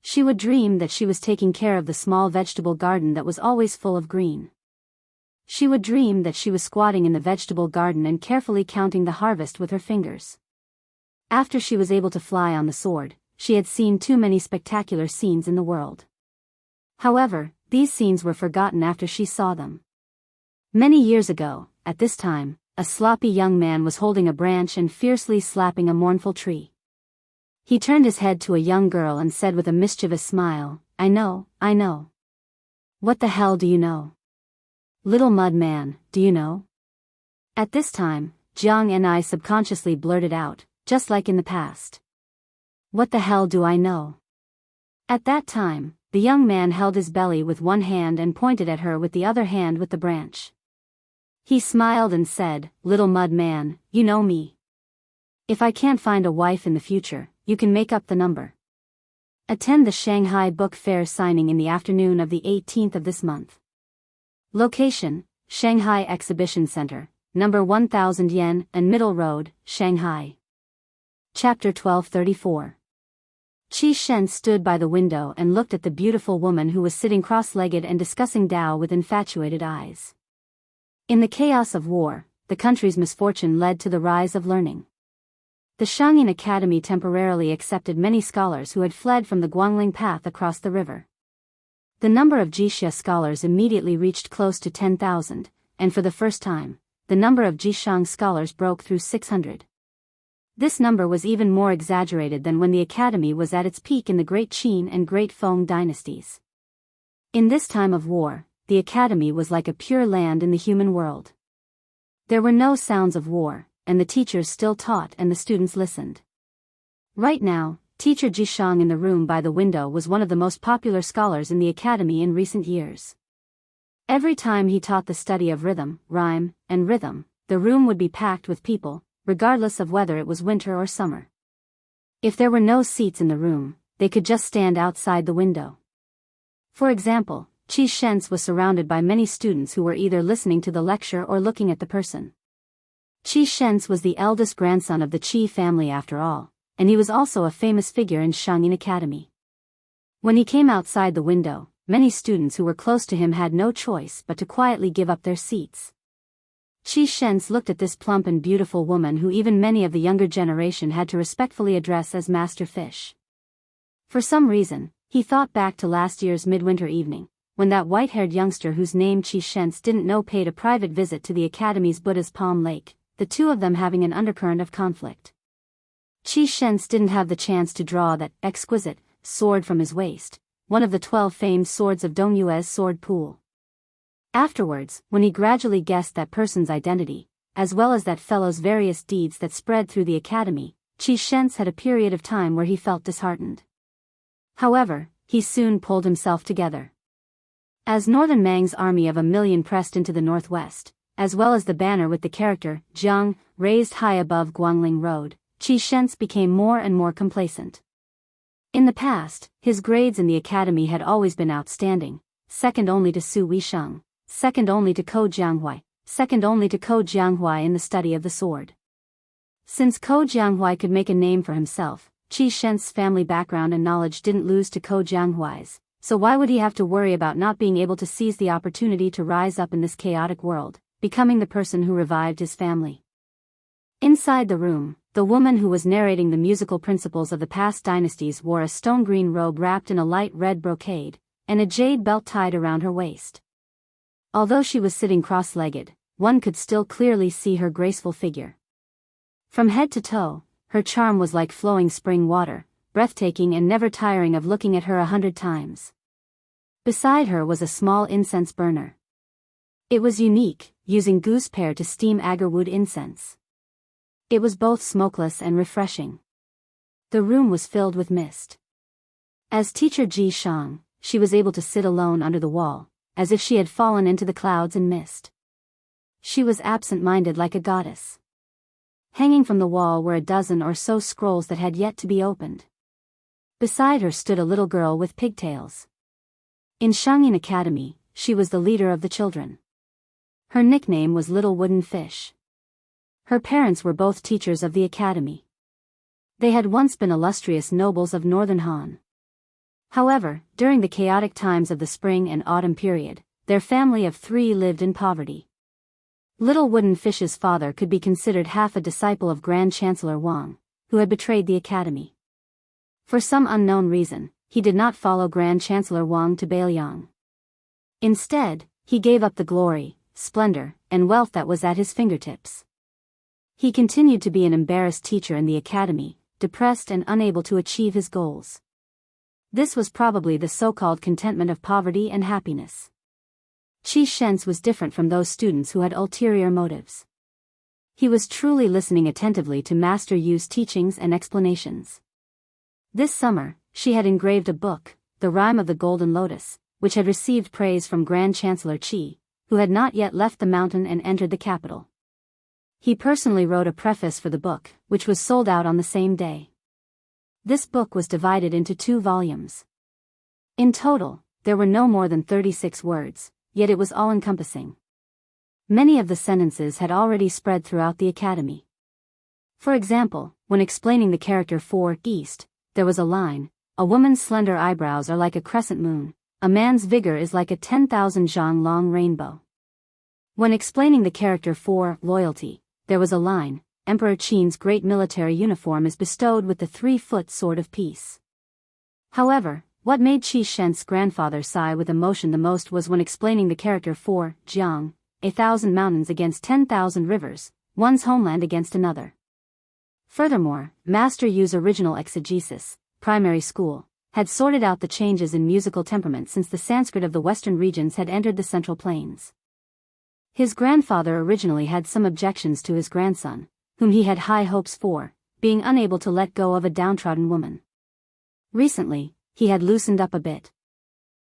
She would dream that she was taking care of the small vegetable garden that was always full of green. She would dream that she was squatting in the vegetable garden and carefully counting the harvest with her fingers. After she was able to fly on the sword, she had seen too many spectacular scenes in the world. However, these scenes were forgotten after she saw them. Many years ago, at this time, a sloppy young man was holding a branch and fiercely slapping a mournful tree. He turned his head to a young girl and said with a mischievous smile, I know. What the hell do you know? Little mud man, do you know? At this time, Jiang and I subconsciously blurted out, just like in the past. What the hell do I know? At that time, the young man held his belly with one hand and pointed at her with the other hand with the branch. He smiled and said, Little mud man, you know me. If I can't find a wife in the future, you can make up the number. Attend the Shanghai Book Fair signing in the afternoon of the 18th of this month. Location, Shanghai Exhibition Center, number 1000 Yen and Middle Road, Shanghai. Chapter 1234. Qi Shen stood by the window and looked at the beautiful woman who was sitting cross-legged and discussing Tao with infatuated eyes. In the chaos of war, the country's misfortune led to the rise of learning. The Shangyin Academy temporarily accepted many scholars who had fled from the Guangling path across the river. The number of Jixia scholars immediately reached close to 10,000, and for the first time, the number of Jishang scholars broke through 600. This number was even more exaggerated than when the academy was at its peak in the Great Qin and Great Feng dynasties. In this time of war, the academy was like a pure land in the human world. There were no sounds of war, and the teachers still taught and the students listened. Right now, teacher Jishang in the room by the window was one of the most popular scholars in the academy in recent years. Every time he taught the study of rhythm, rhyme, and rhythm, the room would be packed with people, regardless of whether it was winter or summer. If there were no seats in the room, they could just stand outside the window. For example, Qi Shen was surrounded by many students who were either listening to the lecture or looking at the person. Qi Shen was the eldest grandson of the Qi family after all, and he was also a famous figure in Shangyin Academy. When he came outside the window, many students who were close to him had no choice but to quietly give up their seats. Qi Shen looked at this plump and beautiful woman who even many of the younger generation had to respectfully address as Master Fish. For some reason, he thought back to last year's midwinter evening, when that white-haired youngster whose name Qi Shen didn't know paid a private visit to the academy's Buddha's Palm Lake, the two of them having an undercurrent of conflict. Qi Shen didn't have the chance to draw that exquisite sword from his waist, one of the 12 famed swords of Dong Yue's sword pool. Afterwards, when he gradually guessed that person's identity, as well as that fellow's various deeds that spread through the academy, Qi Shen had a period of time where he felt disheartened. However, he soon pulled himself together. As Northern Mang's army of 1,000,000 pressed into the northwest, as well as the banner with the character, Jiang, raised high above Guangling Road, Qi Shen became more and more complacent. In the past, his grades in the academy had always been outstanding, second only to Su Weisheng, second only to Ko Jianghuai, second only to Ko Jianghuai in the study of the sword. Since Ko Jianghuai could make a name for himself, Qi Shen's family background and knowledge didn't lose to Ko Jianghuai's, so why would he have to worry about not being able to seize the opportunity to rise up in this chaotic world, becoming the person who revived his family? Inside the room, the woman who was narrating the musical principles of the past dynasties wore a stone-green robe wrapped in a light red brocade, and a jade belt tied around her waist. Although she was sitting cross-legged, one could still clearly see her graceful figure. From head to toe, her charm was like flowing spring water, breathtaking and never tiring of looking at her 100 times. Beside her was a small incense burner. It was unique, using goose pear to steam agarwood incense. It was both smokeless and refreshing. The room was filled with mist. As teacher Ji Shang, she was able to sit alone under the wall, as if she had fallen into the clouds and mist. She was absent-minded like a goddess. Hanging from the wall were a dozen or so scrolls that had yet to be opened. Beside her stood a little girl with pigtails. In Shangyin Academy, she was the leader of the children. Her nickname was Little Wooden Fish. Her parents were both teachers of the academy. They had once been illustrious nobles of northern Han. However, during the chaotic times of the spring and autumn period, their family of 3 lived in poverty. Little Wooden Fish's father could be considered half a disciple of Grand Chancellor Wang, who had betrayed the academy. For some unknown reason, he did not follow Grand Chancellor Wang to Bailiang. Instead, he gave up the glory, splendor, and wealth that was at his fingertips. He continued to be an embarrassed teacher in the academy, depressed and unable to achieve his goals. This was probably the so-called contentment of poverty and happiness. Qi Shens was different from those students who had ulterior motives. He was truly listening attentively to Master Yu's teachings and explanations. This summer, she had engraved a book, The Rime of the Golden Lotus, which had received praise from Grand Chancellor Qi, who had not yet left the mountain and entered the capital. He personally wrote a preface for the book, which was sold out on the same day. This book was divided into 2 volumes. In total, there were no more than 36 words, yet it was all-encompassing. Many of the sentences had already spread throughout the academy. For example, when explaining the character for East, there was a line, "A woman's slender eyebrows are like a crescent moon, a man's vigor is like a 10,000 zhang long rainbow." When explaining the character for Loyalty, there was a line, "Emperor Qin's great military uniform is bestowed with the 3-foot sword of peace." However, what made Qi Shens's grandfather sigh with emotion the most was when explaining the character for Jiang, 1,000 mountains against 10,000 rivers, one's homeland against another. Furthermore, Master Yu's original exegesis, primary school, had sorted out the changes in musical temperament since the Sanskrit of the western regions had entered the Central Plains. His grandfather originally had some objections to his grandson, whom he had high hopes for, being unable to let go of a downtrodden woman. Recently, he had loosened up a bit.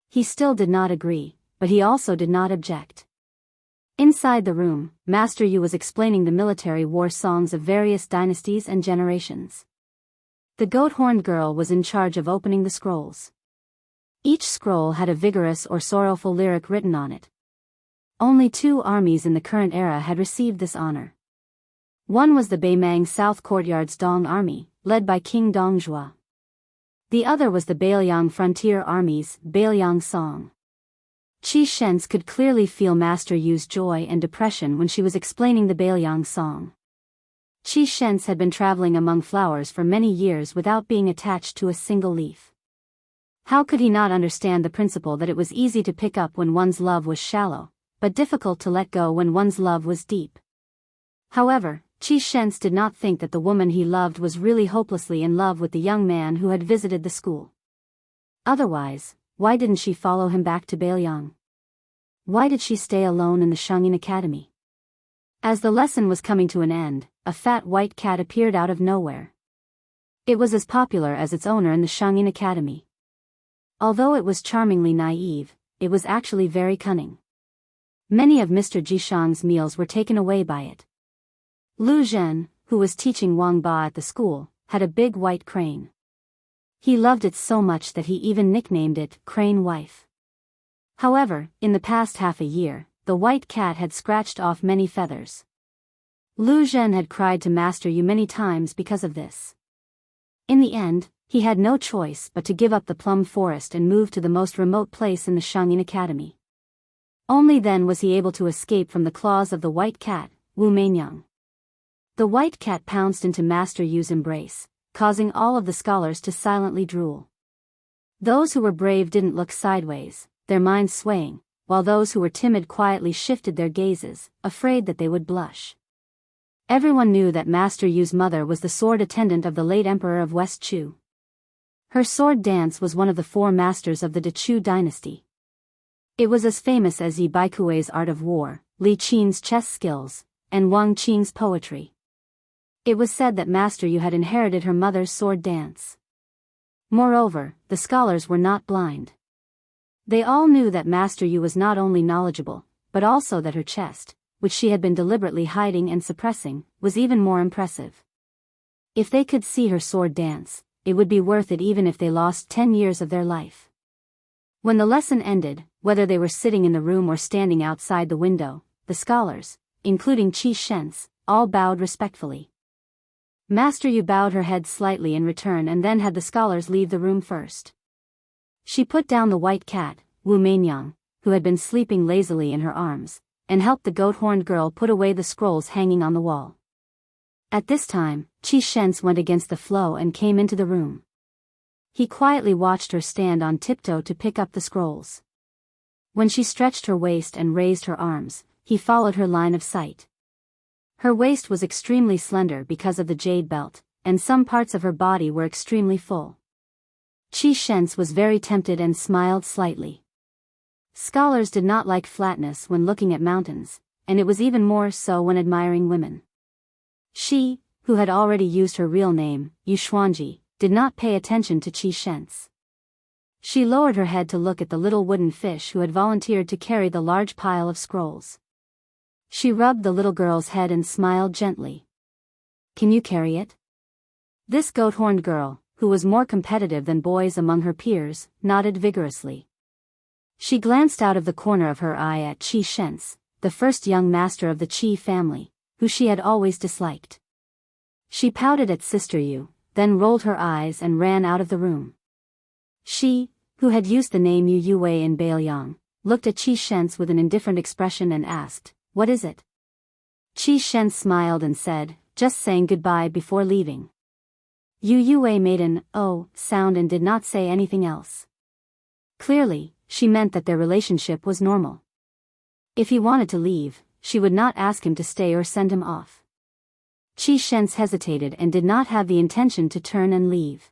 He still did not agree, but he also did not object. Inside the room, Master Yu was explaining the military war songs of various dynasties and generations. The goat-horned girl was in charge of opening the scrolls. Each scroll had a vigorous or sorrowful lyric written on it. Only 2 armies in the current era had received this honor. One was the Beimang South Courtyard's Dong Army, led by King Dongjua. The other was the Bailiang Frontier Army's Bailiang Song. Qi Shens could clearly feel Master Yu's joy and depression when she was explaining the Bailiang Song. Qi Shens had been traveling among flowers for many years without being attached to a single leaf. How could he not understand the principle that it was easy to pick up when one's love was shallow, but difficult to let go when one's love was deep? However, Qi Shens did not think that the woman he loved was really hopelessly in love with the young man who had visited the school. Otherwise, why didn't she follow him back to Bailiang? Why did she stay alone in the Shangyin Academy? As the lesson was coming to an end, a fat white cat appeared out of nowhere. It was as popular as its owner in the Shangyin Academy. Although it was charmingly naive, it was actually very cunning. Many of Mr. Jishang's meals were taken away by it. Lu Zhen, who was teaching Wang Ba at the school, had a big white crane. He loved it so much that he even nicknamed it Crane Wife. However, in the past half a year, the white cat had scratched off many feathers. Lu Zhen had cried to Master Yu many times because of this. In the end, he had no choice but to give up the plum forest and move to the most remote place in the Shangyin Academy. Only then was he able to escape from the claws of the white cat, Wu Meinyang. The white cat pounced into Master Yu's embrace, causing all of the scholars to silently drool. Those who were brave didn't look sideways, their minds swaying, while those who were timid quietly shifted their gazes, afraid that they would blush. Everyone knew that Master Yu's mother was the sword attendant of the late emperor of West Chu. Her sword dance was one of the 4 masters of the Dechu dynasty. It was as famous as Yi Baikui's art of war, Li Qin's chess skills, and Wang Qing's poetry. It was said that Master Yu had inherited her mother's sword dance. Moreover, the scholars were not blind. They all knew that Master Yu was not only knowledgeable, but also that her chest, which she had been deliberately hiding and suppressing, was even more impressive. If they could see her sword dance, it would be worth it even if they lost 10 years of their life. When the lesson ended, whether they were sitting in the room or standing outside the window, the scholars, including Qi Shens, all bowed respectfully. Master Yu bowed her head slightly in return and then had the scholars leave the room first. She put down the white cat, Wu Meinyang, who had been sleeping lazily in her arms, and helped the goat-horned girl put away the scrolls hanging on the wall. At this time, Qi Shens went against the flow and came into the room. He quietly watched her stand on tiptoe to pick up the scrolls. When she stretched her waist and raised her arms, he followed her line of sight. Her waist was extremely slender because of the jade belt, and some parts of her body were extremely full. Qi Shens was very tempted and smiled slightly. Scholars did not like flatness when looking at mountains, and it was even more so when admiring women. She, who had already used her real name, Yu Xuanji, did not pay attention to Qi Shens. She lowered her head to look at the little wooden fish who had volunteered to carry the large pile of scrolls. She rubbed the little girl's head and smiled gently. "Can you carry it?" This goat-horned girl, who was more competitive than boys among her peers, nodded vigorously. She glanced out of the corner of her eye at Qi Shens, the first young master of the Qi family, who she had always disliked. She pouted at Sister Yu, then rolled her eyes and ran out of the room. She, who had used the name Yu Yue in Bailiang, looked at Qi Shens with an indifferent expression and asked, "What is it?" Qi Shens smiled and said, "Just saying goodbye before leaving." Yu Yue made an "oh" sound and did not say anything else. Clearly, she meant that their relationship was normal. If he wanted to leave, she would not ask him to stay or send him off. Qi Shens hesitated and did not have the intention to turn and leave.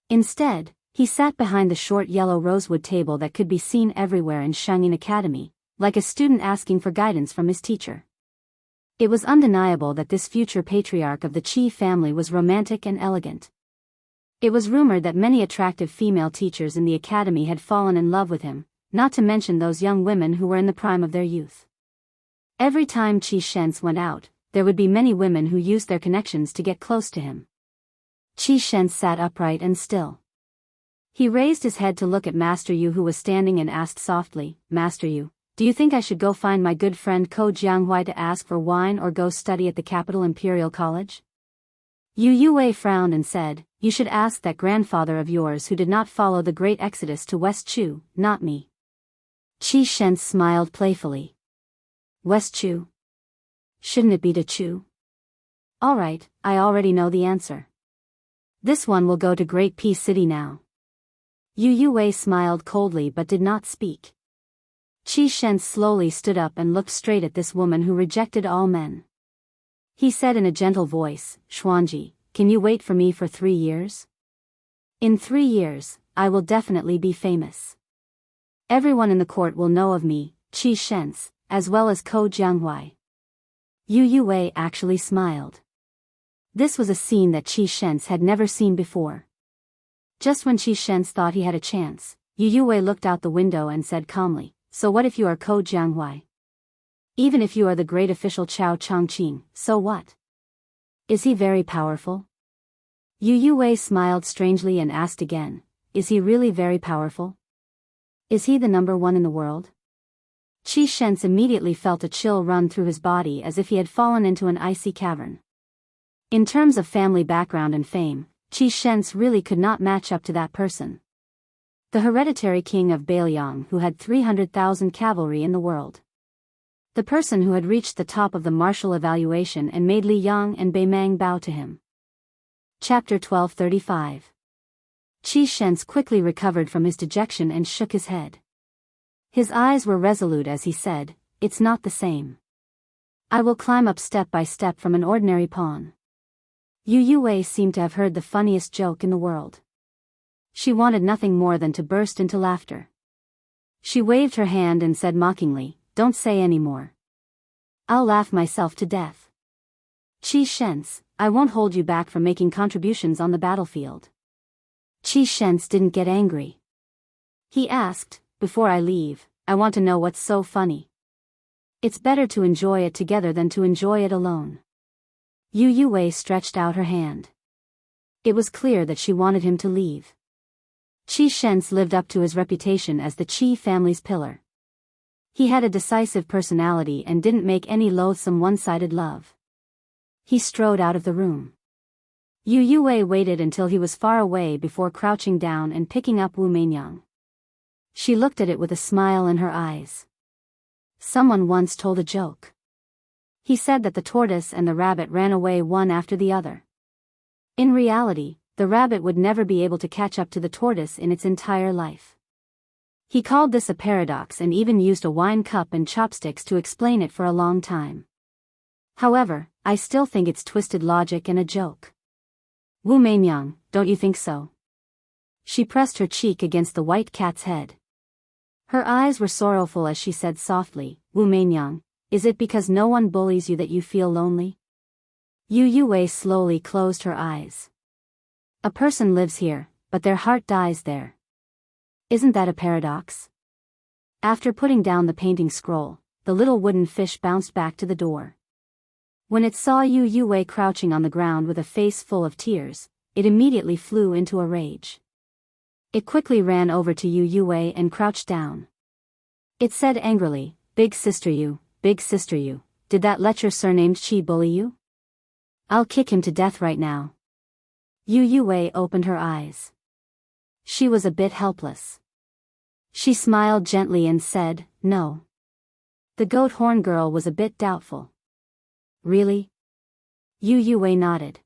Instead, he sat behind the short yellow rosewood table that could be seen everywhere in Shangyin Academy, like a student asking for guidance from his teacher. It was undeniable that this future patriarch of the Qi family was romantic and elegant. It was rumored that many attractive female teachers in the academy had fallen in love with him, not to mention those young women who were in the prime of their youth. Every time Qi Shens went out, there would be many women who used their connections to get close to him. Qi Shens sat upright and still. He raised his head to look at Master Yu, who was standing, and asked softly, "Master Yu, do you think I should go find my good friend Ko Jianghuai to ask for wine or go study at the capital Imperial College?" Yu Yue frowned and said, "You should ask that grandfather of yours who did not follow the great exodus to West Chu, not me." Qi Shens smiled playfully. "West Chu? Shouldn't it be to Chu?" "All right, I already know the answer. This one will go to Great Peace City now." Yu Yue smiled coldly but did not speak. Qi Shens slowly stood up and looked straight at this woman who rejected all men. He said in a gentle voice, "Xuanji, can you wait for me for 3 years? In 3 years, I will definitely be famous. Everyone in the court will know of me, Qi Shens, as well as Ko Jianghuai." Yu Yue actually smiled. This was a scene that Qi Shens had never seen before. Just when Qi Shens thought he had a chance, Yu Yue looked out the window and said calmly, "So what if you are Ko Jianghuai? Even if you are the great official Chao Chongqing, so what? Is he very powerful?" Yu Yue smiled strangely and asked again, "Is he really very powerful? Is he the number one in the world?" Qi Shens immediately felt a chill run through his body as if he had fallen into an icy cavern. In terms of family background and fame, Qi Shens really could not match up to that person. The hereditary king of Bailiang, who had 300,000 cavalry in the world. The person who had reached the top of the martial evaluation and made Li Yang and Bei Mang bow to him. Chapter 1235. Qi Shens quickly recovered from his dejection and shook his head. His eyes were resolute as he said, "It's not the same. I will climb up step by step from an ordinary pawn." Yu Yue seemed to have heard the funniest joke in the world. She wanted nothing more than to burst into laughter. She waved her hand and said mockingly, "Don't say any more. I'll laugh myself to death. Qi Shens, I won't hold you back from making contributions on the battlefield." Qi Shens didn't get angry. He asked, "Before I leave, I want to know what's so funny. It's better to enjoy it together than to enjoy it alone." Yu Yue stretched out her hand. It was clear that she wanted him to leave. Qi Shens lived up to his reputation as the Qi family's pillar. He had a decisive personality and didn't make any loathsome one-sided love. He strode out of the room. Yu Yue waited until he was far away before crouching down and picking up Wu Meinyang. She looked at it with a smile in her eyes. "Someone once told a joke. He said that the tortoise and the rabbit ran away one after the other. In reality, the rabbit would never be able to catch up to the tortoise in its entire life. He called this a paradox and even used a wine cup and chopsticks to explain it for a long time. However, I still think it's twisted logic and a joke. Wu Meinyang, don't you think so? She pressed her cheek against the white cat's head. Her eyes were sorrowful as she said softly, Wu Meinyang, is it because no one bullies you that you feel lonely? Yu Yue slowly closed her eyes. A person lives here, but their heart dies there. Isn't that a paradox? After putting down the painting scroll, the little wooden fish bounced back to the door. When it saw Yu Yue crouching on the ground with a face full of tears, it immediately flew into a rage. It quickly ran over to Yu Yue and crouched down. It said angrily, Big sister Yu, did that lecher surnamed Chi bully you? I'll kick him to death right now. Yu Yue opened her eyes. She was a bit helpless. She smiled gently and said, no. The goat horn girl was a bit doubtful. Really? Yu Yue nodded.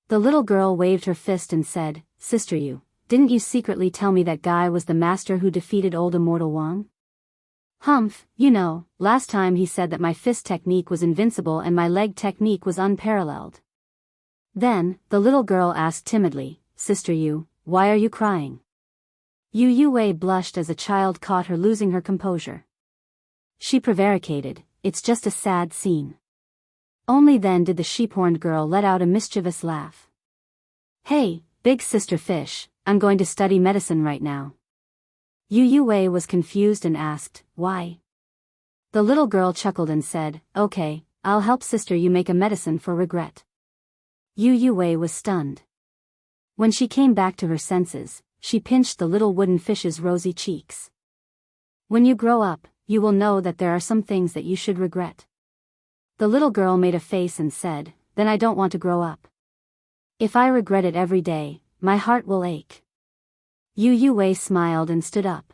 The little girl waved her fist and said, Sister Yu, didn't you secretly tell me that guy was the master who defeated old immortal Wang? Humph, you know, last time he said that my fist technique was invincible and my leg technique was unparalleled. Then, the little girl asked timidly, Sister Yu, why are you crying? Yu Yue blushed as a child caught her losing her composure. She prevaricated, it's just a sad scene. Only then did the sheep-horned girl let out a mischievous laugh. Hey, big sister fish, I'm going to study medicine right now. Yu Yue was confused and asked, why? The little girl chuckled and said, okay, I'll help sister you make a medicine for regret. Yu Yue was stunned. When she came back to her senses, she pinched the little wooden fish's rosy cheeks. When you grow up, you will know that there are some things that you should regret. The little girl made a face and said, then I don't want to grow up. If I regret it every day, my heart will ache. Yu Yue smiled and stood up.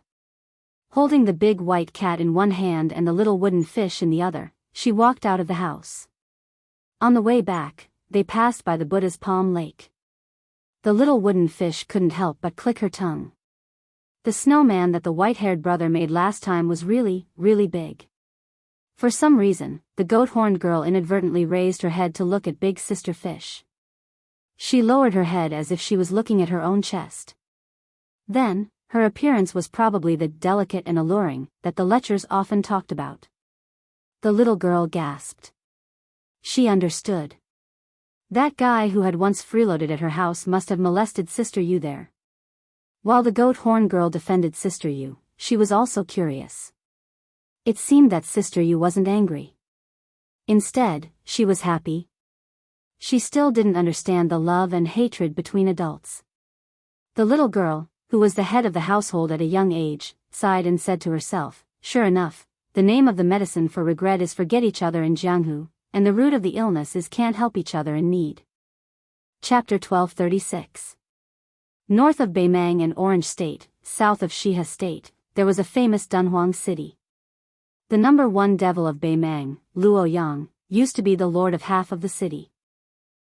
Holding the big white cat in one hand and the little wooden fish in the other, she walked out of the house. On the way back, they passed by the Buddha's Palm Lake. The little wooden fish couldn't help but click her tongue. The snowman that the white-haired brother made last time was really, really big. For some reason, the goat-horned girl inadvertently raised her head to look at Big Sister Fish. She lowered her head as if she was looking at her own chest. Then, her appearance was probably the delicate and alluring that the lechers often talked about. The little girl gasped. She understood. That guy who had once freeloaded at her house must have molested Sister Yu there. While the goat-horned girl defended Sister Yu, she was also curious. It seemed that Sister Yu wasn't angry. Instead, she was happy. She still didn't understand the love and hatred between adults. The little girl, who was the head of the household at a young age, sighed and said to herself, sure enough, the name of the medicine for regret is forget each other in Jianghu, and the root of the illness is can't help each other in need. Chapter 1236. North of Beimang and Orange State, south of Shihe State, there was a famous Dunhuang city. The number one devil of Beimang, Luo Yang, used to be the lord of half of the city.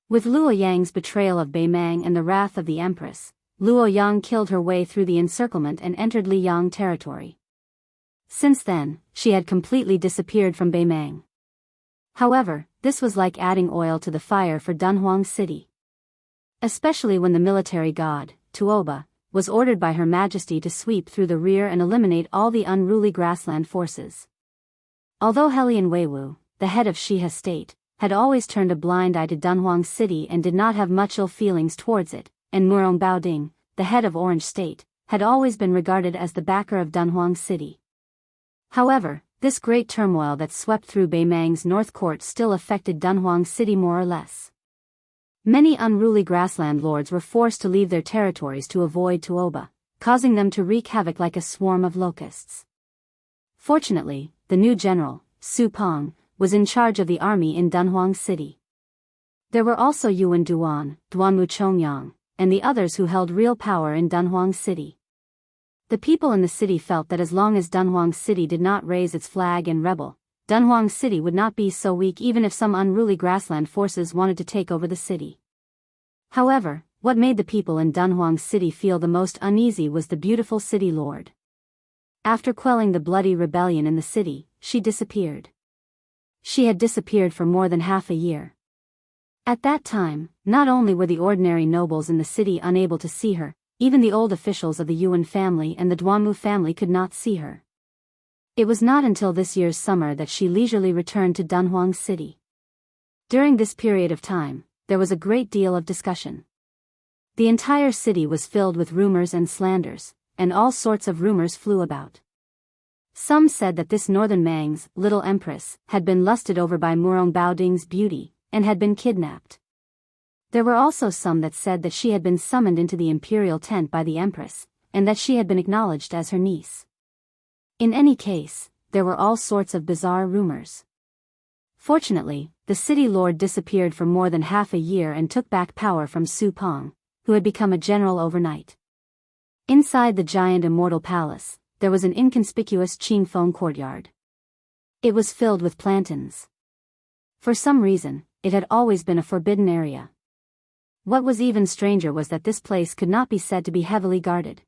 With Luo Yang's betrayal of Beimang and the wrath of the empress, Luo Yang killed her way through the encirclement and entered Liyang territory. Since then, she had completely disappeared from Beimang. However, this was like adding oil to the fire for Dunhuang City. Especially when the military god, Tuoba, was ordered by Her Majesty to sweep through the rear and eliminate all the unruly grassland forces. Although Helian Weiwu, the head of Shihe State, had always turned a blind eye to Dunhuang City and did not have much ill feelings towards it, and Murong Baoding, the head of Orange State, had always been regarded as the backer of Dunhuang City. However, this great turmoil that swept through Beimang's North Court still affected Dunhuang City more or less. Many unruly grassland lords were forced to leave their territories to avoid Tuoba, causing them to wreak havoc like a swarm of locusts. Fortunately, the new general, Su Peng, was in charge of the army in Dunhuang City. There were also Yuan Duan, Duanmu Chongyang, and the others who held real power in Dunhuang City. The people in the city felt that as long as Dunhuang City did not raise its flag and rebel, Dunhuang City would not be so weak even if some unruly grassland forces wanted to take over the city. However, what made the people in Dunhuang City feel the most uneasy was the beautiful city lord. After quelling the bloody rebellion in the city, she disappeared. She had disappeared for more than half a year. At that time, not only were the ordinary nobles in the city unable to see her, even the old officials of the Yuan family and the Duanmu family could not see her. It was not until this year's summer that she leisurely returned to Dunhuang City. During this period of time, there was a great deal of discussion. The entire city was filled with rumors and slanders, and all sorts of rumors flew about. Some said that this northern Mang's little empress had been lusted over by Murong Baoding's beauty, and had been kidnapped. There were also some that said that she had been summoned into the imperial tent by the empress, and that she had been acknowledged as her niece. In any case, there were all sorts of bizarre rumors. Fortunately, the city lord disappeared for more than half a year and took back power from Su Pong, who had become a general overnight. Inside the giant immortal palace, there was an inconspicuous Qingfeng courtyard. It was filled with plantains. For some reason, it had always been a forbidden area. What was even stranger was that this place could not be said to be heavily guarded.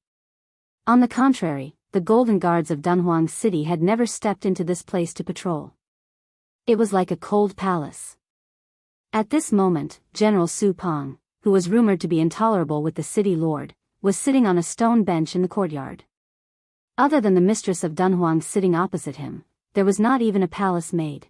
On the contrary, the golden guards of Dunhuang City had never stepped into this place to patrol. It was like a cold palace. At this moment, General Su Pong, who was rumored to be intolerable with the city lord, was sitting on a stone bench in the courtyard. Other than the mistress of Dunhuang sitting opposite him, there was not even a palace maid.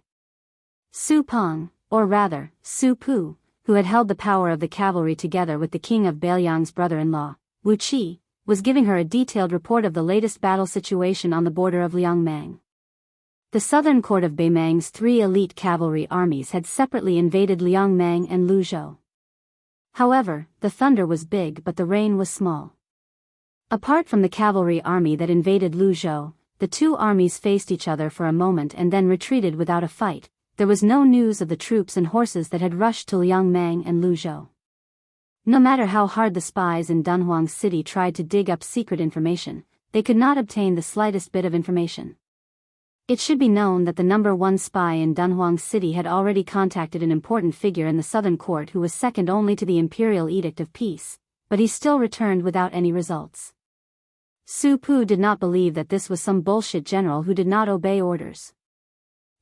Su Pong, or rather, Su Pu, who had held the power of the cavalry together with the king of Beiliang's brother-in-law, Wu Qi, was giving her a detailed report of the latest battle situation on the border of Liangmang. The southern court of Beimang's 3 elite cavalry armies had separately invaded Liangmang and Luzhou. However, the thunder was big but the rain was small. Apart from the cavalry army that invaded Luzhou, the two armies faced each other for a moment and then retreated without a fight. There was no news of the troops and horses that had rushed to Liangmang and Luzhou. No matter how hard the spies in Dunhuang City tried to dig up secret information, they could not obtain the slightest bit of information. It should be known that the number 1 spy in Dunhuang City had already contacted an important figure in the southern court who was second only to the imperial edict of peace, but he still returned without any results. Su Pu did not believe that this was some bullshit general who did not obey orders.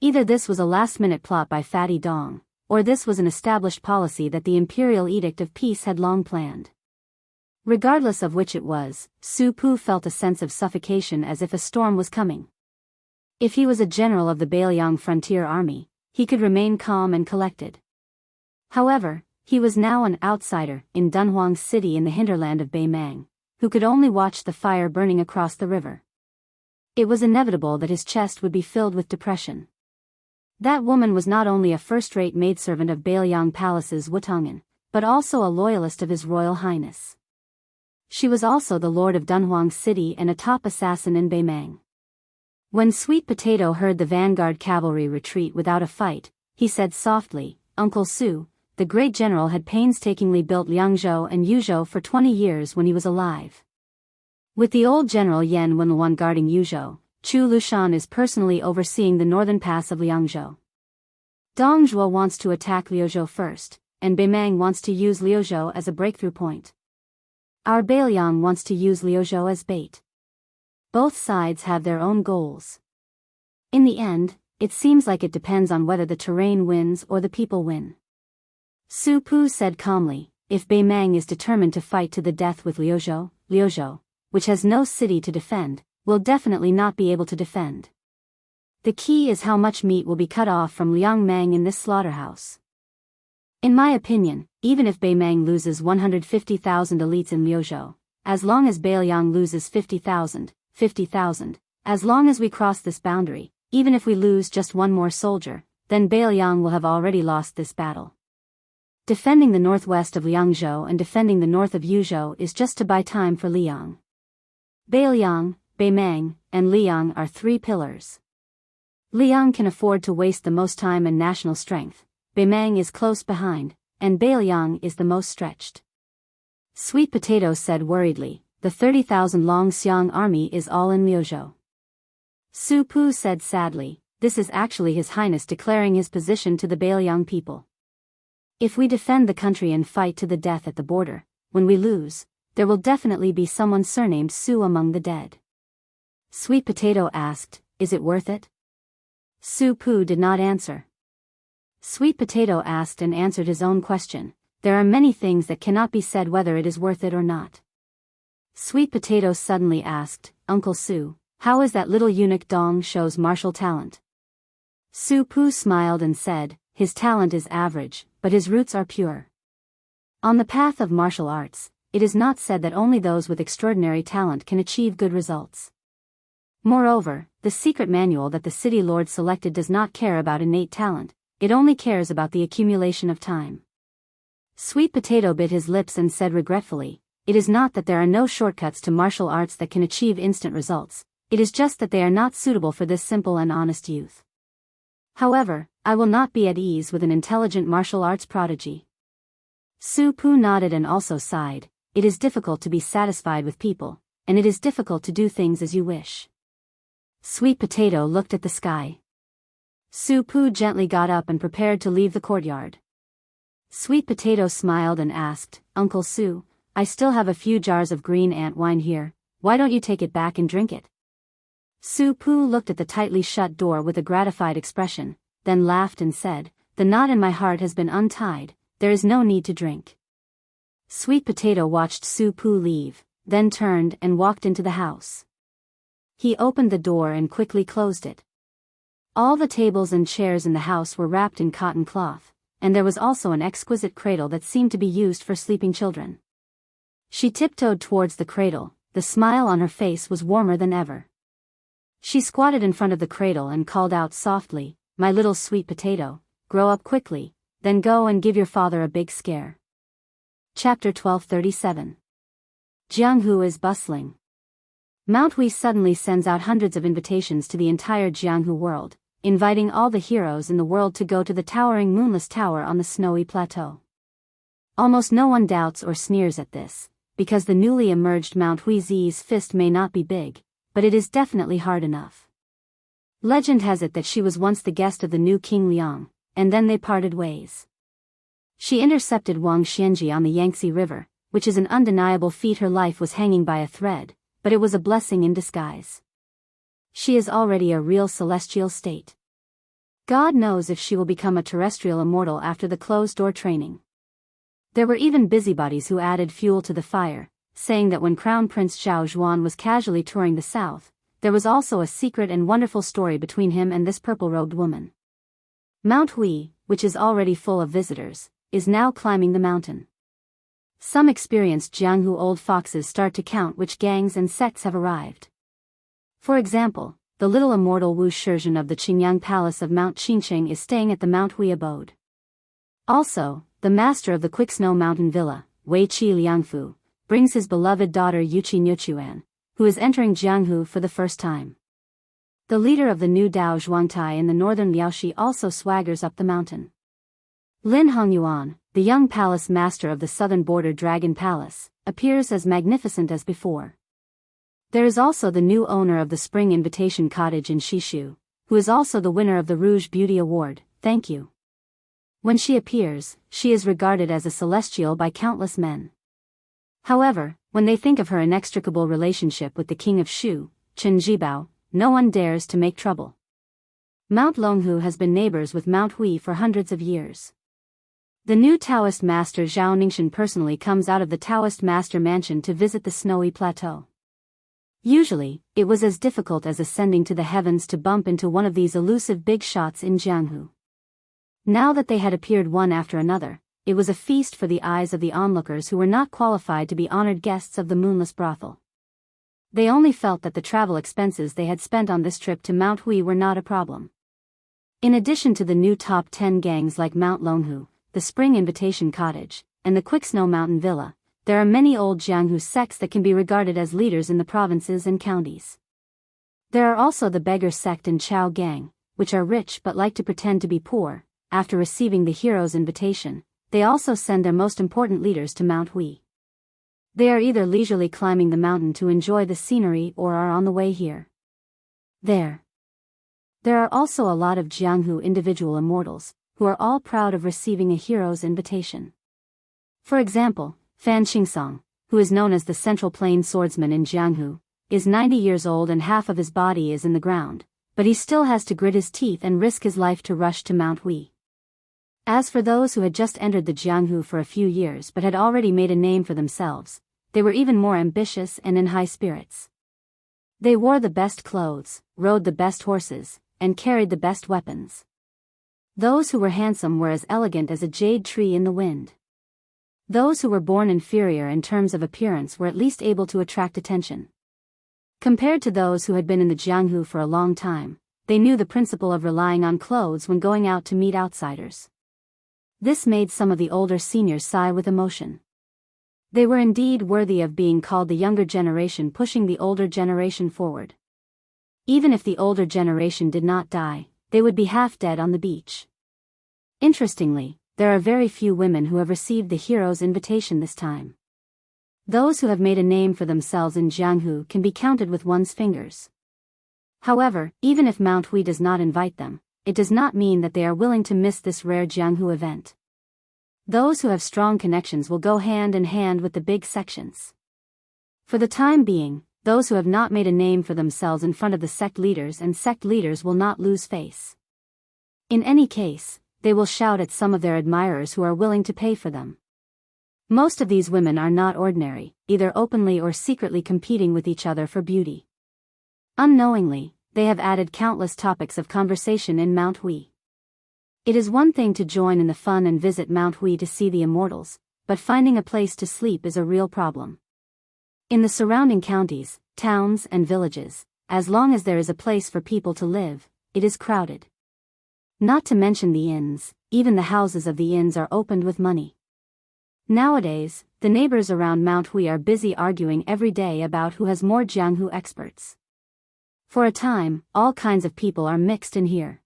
Either this was a last-minute plot by Fatty Dong, or this was an established policy that the imperial edict of peace had long planned. Regardless of which it was, Su Pu felt a sense of suffocation as if a storm was coming. If he was a general of the Beiliang frontier army, he could remain calm and collected. However, he was now an outsider in Dunhuang City in the hinterland of Beimang, who could only watch the fire burning across the river. It was inevitable that his chest would be filled with depression. That woman was not only a first-rate maidservant of Beiliang Palace's Wutongan, but also a loyalist of His Royal Highness. She was also the lord of Dunhuang City and a top assassin in Beimang. When Sweet Potato heard the vanguard cavalry retreat without a fight, he said softly, "Uncle Su, the great general had painstakingly built Liangzhou and Yuzhou for 20 years when he was alive. With the old general Yan Wenluan guarding Yuzhou, Chu Lushan is personally overseeing the northern pass of Liangzhou. Dong Zhuo wants to attack Liuzhou first, and Beimang wants to use Liuzhou as a breakthrough point. Our Beiliang wants to use Liuzhou as bait. Both sides have their own goals. In the end, it seems like it depends on whether the terrain wins or the people win." Su Pu said calmly, "If Beimang is determined to fight to the death with Liuzhou, which has no city to defend, will definitely not be able to defend. The key is how much meat will be cut off from Liangmang in this slaughterhouse. In my opinion, even if Beimang loses 150,000 elites in Liuzhou, as long as Beiliang loses 50,000, as long as we cross this boundary, even if we lose just one more soldier, then Beiliang will have already lost this battle. Defending the northwest of Liangzhou and defending the north of Yuzhou is just to buy time for Liang. Beiliang, Beimang, and Liang are 3 pillars. Liang can afford to waste the most time and national strength, Beimang is close behind, and Beiliang is the most stretched." Sweet Potato said worriedly, "The 30,000 Long Xiang army is all in Liuzhou." Su Pu said sadly, this is actually His Highness declaring his position to the Baelyang people. If we defend the country and fight to the death at the border, when we lose, there will definitely be someone surnamed Su among the dead. Sweet Potato asked, is it worth it? Su Pu did not answer. Sweet Potato asked and answered his own question, there are many things that cannot be said whether it is worth it or not. Sweet Potato suddenly asked, Uncle Su, how is that little eunuch Dong shows martial talent? Su Pu smiled and said, his talent is average, but his roots are pure. On the path of martial arts, it is not said that only those with extraordinary talent can achieve good results. Moreover, the secret manual that the city lord selected does not care about innate talent, it only cares about the accumulation of time. Sweet Potato bit his lips and said regretfully, it is not that there are no shortcuts to martial arts that can achieve instant results, it is just that they are not suitable for this simple and honest youth. However, I will not be at ease with an intelligent martial arts prodigy. Su Pu nodded and also sighed, it is difficult to be satisfied with people, and it is difficult to do things as you wish. Sweet Potato looked at the sky. Su Pu gently got up and prepared to leave the courtyard. Sweet Potato smiled and asked, Uncle Su, I still have a few jars of green ant wine here, why don't you take it back and drink it? Su Pu looked at the tightly shut door with a gratified expression, then laughed and said, the knot in my heart has been untied, there is no need to drink. Sweet Potato watched Su Pu leave, then turned and walked into the house. He opened the door and quickly closed it. All the tables and chairs in the house were wrapped in cotton cloth, and there was also an exquisite cradle that seemed to be used for sleeping children. She tiptoed towards the cradle, the smile on her face was warmer than ever. She squatted in front of the cradle and called out softly, my little Sweet Potato, grow up quickly, then go and give your father a big scare. Chapter 1237. Jianghu is bustling. Mount Hui suddenly sends out hundreds of invitations to the entire Jianghu world, inviting all the heroes in the world to go to the towering moonless tower on the snowy plateau. Almost no one doubts or sneers at this, because the newly emerged Mount Hui's fist may not be big, but it is definitely hard enough. Legend has it that she was once the guest of the new King Liang, and then they parted ways. She intercepted Wang Xianji on the Yangtze River, which is an undeniable feat. Her life was hanging by a thread, but it was a blessing in disguise. She is already a real celestial state. God knows if she will become a terrestrial immortal after the closed-door training. There were even busybodies who added fuel to the fire, saying that when Crown Prince Zhao Zhuan was casually touring the south, there was also a secret and wonderful story between him and this purple-robed woman. Mount Hui, which is already full of visitors, is now climbing the mountain. Some experienced Jianghu old foxes start to count which gangs and sects have arrived. For example, the little immortal Wu Shizhen of the Qingyang Palace of Mount Qingcheng is staying at the Mount Hui abode. Also, the master of the Quicksnow Mountain Villa, Wei Qi Liangfu, brings his beloved daughter Yuqi Nyochuan, who is entering Jianghu for the first time. The leader of the new Dao Zhuangtai in the northern Liaoxi also swaggers up the mountain. Lin Hongyuan, the young palace master of the southern border Dragon Palace, appears as magnificent as before. There is also the new owner of the Spring Invitation Cottage in Shishu, who is also the winner of the Rouge Beauty Award, thank you. When she appears, she is regarded as a celestial by countless men. However, when they think of her inextricable relationship with the king of Shu, Chen Jibao, no one dares to make trouble. Mount Longhu has been neighbors with Mount Hui for hundreds of years. The new Taoist master Zhao Ningxian personally comes out of the Taoist master mansion to visit the snowy plateau. Usually, it was as difficult as ascending to the heavens to bump into one of these elusive big shots in Jianghu. Now that they had appeared one after another, it was a feast for the eyes of the onlookers who were not qualified to be honored guests of the moonless brothel. They only felt that the travel expenses they had spent on this trip to Mount Hui were not a problem. In addition to the new top 10 gangs like Mount Longhu, the Spring Invitation Cottage, and the Quicksnow Mountain Villa, there are many old Jianghu sects that can be regarded as leaders in the provinces and counties. There are also the Beggar sect and Chao gang, which are rich but like to pretend to be poor. After receiving the hero's invitation, they also send their most important leaders to Mount Hui. They are either leisurely climbing the mountain to enjoy the scenery or are on the way here. There. There are also a lot of Jianghu individual immortals, who are all proud of receiving a hero's invitation. For example, Fan Qingsong, who is known as the Central Plain Swordsman in Jianghu, is 90 years old and half of his body is in the ground, but he still has to grit his teeth and risk his life to rush to Mount Hui. As for those who had just entered the Jianghu for a few years but had already made a name for themselves, they were even more ambitious and in high spirits. They wore the best clothes, rode the best horses, and carried the best weapons. Those who were handsome were as elegant as a jade tree in the wind. Those who were born inferior in terms of appearance were at least able to attract attention. Compared to those who had been in the Jianghu for a long time, they knew the principle of relying on clothes when going out to meet outsiders. This made some of the older seniors sigh with emotion. They were indeed worthy of being called the younger generation pushing the older generation forward. Even if the older generation did not die, they would be half dead on the beach. Interestingly, there are very few women who have received the hero's invitation this time. Those who have made a name for themselves in Jianghu can be counted with one's fingers. However, even if Mount Hui does not invite them, it does not mean that they are willing to miss this rare Jianghu event. Those who have strong connections will go hand in hand with the big sections. For the time being, those who have not made a name for themselves in front of the sect leaders and sect leaders will not lose face. In any case, they will shout at some of their admirers who are willing to pay for them. Most of these women are not ordinary, either openly or secretly competing with each other for beauty. Unknowingly, they have added countless topics of conversation in Mount Hui. It is one thing to join in the fun and visit Mount Hui to see the immortals, but finding a place to sleep is a real problem. In the surrounding counties, towns and villages, as long as there is a place for people to live, it is crowded. Not to mention the inns, even the houses of the inns are opened with money. Nowadays, the neighbors around Mount Hui are busy arguing every day about who has more Jianghu experts. For a time, all kinds of people are mixed in here.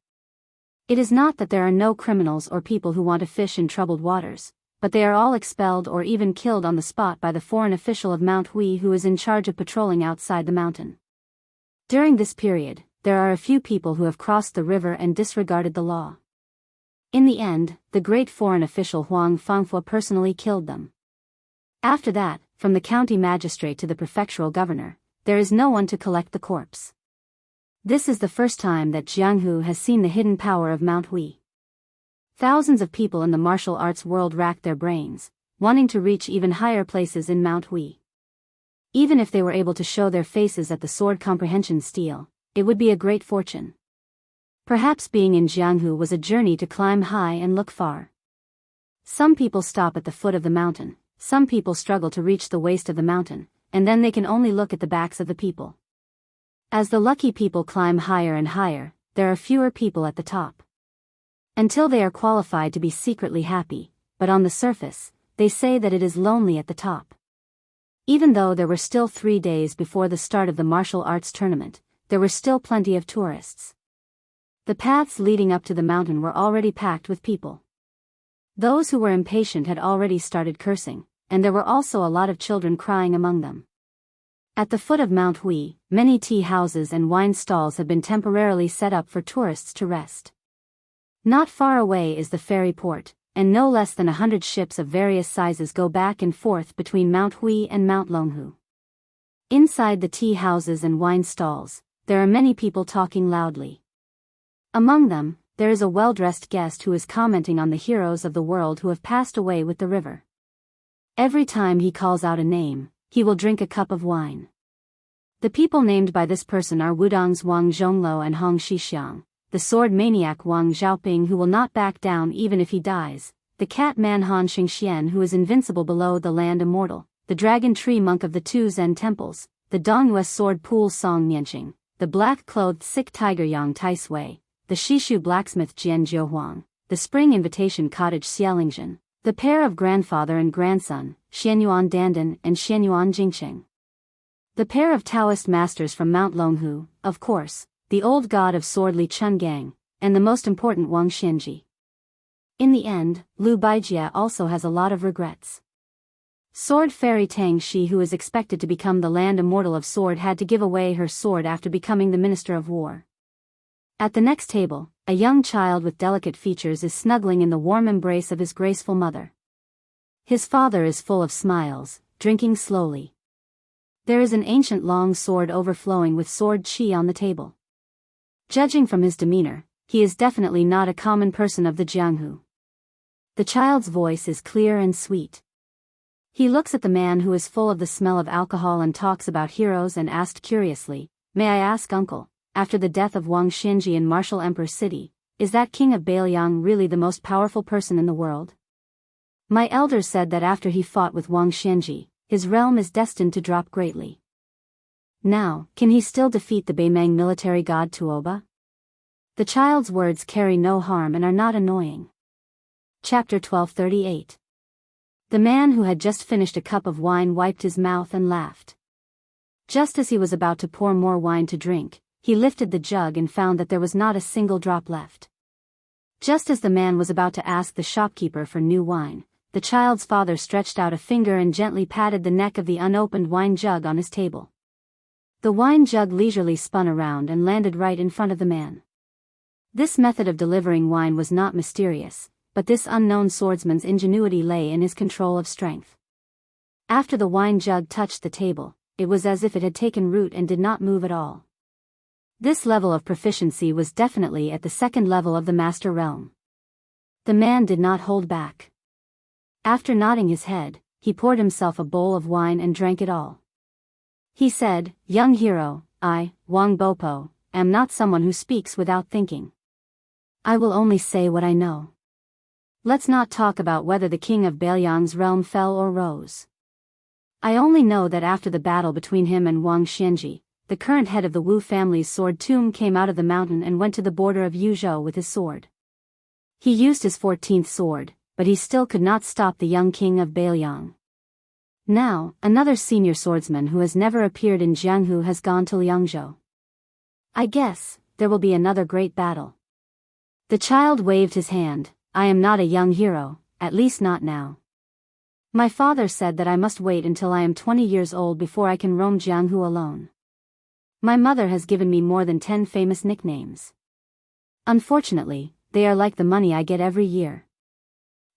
It is not that there are no criminals or people who want to fish in troubled waters, but they are all expelled or even killed on the spot by the foreign official of Mount Hui who is in charge of patrolling outside the mountain. During this period, there are a few people who have crossed the river and disregarded the law. In the end, the great foreign official Huang Fangfu personally killed them. After that, from the county magistrate to the prefectural governor, there is no one to collect the corpse. This is the first time that Jianghu has seen the hidden power of Mount Hui. Thousands of people in the martial arts world racked their brains, wanting to reach even higher places in Mount Hui. Even if they were able to show their faces at the sword comprehension stele, it would be a great fortune. Perhaps being in Jianghu was a journey to climb high and look far. Some people stop at the foot of the mountain, some people struggle to reach the waist of the mountain, and then they can only look at the backs of the people. As the lucky people climb higher and higher, there are fewer people at the top. Until they are qualified to be secretly happy, but on the surface, they say that it is lonely at the top. Even though there were still 3 days before the start of the martial arts tournament, there were still plenty of tourists. The paths leading up to the mountain were already packed with people. Those who were impatient had already started cursing, and there were also a lot of children crying among them. At the foot of Mount Hui, many tea houses and wine stalls have been temporarily set up for tourists to rest. Not far away is the ferry port, and no less than 100 ships of various sizes go back and forth between Mount Hui and Mount Longhu. Inside the tea houses and wine stalls, there are many people talking loudly. Among them, there is a well-dressed guest who is commenting on the heroes of the world who have passed away with the river. Every time he calls out a name, he will drink a cup of wine. The people named by this person are Wudong's Wang Zhongluo and Hong Shixiang, the sword maniac Wang Xiaoping who will not back down even if he dies, the cat man Han Xingxian who is invincible below the land immortal, the dragon tree monk of the 2 Zen temples, the Dongyue sword pool Song Nianqing, the black-clothed sick tiger Yang Taisui, the Shishu blacksmith Jian Jiuhuang, the spring invitation cottage Xiaolingzhen, the pair of grandfather and grandson, Xianyuan Dandan and Xianyuan Jingcheng. The pair of Taoist masters from Mount Longhu, of course, the old god of sword Li Chungang, and the most important Wang Xianji. In the end, Liu Baijia also has a lot of regrets. Sword fairy Tang Shi, who is expected to become the land immortal of sword, had to give away her sword after becoming the Minister of War. At the next table, a young child with delicate features is snuggling in the warm embrace of his graceful mother. His father is full of smiles, drinking slowly. There is an ancient long sword overflowing with sword chi on the table. Judging from his demeanor, he is definitely not a common person of the Jianghu. The child's voice is clear and sweet. He looks at the man who is full of the smell of alcohol and talks about heroes and asked curiously, "May I ask, uncle, after the death of Wang Xinji in Martial Emperor City, is that king of Beiliang really the most powerful person in the world? My elders said that after he fought with Wang Xinji, his realm is destined to drop greatly. Now, can he still defeat the Beimang military god Tuoba?" The child's words carry no harm and are not annoying. Chapter 1238. The man who had just finished a cup of wine wiped his mouth and laughed. Just as he was about to pour more wine to drink, he lifted the jug and found that there was not a single drop left. Just as the man was about to ask the shopkeeper for new wine, the child's father stretched out a finger and gently patted the neck of the unopened wine jug on his table. The wine jug leisurely spun around and landed right in front of the man. This method of delivering wine was not mysterious, but this unknown swordsman's ingenuity lay in his control of strength. After the wine jug touched the table, it was as if it had taken root and did not move at all. This level of proficiency was definitely at the second level of the master realm. The man did not hold back. After nodding his head, he poured himself a bowl of wine and drank it all. He said, "Young hero, I, Wang Bopo, am not someone who speaks without thinking. I will only say what I know. Let's not talk about whether the king of Beiliang's realm fell or rose. I only know that after the battle between him and Wang Xinji, the current head of the Wu family's sword tomb came out of the mountain and went to the border of Yuzhou with his sword. He used his 14th sword, but he still could not stop the young king of Beiliang. Now, another senior swordsman who has never appeared in Jianghu has gone to Liangzhou. I guess there will be another great battle." The child waved his hand. "I am not a young hero, at least not now. My father said that I must wait until I am 20 years old before I can roam Jianghu alone. My mother has given me more than 10 famous nicknames. Unfortunately, they are like the money I get every year.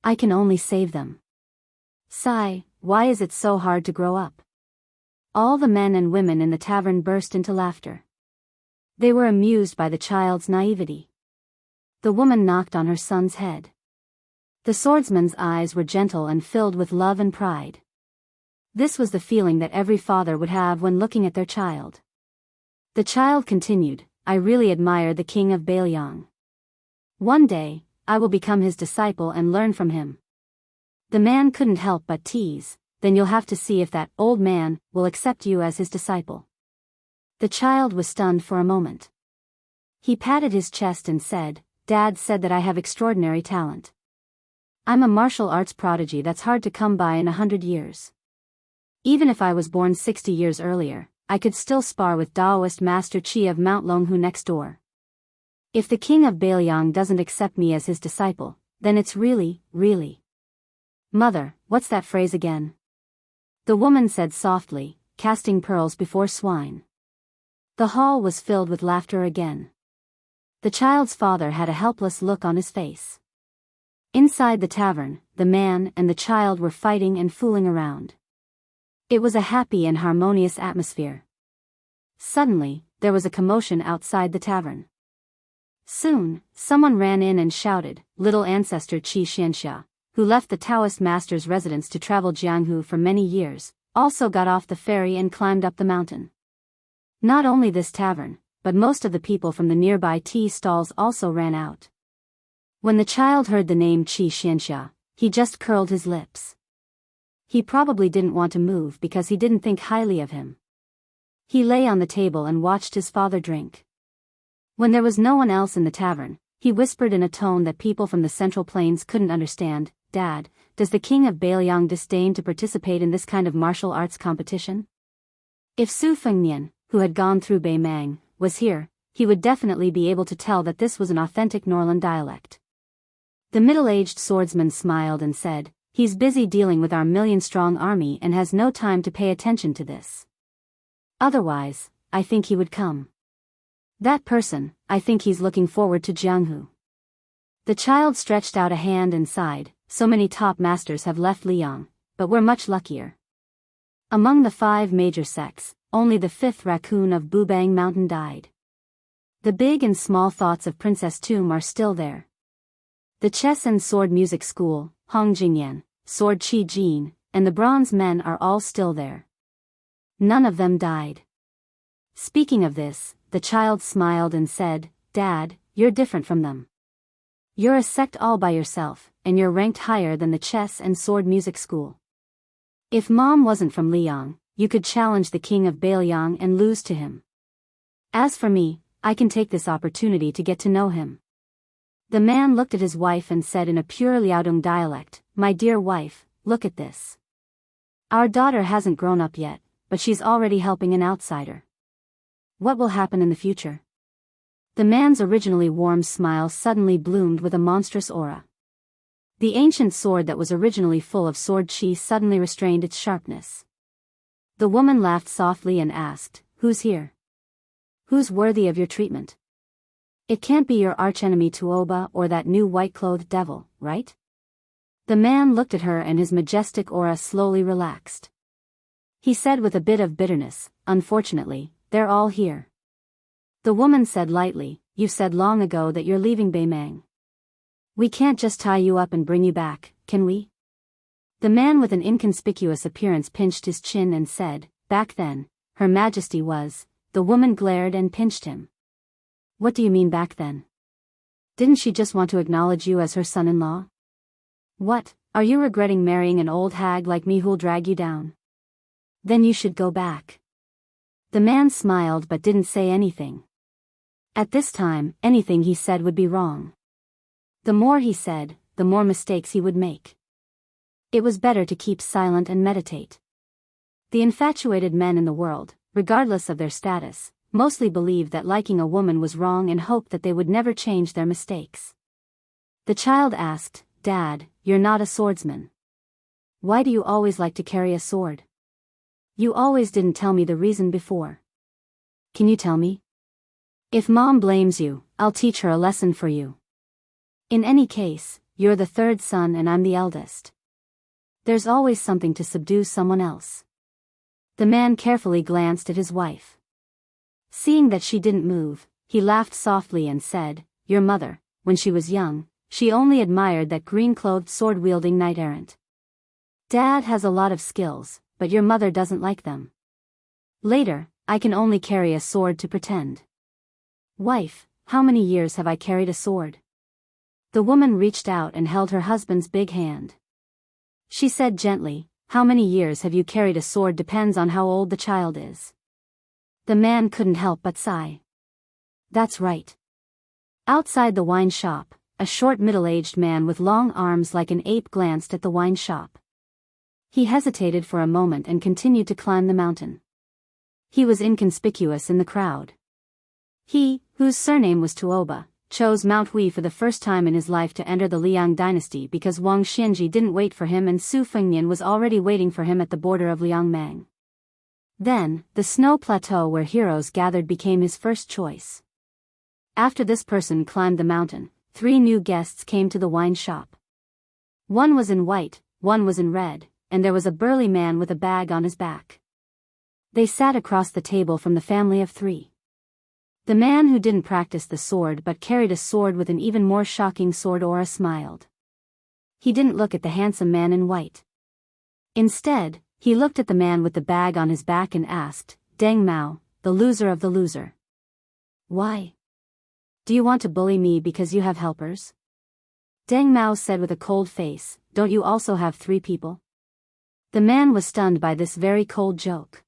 I can only save them. Sigh, why is it so hard to grow up?" All the men and women in the tavern burst into laughter. They were amused by the child's naivety. The woman knocked on her son's head. The swordsman's eyes were gentle and filled with love and pride. This was the feeling that every father would have when looking at their child. The child continued, "I really admire the king of Beiliang. One day, I will become his disciple and learn from him." The man couldn't help but tease, "Then you'll have to see if that old man will accept you as his disciple." The child was stunned for a moment. He patted his chest and said, "Dad said that I have extraordinary talent. I'm a martial arts prodigy that's hard to come by in 100 years. Even if I was born 60 years earlier, I could still spar with Taoist Master Qi of Mount Longhu next door. If the king of Beiliang doesn't accept me as his disciple, then it's really. Mother, what's that phrase again?" The woman said softly, "Casting pearls before swine." The hall was filled with laughter again. The child's father had a helpless look on his face. Inside the tavern, the man and the child were fighting and fooling around. It was a happy and harmonious atmosphere. Suddenly, there was a commotion outside the tavern. Soon, someone ran in and shouted, "Little ancestor Qi Xianxia, who left the Taoist master's residence to travel Jianghu for many years, also got off the ferry and climbed up the mountain." Not only this tavern, but most of the people from the nearby tea stalls also ran out. When the child heard the name Qi Xianxia, he just curled his lips. He probably didn't want to move because he didn't think highly of him. He lay on the table and watched his father drink. When there was no one else in the tavern, he whispered in a tone that people from the Central Plains couldn't understand, "Dad, does the king of Beiliang disdain to participate in this kind of martial arts competition?" If Su Fengnian, who had gone through Beimang, was here, he would definitely be able to tell that this was an authentic Norland dialect. The middle-aged swordsman smiled and said, "He's busy dealing with our million-strong army and has no time to pay attention to this. Otherwise, I think he would come." That person, I think he's looking forward to Jianghu. The child stretched out a hand and sighed, so many top masters have left Liang, but we're much luckier. Among the 5 major sects, only the 5th raccoon of Bubang Mountain died. The big and small thoughts of Princess Tomb are still there. The chess and sword music school, Hong Jingyan, sword Qi Jin, and the bronze men are all still there. None of them died. Speaking of this, the child smiled and said, Dad, you're different from them. You're a sect all by yourself, and you're ranked higher than the chess and sword music school. If Mom wasn't from Liang, you could challenge the king of Bailiang and lose to him. As for me, I can take this opportunity to get to know him. The man looked at his wife and said in a pure Liaodong dialect, My dear wife, look at this. Our daughter hasn't grown up yet, but she's already helping an outsider. What will happen in the future? The man's originally warm smile suddenly bloomed with a monstrous aura. The ancient sword that was originally full of sword chi suddenly restrained its sharpness. The woman laughed softly and asked, Who's here? Who's worthy of your treatment? It can't be your archenemy Tuoba or that new white-clothed devil, right? The man looked at her and his majestic aura slowly relaxed. He said with a bit of bitterness, Unfortunately, they're all here. The woman said lightly, You said long ago that you're leaving Beimang. We can't just tie you up and bring you back, can we? The man with an inconspicuous appearance pinched his chin and said, Back then, Her Majesty was. The woman glared and pinched him. What do you mean back then? Didn't she just want to acknowledge you as her son-in-law? What, are you regretting marrying an old hag like me who'll drag you down? Then you should go back. The man smiled but didn't say anything. At this time, anything he said would be wrong. The more he said, the more mistakes he would make. It was better to keep silent and meditate. The infatuated men in the world, regardless of their status, mostly believed that liking a woman was wrong and hoped that they would never change their mistakes. The child asked, Dad, you're not a swordsman. Why do you always like to carry a sword? You always didn't tell me the reason before. Can you tell me? If Mom blames you, I'll teach her a lesson for you. In any case, you're the 3rd son and I'm the eldest. There's always something to subdue someone else. The man carefully glanced at his wife. Seeing that she didn't move, he laughed softly and said, Your mother, when she was young, she only admired that green-clothed sword-wielding knight-errant. Dad has a lot of skills, but your mother doesn't like them. Later, I can only carry a sword to pretend. Wife, how many years have I carried a sword? The woman reached out and held her husband's big hand. She said gently, How many years have you carried a sword depends on how old the child is. The man couldn't help but sigh. That's right. Outside the wine shop, a short middle-aged man with long arms like an ape glanced at the wine shop. He hesitated for a moment and continued to climb the mountain. He was inconspicuous in the crowd. He, whose surname was Tuoba, chose Mount Hui for the first time in his life to enter the Liang dynasty because Wang Xianji didn't wait for him and Su Fengnian was already waiting for him at the border of Liangmang. Then, the snow plateau where heroes gathered became his first choice. After this person climbed the mountain, 3 new guests came to the wine shop. One was in white, one was in red, and there was a burly man with a bag on his back. They sat across the table from the family of 3. The man who didn't practice the sword but carried a sword with an even more shocking sword aura smiled. He didn't look at the handsome man in white. Instead, he looked at the man with the bag on his back and asked, Deng Mao, the loser of the loser. Why? Do you want to bully me because you have helpers? Deng Mao said with a cold face, Don't you also have 3 people? The man was stunned by this very cold joke.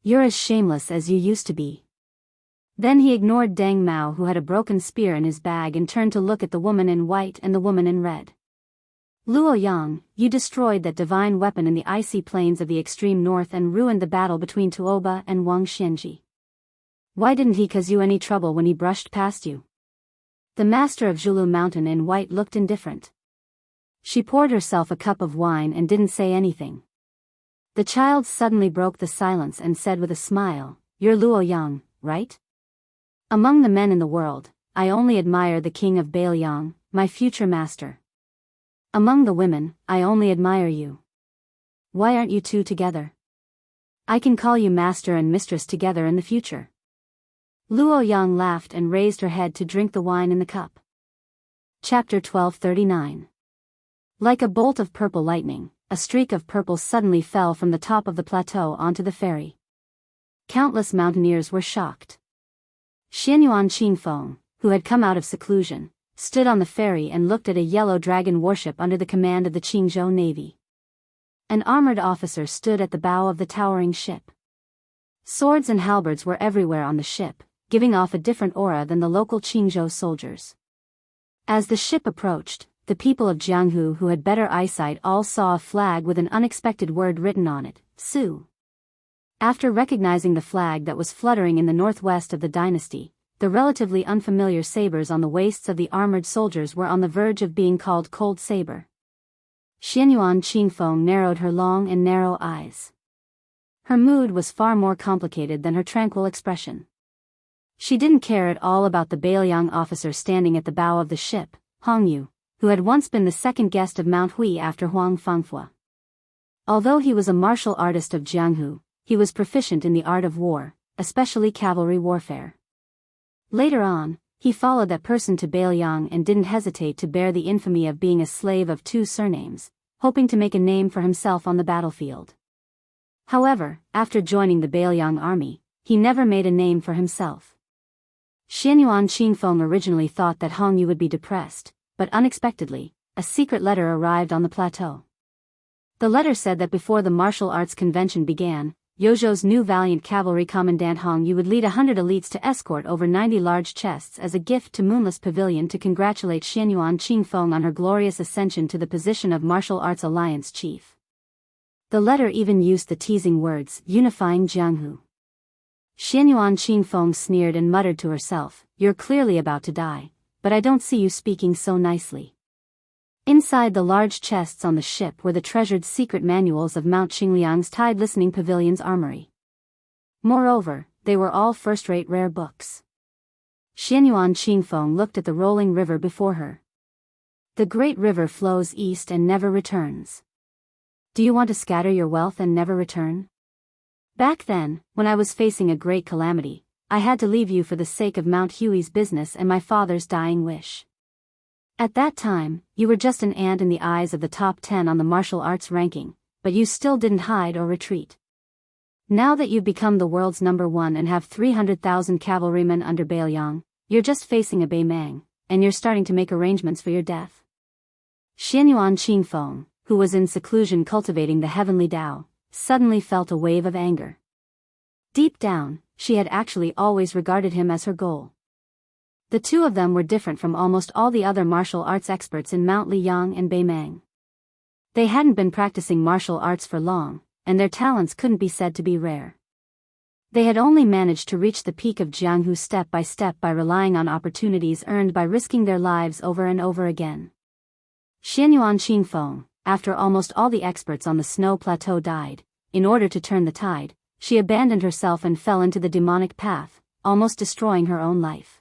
You're as shameless as you used to be. Then he ignored Deng Mao who had a broken spear in his bag and turned to look at the woman in white and the woman in red. Luo Yang, you destroyed that divine weapon in the icy plains of the extreme north and ruined the battle between Tuoba and Wang Xianji. Why didn't he cause you any trouble when he brushed past you? The master of Zhulu Mountain in white looked indifferent. She poured herself a cup of wine and didn't say anything. The child suddenly broke the silence and said with a smile, You're Luo Yang, right? Among the men in the world, I only admire the king of Baelyang, my future master. Among the women, I only admire you. Why aren't you two together? I can call you master and mistress together in the future. Luo Yang laughed and raised her head to drink the wine in the cup. Chapter 1239. Like a bolt of purple lightning, a streak of purple suddenly fell from the top of the plateau onto the ferry. Countless mountaineers were shocked. Xianyuan Qingfeng, who had come out of seclusion, stood on the ferry and looked at a yellow dragon warship under the command of the Qingzhou Navy. An armored officer stood at the bow of the towering ship. Swords and halberds were everywhere on the ship, giving off a different aura than the local Qingzhou soldiers. As the ship approached, the people of Jianghu who had better eyesight all saw a flag with an unexpected word written on it, Su. After recognizing the flag that was fluttering in the northwest of the dynasty, the relatively unfamiliar sabers on the waists of the armored soldiers were on the verge of being called Cold Saber. Xianyuan Qingfeng narrowed her long and narrow eyes. Her mood was far more complicated than her tranquil expression. She didn't care at all about the Baelyang officer standing at the bow of the ship, Hong Yu, who had once been the second guest of Mount Hui after Huang Fengfua. Although he was a martial artist of Jianghu, he was proficient in the art of war, especially cavalry warfare. Later on, he followed that person to Baelyang and didn't hesitate to bear the infamy of being a slave of two surnames, hoping to make a name for himself on the battlefield. However, after joining the Baelyang army, he never made a name for himself. Xianyuan Qingfeng originally thought that Hong Yu would be depressed, but unexpectedly, a secret letter arrived on the plateau. The letter said that before the martial arts convention began, Yozhou's new valiant cavalry commandant Hong Yu would lead 100 elites to escort over 90 large chests as a gift to Moonless Pavilion to congratulate Xianyuan Qingfeng on her glorious ascension to the position of Martial Arts Alliance chief. The letter even used the teasing words, unifying Jianghu. Xianyuan Qingfeng sneered and muttered to herself, "You're clearly about to die, but I don't see you speaking so nicely." Inside the large chests on the ship were the treasured secret manuals of Mount Qingliang's Tide Listening Pavilion's armory. Moreover, they were all first-rate rare books. Xianyuan Qingfeng looked at the rolling river before her. The great river flows east and never returns. Do you want to scatter your wealth and never return? Back then, when I was facing a great calamity, I had to leave you for the sake of Mount Hui's business and my father's dying wish. At that time, you were just an ant in the eyes of the top 10 on the martial arts ranking, but you still didn't hide or retreat. Now that you've become the world's #1 and have 300,000 cavalrymen under Baelyang, you're just facing a Baimang, and you're starting to make arrangements for your death. Xianyuan Qingfeng, who was in seclusion cultivating the heavenly Tao, suddenly felt a wave of anger. Deep down, she had actually always regarded him as her goal. The two of them were different from almost all the other martial arts experts in Mount Liyang and Baimang. They hadn't been practicing martial arts for long, and their talents couldn't be said to be rare. They had only managed to reach the peak of Jianghu step by relying on opportunities earned by risking their lives over and over again. Xianyuan Qingfeng, after almost all the experts on the snow plateau died, in order to turn the tide, she abandoned herself and fell into the demonic path, almost destroying her own life.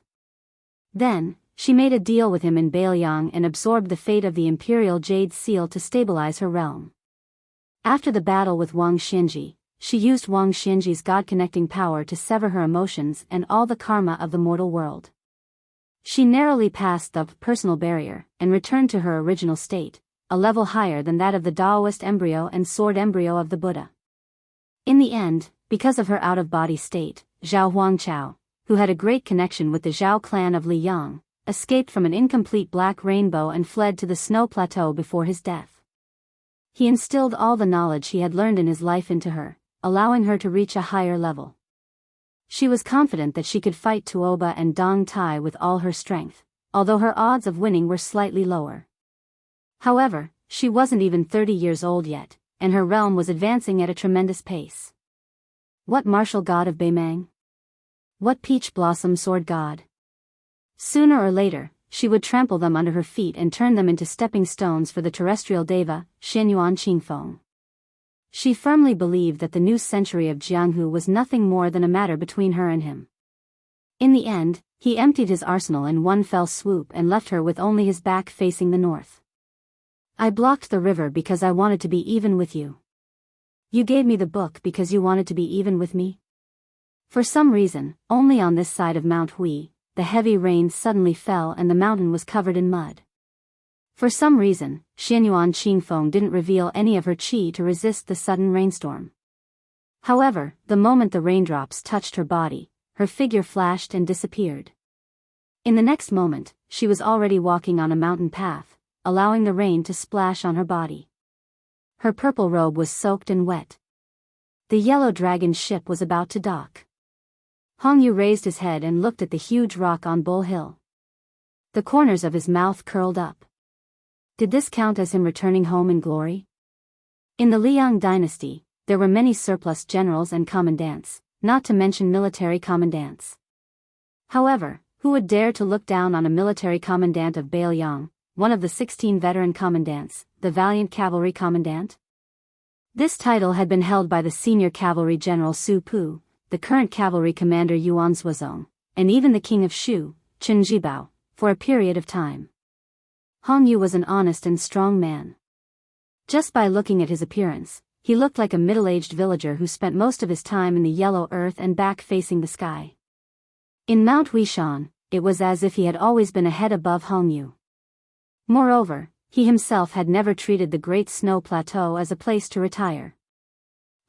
Then, she made a deal with him in Baelyang and absorbed the fate of the Imperial Jade Seal to stabilize her realm. After the battle with Wang Xianji, she used Wang Xianji's God-connecting power to sever her emotions and all the karma of the mortal world. She narrowly passed the personal barrier and returned to her original state, a level higher than that of the Taoist embryo and sword embryo of the Buddha. In the end, because of her out-of-body state, Zhao Huangchao, who had a great connection with the Zhao clan of Liyang, escaped from an incomplete black rainbow and fled to the snow plateau before his death. He instilled all the knowledge he had learned in his life into her, allowing her to reach a higher level. She was confident that she could fight Tuoba and Dong Tai with all her strength, although her odds of winning were slightly lower. However, she wasn't even 30 years old yet, and her realm was advancing at a tremendous pace. What martial god of Baimang? What peach blossom sword god? Sooner or later, she would trample them under her feet and turn them into stepping stones for the terrestrial deva, Xianyuan Qingfeng. She firmly believed that the new century of Jianghu was nothing more than a matter between her and him. In the end, he emptied his arsenal in one fell swoop and left her with only his back facing the north. I blocked the river because I wanted to be even with you. You gave me the book because you wanted to be even with me? For some reason, only on this side of Mount Hui, the heavy rain suddenly fell and the mountain was covered in mud. For some reason, Xianyuan Qingfeng didn't reveal any of her qi to resist the sudden rainstorm. However, the moment the raindrops touched her body, her figure flashed and disappeared. In the next moment, she was already walking on a mountain path, allowing the rain to splash on her body. Her purple robe was soaked and wet. The yellow dragon ship was about to dock. Hongyu raised his head and looked at the huge rock on Bull Hill. The corners of his mouth curled up. Did this count as him returning home in glory? In the Liang dynasty, there were many surplus generals and commandants, not to mention military commandants. However, who would dare to look down on a military commandant of Bailiang, one of the 16 veteran commandants, the valiant cavalry commandant? This title had been held by the senior cavalry general Su Pu, the current cavalry commander Yuan Suozong, and even the king of Shu, Chen Jibao, for a period of time. Hongyu was an honest and strong man. Just by looking at his appearance, he looked like a middle-aged villager who spent most of his time in the yellow earth and back facing the sky. In Mount Huishan, it was as if he had always been a head above Hongyu. Moreover, he himself had never treated the Great Snow Plateau as a place to retire.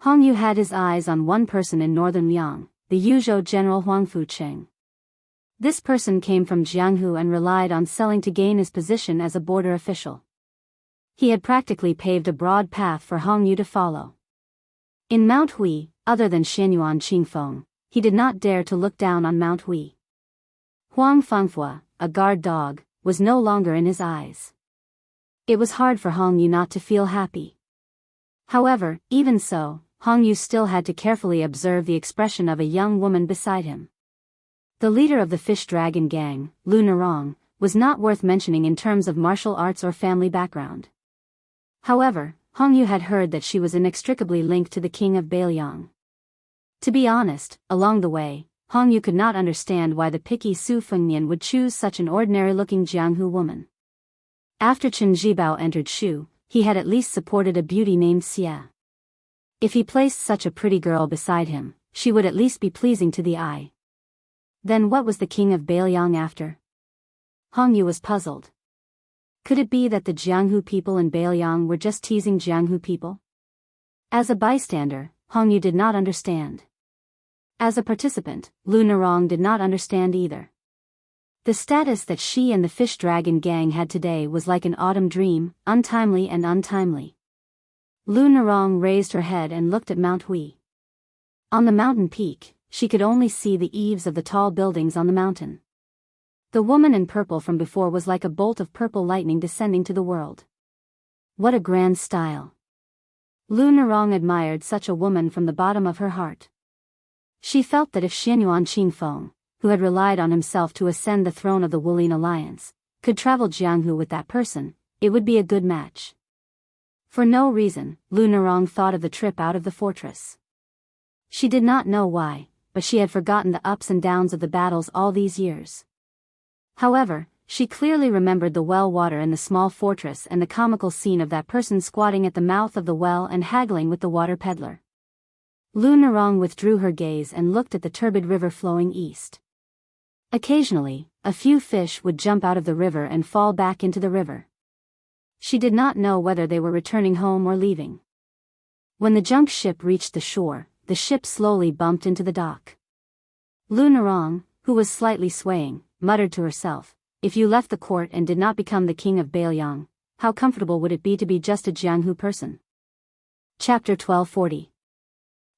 Hongyu had his eyes on one person in northern Liang, the Yuzhou general Huang Fucheng. This person came from Jianghu and relied on selling to gain his position as a border official. He had practically paved a broad path for Hongyu to follow. In Mount Hui, other than Xianyuan Qingfeng, he did not dare to look down on Mount Hui. Huang Fengfua, a guard dog, was no longer in his eyes. It was hard for Hongyu not to feel happy. However, even so, Hongyu still had to carefully observe the expression of a young woman beside him. The leader of the Fish Dragon gang, Lu Nerong, was not worth mentioning in terms of martial arts or family background. However, Hongyu had heard that she was inextricably linked to the king of Bailiang. To be honest, along the way, Hongyu could not understand why the picky Su Fengnian would choose such an ordinary-looking Jianghu woman. After Chen Jibao entered Shu, he had at least supported a beauty named Xie. If he placed such a pretty girl beside him, she would at least be pleasing to the eye. Then what was the king of Bailiang after? Hongyu was puzzled. Could it be that the Jianghu people in Bailiang were just teasing Jianghu people? As a bystander, Hongyu did not understand. As a participant, Lu Nerong did not understand either. The status that she and the Fish Dragon gang had today was like an autumn dream, untimely and untimely. Lu Nerong raised her head and looked at Mount Hui. On the mountain peak, she could only see the eaves of the tall buildings on the mountain. The woman in purple from before was like a bolt of purple lightning descending to the world. What a grand style! Lu Nerong admired such a woman from the bottom of her heart. She felt that if Xianyuan Qingfeng, who had relied on himself to ascend the throne of the Wulin Alliance, could travel Jianghu with that person, it would be a good match. For no reason, Lu Nerong thought of the trip out of the fortress. She did not know why, but she had forgotten the ups and downs of the battles all these years. However, she clearly remembered the well water in the small fortress and the comical scene of that person squatting at the mouth of the well and haggling with the water peddler. Lu Nerong withdrew her gaze and looked at the turbid river flowing east. Occasionally, a few fish would jump out of the river and fall back into the river. She did not know whether they were returning home or leaving. When the junk ship reached the shore, the ship slowly bumped into the dock. Lu Nerong, who was slightly swaying, muttered to herself, "If you left the court and did not become the king of Bailiang, how comfortable would it be to be just a Jianghu person?" Chapter 1240.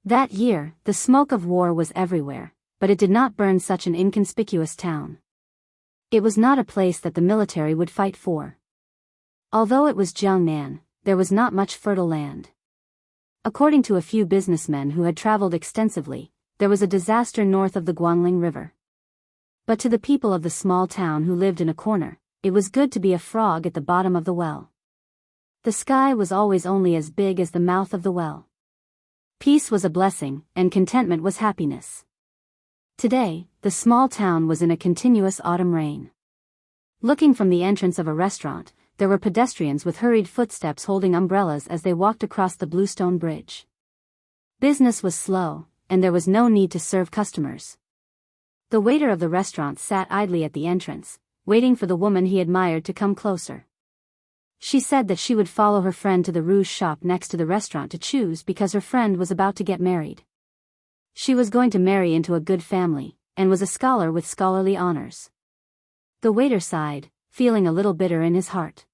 That year, the smoke of war was everywhere, but it did not burn such an inconspicuous town. It was not a place that the military would fight for. Although it was Jiangnan, there was not much fertile land. According to a few businessmen who had traveled extensively, there was a disaster north of the Guangling River. But to the people of the small town who lived in a corner, it was good to be a frog at the bottom of the well. The sky was always only as big as the mouth of the well. Peace was a blessing, and contentment was happiness. Today, the small town was in a continuous autumn rain. Looking from the entrance of a restaurant, there were pedestrians with hurried footsteps holding umbrellas as they walked across the bluestone bridge. Business was slow, and there was no need to serve customers. The waiter of the restaurant sat idly at the entrance, waiting for the woman he admired to come closer. She said that she would follow her friend to the rouge shop next to the restaurant to choose because her friend was about to get married. She was going to marry into a good family, and was a scholar with scholarly honors. The waiter sighed, feeling a little bitter in his heart.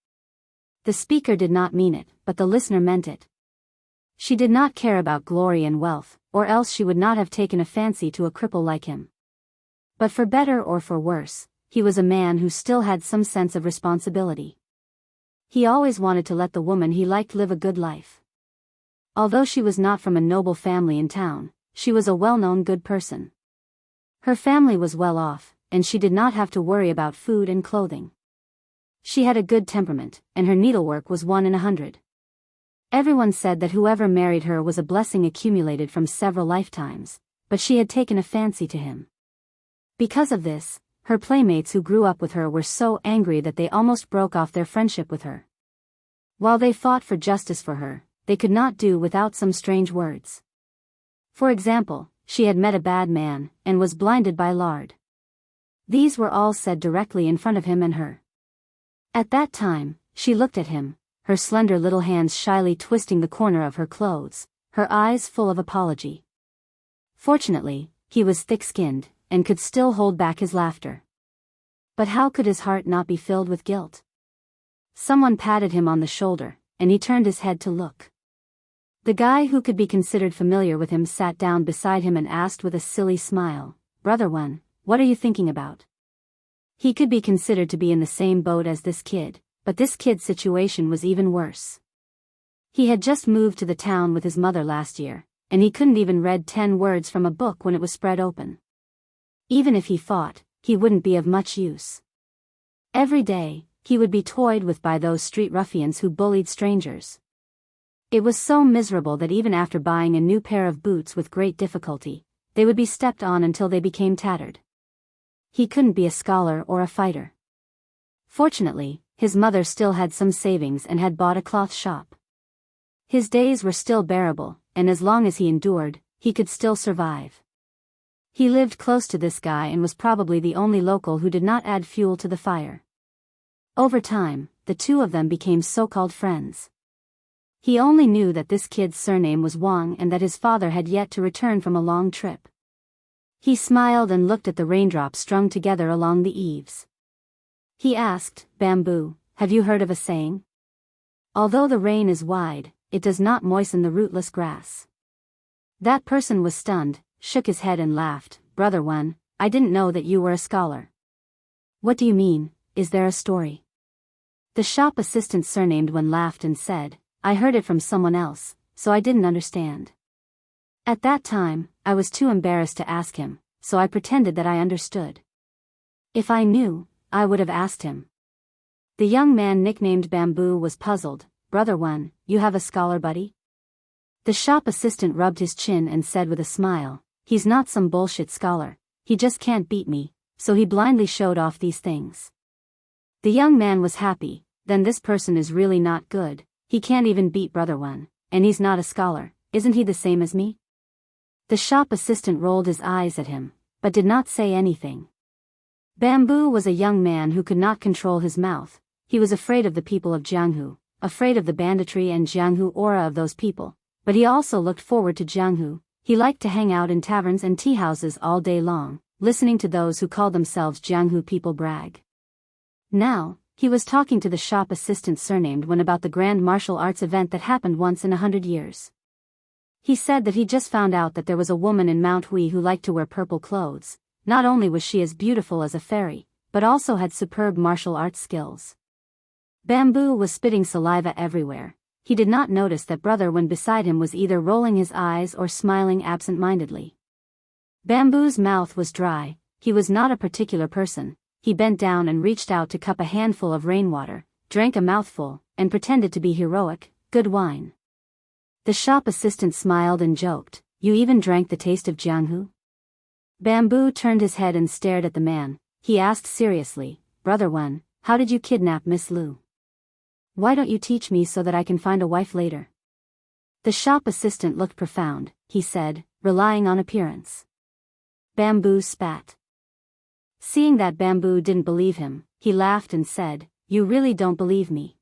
The speaker did not mean it, but the listener meant it. She did not care about glory and wealth, or else she would not have taken a fancy to a cripple like him. But for better or for worse, he was a man who still had some sense of responsibility. He always wanted to let the woman he liked live a good life. Although she was not from a noble family in town, she was a well-known good person. Her family was well off, and she did not have to worry about food and clothing. She had a good temperament, and her needlework was 1 in 100. Everyone said that whoever married her was a blessing accumulated from several lifetimes, but she had taken a fancy to him. Because of this, her playmates who grew up with her were so angry that they almost broke off their friendship with her. While they fought for justice for her, they could not do without some strange words. For example, she had met a bad man, and was blinded by lard. These were all said directly in front of him and her. At that time, she looked at him, her slender little hands shyly twisting the corner of her clothes, her eyes full of apology. Fortunately, he was thick-skinned, and could still hold back his laughter. But how could his heart not be filled with guilt? Someone patted him on the shoulder, and he turned his head to look. The guy who could be considered familiar with him sat down beside him and asked with a silly smile, "Brother One, what are you thinking about?" He could be considered to be in the same boat as this kid, but this kid's situation was even worse. He had just moved to the town with his mother last year, and he couldn't even read 10 words from a book when it was spread open. Even if he fought, he wouldn't be of much use. Every day, he would be toyed with by those street ruffians who bullied strangers. It was so miserable that even after buying a new pair of boots with great difficulty, they would be stepped on until they became tattered. He couldn't be a scholar or a fighter. Fortunately, his mother still had some savings and had bought a cloth shop. His days were still bearable, and as long as he endured, he could still survive. He lived close to this guy and was probably the only local who did not add fuel to the fire. Over time, the two of them became so-called friends. He only knew that this kid's surname was Wang and that his father had yet to return from a long trip. He smiled and looked at the raindrops strung together along the eaves. He asked, "Bamboo, have you heard of a saying? Although the rain is wide, it does not moisten the rootless grass." That person was stunned, shook his head and laughed. "Brother One, I didn't know that you were a scholar." "What do you mean? Is there a story?" The shop assistant surnamed One laughed and said, "I heard it from someone else, so I didn't understand. At that time, I was too embarrassed to ask him, so I pretended that I understood. If I knew, I would have asked him." The young man nicknamed Bamboo was puzzled. "Brother One, you have a scholar buddy?" The shop assistant rubbed his chin and said with a smile, "He's not some bullshit scholar, he just can't beat me, so he blindly showed off these things." The young man was happy. "Then this person is really not good, he can't even beat Brother One, and he's not a scholar, isn't he the same as me?" The shop assistant rolled his eyes at him, but did not say anything. Bamboo was a young man who could not control his mouth. He was afraid of the people of Jianghu, afraid of the banditry and Jianghu aura of those people, but he also looked forward to Jianghu. He liked to hang out in taverns and tea houses all day long, listening to those who called themselves Jianghu people brag. Now, he was talking to the shop assistant surnamed Wen about the grand martial arts event that happened once in 100 years. He said that he just found out that there was a woman in Mount Hui who liked to wear purple clothes. Not only was she as beautiful as a fairy, but also had superb martial arts skills. Bamboo was spitting saliva everywhere. He did not notice that Brother Wen beside him was either rolling his eyes or smiling absent-mindedly. Bamboo's mouth was dry. He was not a particular person. He bent down and reached out to cup a handful of rainwater, drank a mouthful, and pretended to be heroic. "Good wine." The shop assistant smiled and joked, "You even drank the taste of Jianghu?" Bamboo turned his head and stared at the man. He asked seriously, Brother Wen, how did you kidnap Miss Lu? Why don't you teach me so that I can find a wife later? The shop assistant looked profound. He said, relying on appearance. Bamboo spat. Seeing that Bamboo didn't believe him, he laughed and said, You really don't believe me.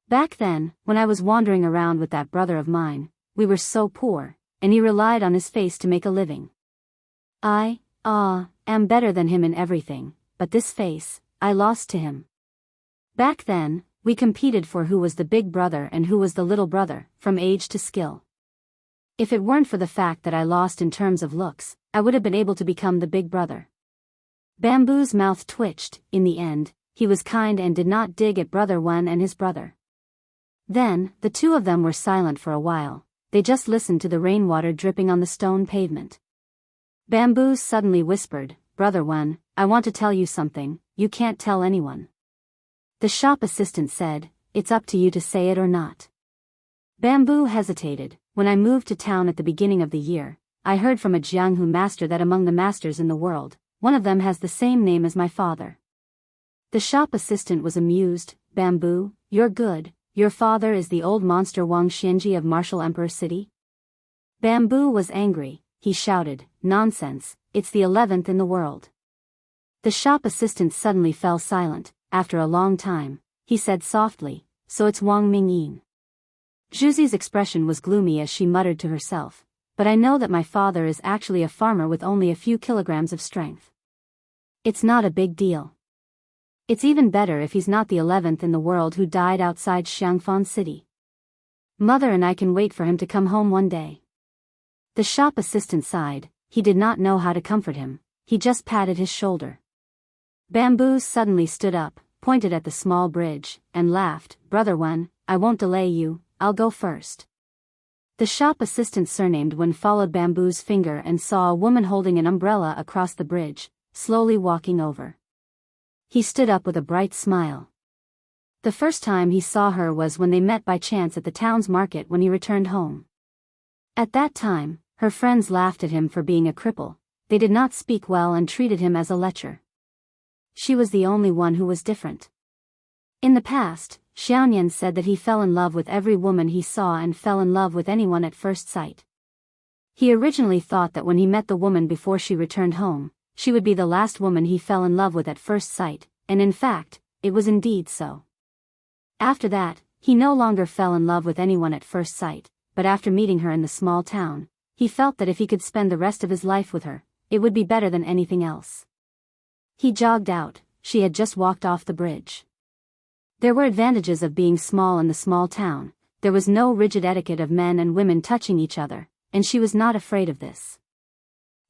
Back then, when I was wandering around with that brother of mine, we were so poor, and he relied on his face to make a living. I am better than him in everything, but this face, I lost to him. Back then, we competed for who was the big brother and who was the little brother, from age to skill. If it weren't for the fact that I lost in terms of looks, I would have been able to become the big brother. Bamboo's mouth twitched. In the end, he was kind and did not dig at Brother Wen and his brother. Then, the two of them were silent for a while. They just listened to the rainwater dripping on the stone pavement. Bamboo suddenly whispered, Brother Wen, I want to tell you something, you can't tell anyone. The shop assistant said, It's up to you to say it or not. Bamboo hesitated. When I moved to town at the beginning of the year, I heard from a Jianghu master that among the masters in the world, one of them has the same name as my father. The shop assistant was amused. Bamboo, you're good. Your father is the old monster Wang Xianji of Martial Emperor City? Bamboo was angry. He shouted, Nonsense, it's the 11th in the world. The shop assistant suddenly fell silent. After a long time, he said softly, So it's Wang Mingyin. Zhuzi's expression was gloomy as she muttered to herself, But I know that my father is actually a farmer with only a few kilograms of strength. It's not a big deal. It's even better if he's not the 11th in the world who died outside Xiangfan City. Mother and I can wait for him to come home one day. The shop assistant sighed. He did not know how to comfort him. He just patted his shoulder. Bamboo suddenly stood up, pointed at the small bridge, and laughed. Brother Wen, I won't delay you, I'll go first. The shop assistant surnamed Wen followed Bamboo's finger and saw a woman holding an umbrella across the bridge, slowly walking over. He stood up with a bright smile. The first time he saw her was when they met by chance at the town's market when he returned home. At that time, her friends laughed at him for being a cripple. They did not speak well and treated him as a lecher. She was the only one who was different. In the past, Xiaoyan said that he fell in love with every woman he saw and fell in love with anyone at first sight. He originally thought that when he met the woman before she returned home, she would be the last woman he fell in love with at first sight, and in fact, it was indeed so. After that, he no longer fell in love with anyone at first sight, but after meeting her in the small town, he felt that if he could spend the rest of his life with her, it would be better than anything else. He jogged out. She had just walked off the bridge. There were advantages of being small in the small town. There was no rigid etiquette of men and women touching each other, and she was not afraid of this.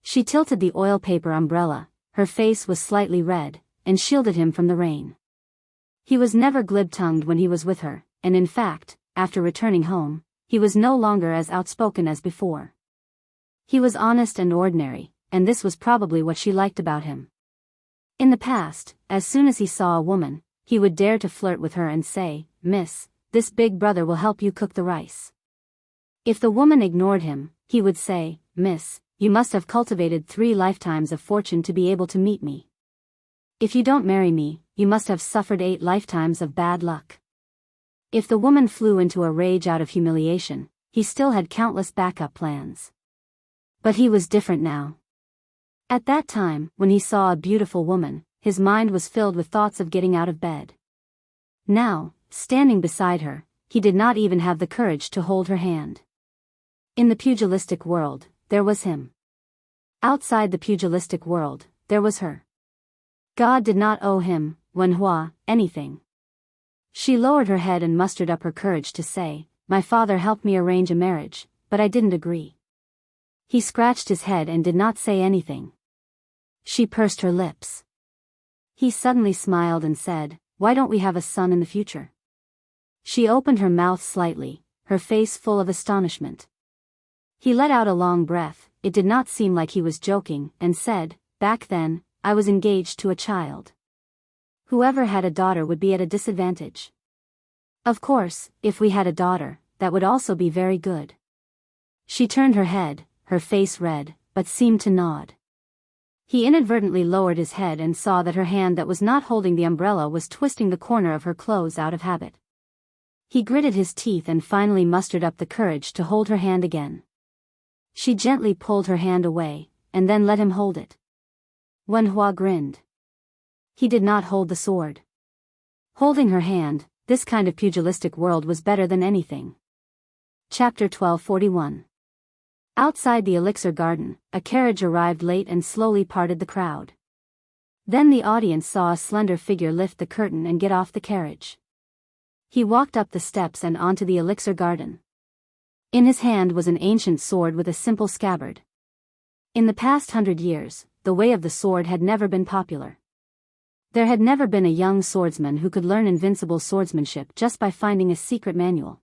She tilted the oil paper umbrella. Her face was slightly red, and shielded him from the rain. He was never glib-tongued when he was with her, and in fact, after returning home, he was no longer as outspoken as before. He was honest and ordinary, and this was probably what she liked about him. In the past, as soon as he saw a woman, he would dare to flirt with her and say, Miss, this big brother will help you cook the rice. If the woman ignored him, he would say, Miss, you must have cultivated 3 lifetimes of fortune to be able to meet me. If you don't marry me, you must have suffered 8 lifetimes of bad luck. If the woman flew into a rage out of humiliation, he still had countless backup plans. But he was different now. At that time, when he saw a beautiful woman, his mind was filled with thoughts of getting out of bed. Now, standing beside her, he did not even have the courage to hold her hand. In the pugilistic world, there was him. Outside the pugilistic world, there was her. God did not owe him, Wenhua, anything. She lowered her head and mustered up her courage to say, My father helped me arrange a marriage, but I didn't agree. He scratched his head and did not say anything. She pursed her lips. He suddenly smiled and said, Why don't we have a son in the future? She opened her mouth slightly, her face full of astonishment. He let out a long breath. It did not seem like he was joking, and said, Back then, I was engaged to a child. Whoever had a daughter would be at a disadvantage. Of course, if we had a daughter, that would also be very good. She turned her head, her face red, but seemed to nod. He inadvertently lowered his head and saw that her hand that was not holding the umbrella was twisting the corner of her clothes out of habit. He gritted his teeth and finally mustered up the courage to hold her hand again. She gently pulled her hand away, and then let him hold it. Wen Hua grinned. He did not hold the sword. Holding her hand, this kind of pugilistic world was better than anything. Chapter 1241. Outside the elixir garden, a carriage arrived late and slowly parted the crowd. Then the audience saw a slender figure lift the curtain and get off the carriage. He walked up the steps and onto the elixir garden. In his hand was an ancient sword with a simple scabbard. In the past 100 years, the way of the sword had never been popular. There had never been a young swordsman who could learn invincible swordsmanship just by finding a secret manual.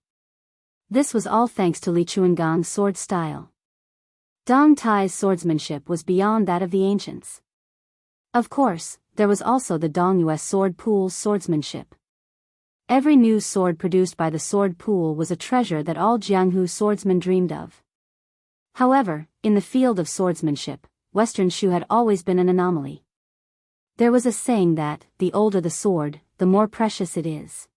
This was all thanks to Li Chuangang's sword style. Dong Tai's swordsmanship was beyond that of the ancients. Of course, there was also the Dongyue sword pool's swordsmanship. Every new sword produced by the sword pool was a treasure that all Jianghu swordsmen dreamed of. However, in the field of swordsmanship, Western Shu had always been an anomaly. There was a saying that, the older the sword, the more precious it is.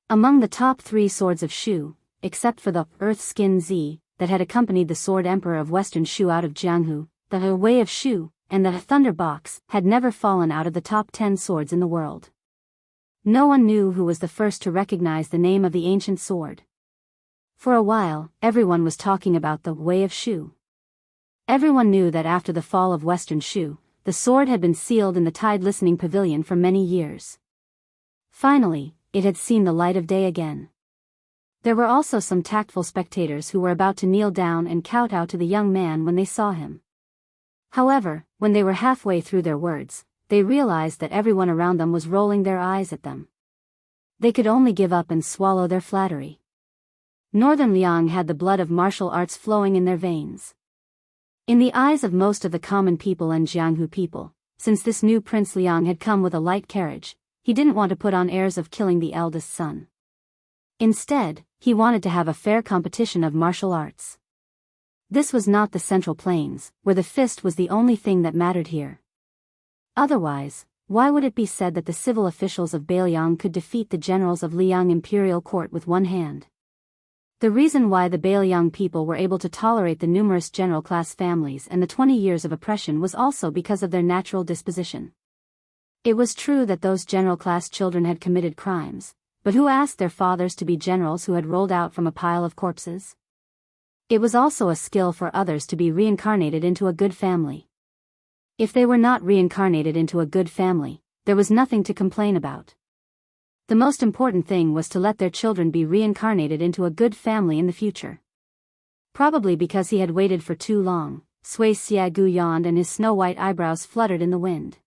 Among the top 3 swords of Shu, except for the Earth Skin Z, that had accompanied the sword emperor of Western Shu out of Jianghu, the Way of Shu, and the Thunder Box, had never fallen out of the top 10 swords in the world. No one knew who was the first to recognize the name of the ancient sword. For a while, everyone was talking about the Way of Shu. Everyone knew that after the fall of Western Shu, the sword had been sealed in the Tide Listening Pavilion for many years. Finally, it had seen the light of day again. There were also some tactful spectators who were about to kneel down and kowtow to the young man when they saw him. However, when they were halfway through their words, they realized that everyone around them was rolling their eyes at them. They could only give up and swallow their flattery. Northern Liang had the blood of martial arts flowing in their veins. In the eyes of most of the common people and Jianghu people, since this new Prince Liang had come with a light carriage, he didn't want to put on airs of killing the eldest son. Instead, he wanted to have a fair competition of martial arts. This was not the Central Plains, where the fist was the only thing that mattered here. Otherwise, why would it be said that the civil officials of Beiliang could defeat the generals of Liang imperial court with one hand? The reason why the Beiliang people were able to tolerate the numerous general class families and the 20 years of oppression was also because of their natural disposition. It was true that those general class children had committed crimes, but who asked their fathers to be generals who had rolled out from a pile of corpses? It was also a skill for others to be reincarnated into a good family. If they were not reincarnated into a good family, there was nothing to complain about. The most important thing was to let their children be reincarnated into a good family in the future. Probably because he had waited for too long, Sui Xiagu yawned and his snow-white eyebrows fluttered in the wind.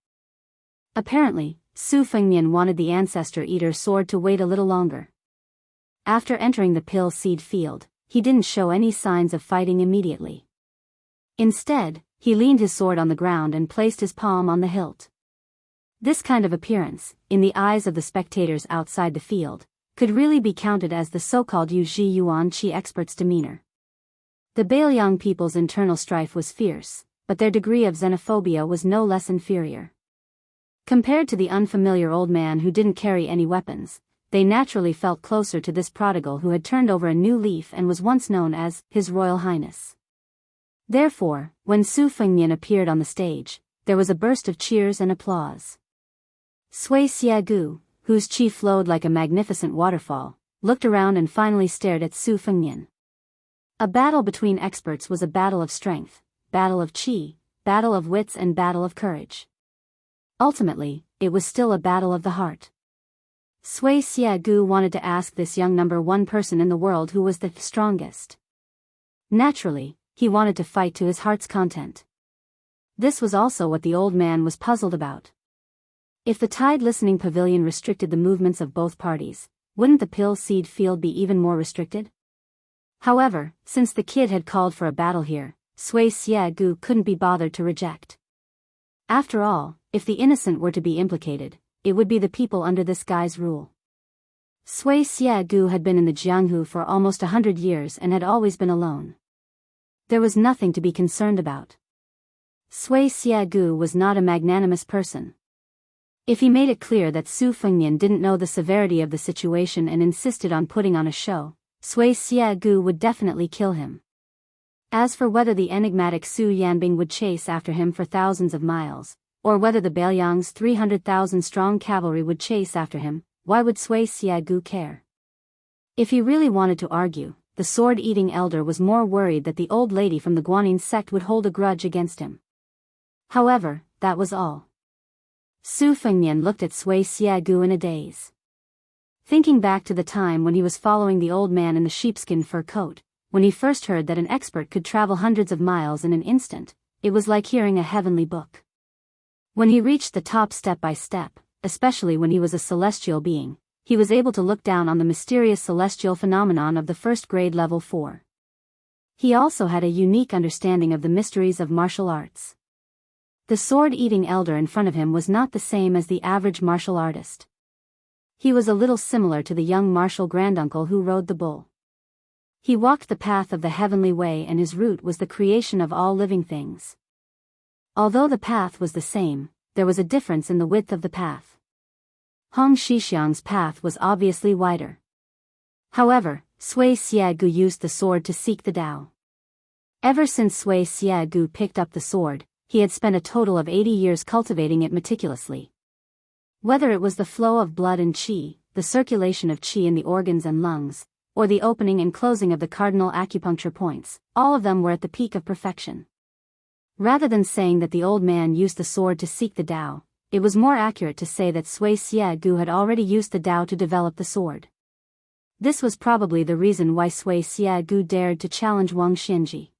Apparently, Su Fengnian wanted the Ancestor Eater sword to wait a little longer. After entering the pill seed field, he didn't show any signs of fighting immediately. Instead, he leaned his sword on the ground and placed his palm on the hilt. This kind of appearance, in the eyes of the spectators outside the field, could really be counted as the so-called Yu Ji Yuan Qi expert's demeanor. The Beiliang people's internal strife was fierce, but their degree of xenophobia was no less inferior. Compared to the unfamiliar old man who didn't carry any weapons, they naturally felt closer to this prodigal who had turned over a new leaf and was once known as His Royal Highness. Therefore, when Su Fengnian appeared on the stage, there was a burst of cheers and applause. Sui Xiagu, whose qi flowed like a magnificent waterfall, looked around and finally stared at Su Fengnian. A battle between experts was a battle of strength, battle of qi, battle of wits and battle of courage. Ultimately, it was still a battle of the heart. Sui Xiagu wanted to ask this young number 1 person in the world who was the strongest. Naturally, he wanted to fight to his heart's content. This was also what the old man was puzzled about. If the Tide Listening Pavilion restricted the movements of both parties, wouldn't the pill seed field be even more restricted? However, since the kid had called for a battle here, Sui Xiagu couldn't be bothered to reject. After all, if the innocent were to be implicated, it would be the people under this guy's rule. Sui Xiagu had been in the Jianghu for almost 100 years and had always been alone. There was nothing to be concerned about. Sui Xiegu was not a magnanimous person. If he made it clear that Su Fengnian didn't know the severity of the situation and insisted on putting on a show, Sui Xiegu would definitely kill him. As for whether the enigmatic Su Yanbing would chase after him for thousands of miles, or whether the Beilyang's 300,000-strong cavalry would chase after him, why would Sui Xiegu care? If he really wanted to argue, the sword-eating elder was more worried that the old lady from the Guanyin sect would hold a grudge against him. However, that was all. Su Fengnian looked at Sui Xiegu in a daze. Thinking back to the time when he was following the old man in the sheepskin fur coat, when he first heard that an expert could travel hundreds of miles in an instant, it was like hearing a heavenly book. When he reached the top step by step, especially when he was a celestial being, he was able to look down on the mysterious celestial phenomenon of the first grade level 4. He also had a unique understanding of the mysteries of martial arts. The sword-eating elder in front of him was not the same as the average martial artist. He was a little similar to the young martial granduncle who rode the bull. He walked the path of the heavenly way and his route was the creation of all living things. Although the path was the same, there was a difference in the width of the path. Hong Shixiang's path was obviously wider. However, Sui Xiegu used the sword to seek the Tao. Ever since Sui Xiegu picked up the sword, he had spent a total of 80 years cultivating it meticulously. Whether it was the flow of blood and qi, the circulation of qi in the organs and lungs, or the opening and closing of the cardinal acupuncture points, all of them were at the peak of perfection. Rather than saying that the old man used the sword to seek the Tao, it was more accurate to say that Sui Xiegu had already used the Tao to develop the sword. This was probably the reason why Sui Xiegu dared to challenge Wang Xianji.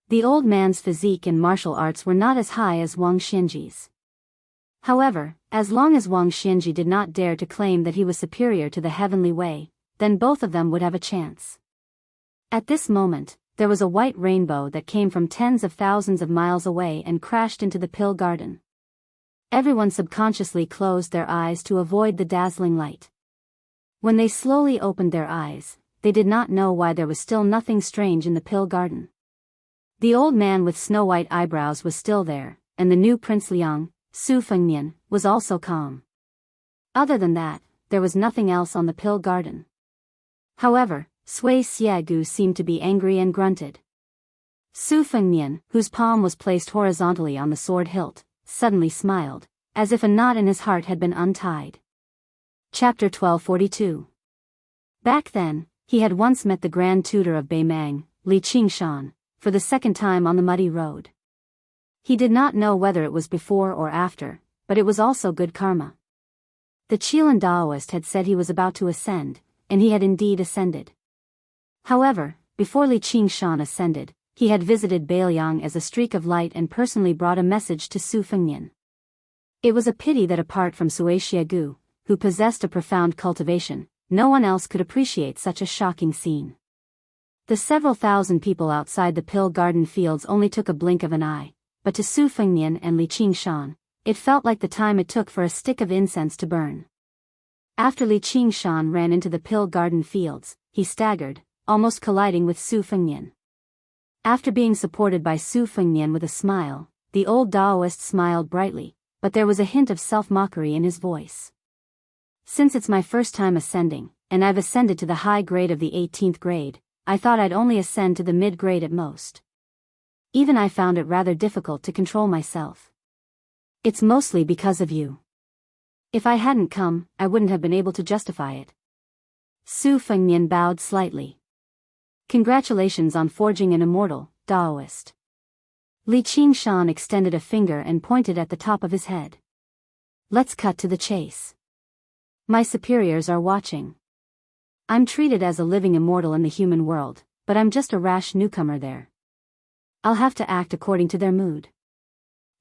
The old man's physique and martial arts were not as high as Wang Xianji's. However, as long as Wang Xianji did not dare to claim that he was superior to the heavenly way, then both of them would have a chance. At this moment, there was a white rainbow that came from tens of thousands of miles away and crashed into the pill garden. Everyone subconsciously closed their eyes to avoid the dazzling light. When they slowly opened their eyes, they did not know why there was still nothing strange in the pill garden. The old man with snow-white eyebrows was still there, and the new Prince Liang, Su Fengnian, was also calm. Other than that, there was nothing else on the pill garden. However, Sui Xiegu seemed to be angry and grunted. Su Fengnian, whose palm was placed horizontally on the sword hilt, suddenly smiled, as if a knot in his heart had been untied. Chapter 1242. Back then, he had once met the Grand Tutor of Beimang, Li Qingshan, for the second time on the muddy road. He did not know whether it was before or after, but it was also good karma. The Qilin Daoist had said he was about to ascend, and he had indeed ascended. However, before Li Qingshan ascended, he had visited Beilyang as a streak of light and personally brought a message to Su Fengnian. It was a pity that apart from Sui Xiegu, who possessed a profound cultivation, no one else could appreciate such a shocking scene. The several thousand people outside the pill garden fields only took a blink of an eye, but to Su Fengnian and Li Qingshan, it felt like the time it took for a stick of incense to burn. After Li Qingshan ran into the pill garden fields, he staggered, almost colliding with Su Fengnian. After being supported by Su Fengnian with a smile, the old Daoist smiled brightly, but there was a hint of self-mockery in his voice. Since it's my first time ascending, and I've ascended to the high grade of the 18th grade, I thought I'd only ascend to the mid-grade at most. Even I found it rather difficult to control myself. It's mostly because of you. If I hadn't come, I wouldn't have been able to justify it. Su Fengnian bowed slightly. Congratulations on forging an immortal, Daoist. Li Qingshan extended a finger and pointed at the top of his head. Let's cut to the chase. My superiors are watching. I'm treated as a living immortal in the human world, but I'm just a rash newcomer there. I'll have to act according to their mood.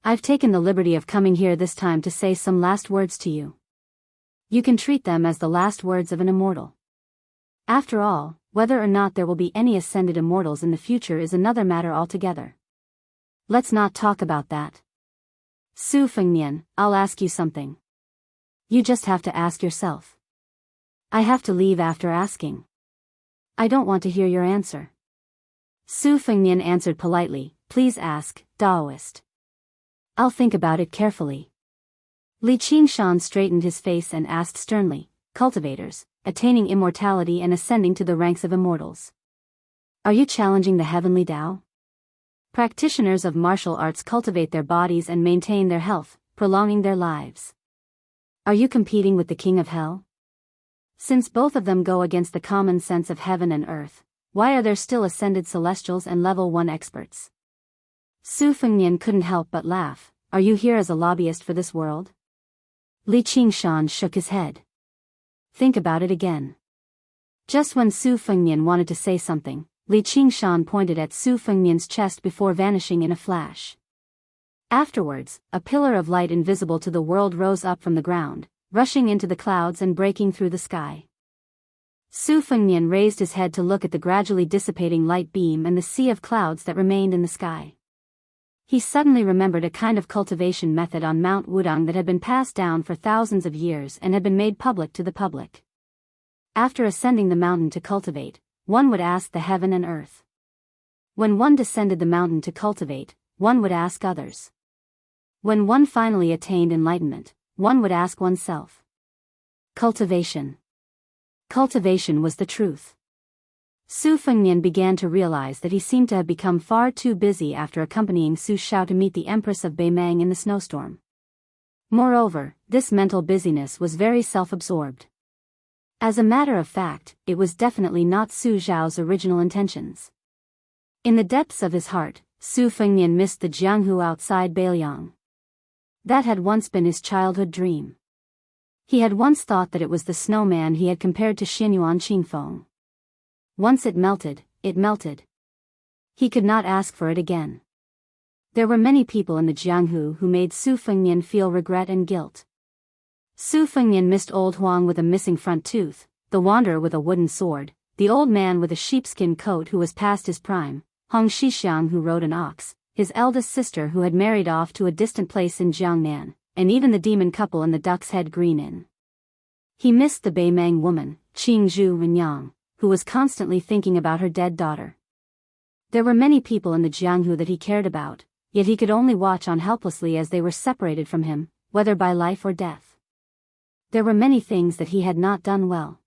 I've taken the liberty of coming here this time to say some last words to you. You can treat them as the last words of an immortal. After all, whether or not there will be any ascended immortals in the future is another matter altogether. Let's not talk about that. Su Fengnian, I'll ask you something. You just have to ask yourself. I have to leave after asking. I don't want to hear your answer. Su Fengnian answered politely, please ask, Daoist. I'll think about it carefully. Li Qingshan straightened his face and asked sternly, cultivators, attaining immortality and ascending to the ranks of immortals. Are you challenging the heavenly Tao? Practitioners of martial arts cultivate their bodies and maintain their health, prolonging their lives. Are you competing with the king of hell? Since both of them go against the common sense of heaven and earth, why are there still ascended celestials and level 1 experts? Su Fengnian couldn't help but laugh. Are you here as a lobbyist for this world? Li Qingshan shook his head. Think about it again. Just when Su Fengnian wanted to say something, Li Qingshan pointed at Su Fengnian's chest before vanishing in a flash. Afterwards, a pillar of light invisible to the world rose up from the ground, rushing into the clouds and breaking through the sky. Su Fengnian raised his head to look at the gradually dissipating light beam and the sea of clouds that remained in the sky. He suddenly remembered a kind of cultivation method on Mount Wudang that had been passed down for thousands of years and had been made public to the public. After ascending the mountain to cultivate, one would ask the heaven and earth. When one descended the mountain to cultivate, one would ask others. When one finally attained enlightenment, one would ask oneself. Cultivation. Cultivation was the truth. Su Fengnian began to realize that he seemed to have become far too busy after accompanying Su Xiao to meet the Empress of Beimang in the snowstorm. Moreover, this mental busyness was very self-absorbed. As a matter of fact, it was definitely not Su Xiao's original intentions. In the depths of his heart, Su Fengnian missed the Jianghu outside Beiliang. That had once been his childhood dream. He had once thought that it was the snowman he had compared to Xinyuan Qingfeng. Once it melted, it melted. He could not ask for it again. There were many people in the Jianghu who made Su Fengnian feel regret and guilt. Su Fengnian missed old Huang with a missing front tooth, the wanderer with a wooden sword, the old man with a sheepskin coat who was past his prime, Hong Shixiang who rode an ox, his eldest sister who had married off to a distant place in Jiangnan, and even the demon couple in the Duck's Head Green Inn. He missed the Beimang woman, Qing Zhu Wenyang, who was constantly thinking about her dead daughter. There were many people in the Jianghu that he cared about, yet he could only watch on helplessly as they were separated from him, whether by life or death. There were many things that he had not done well.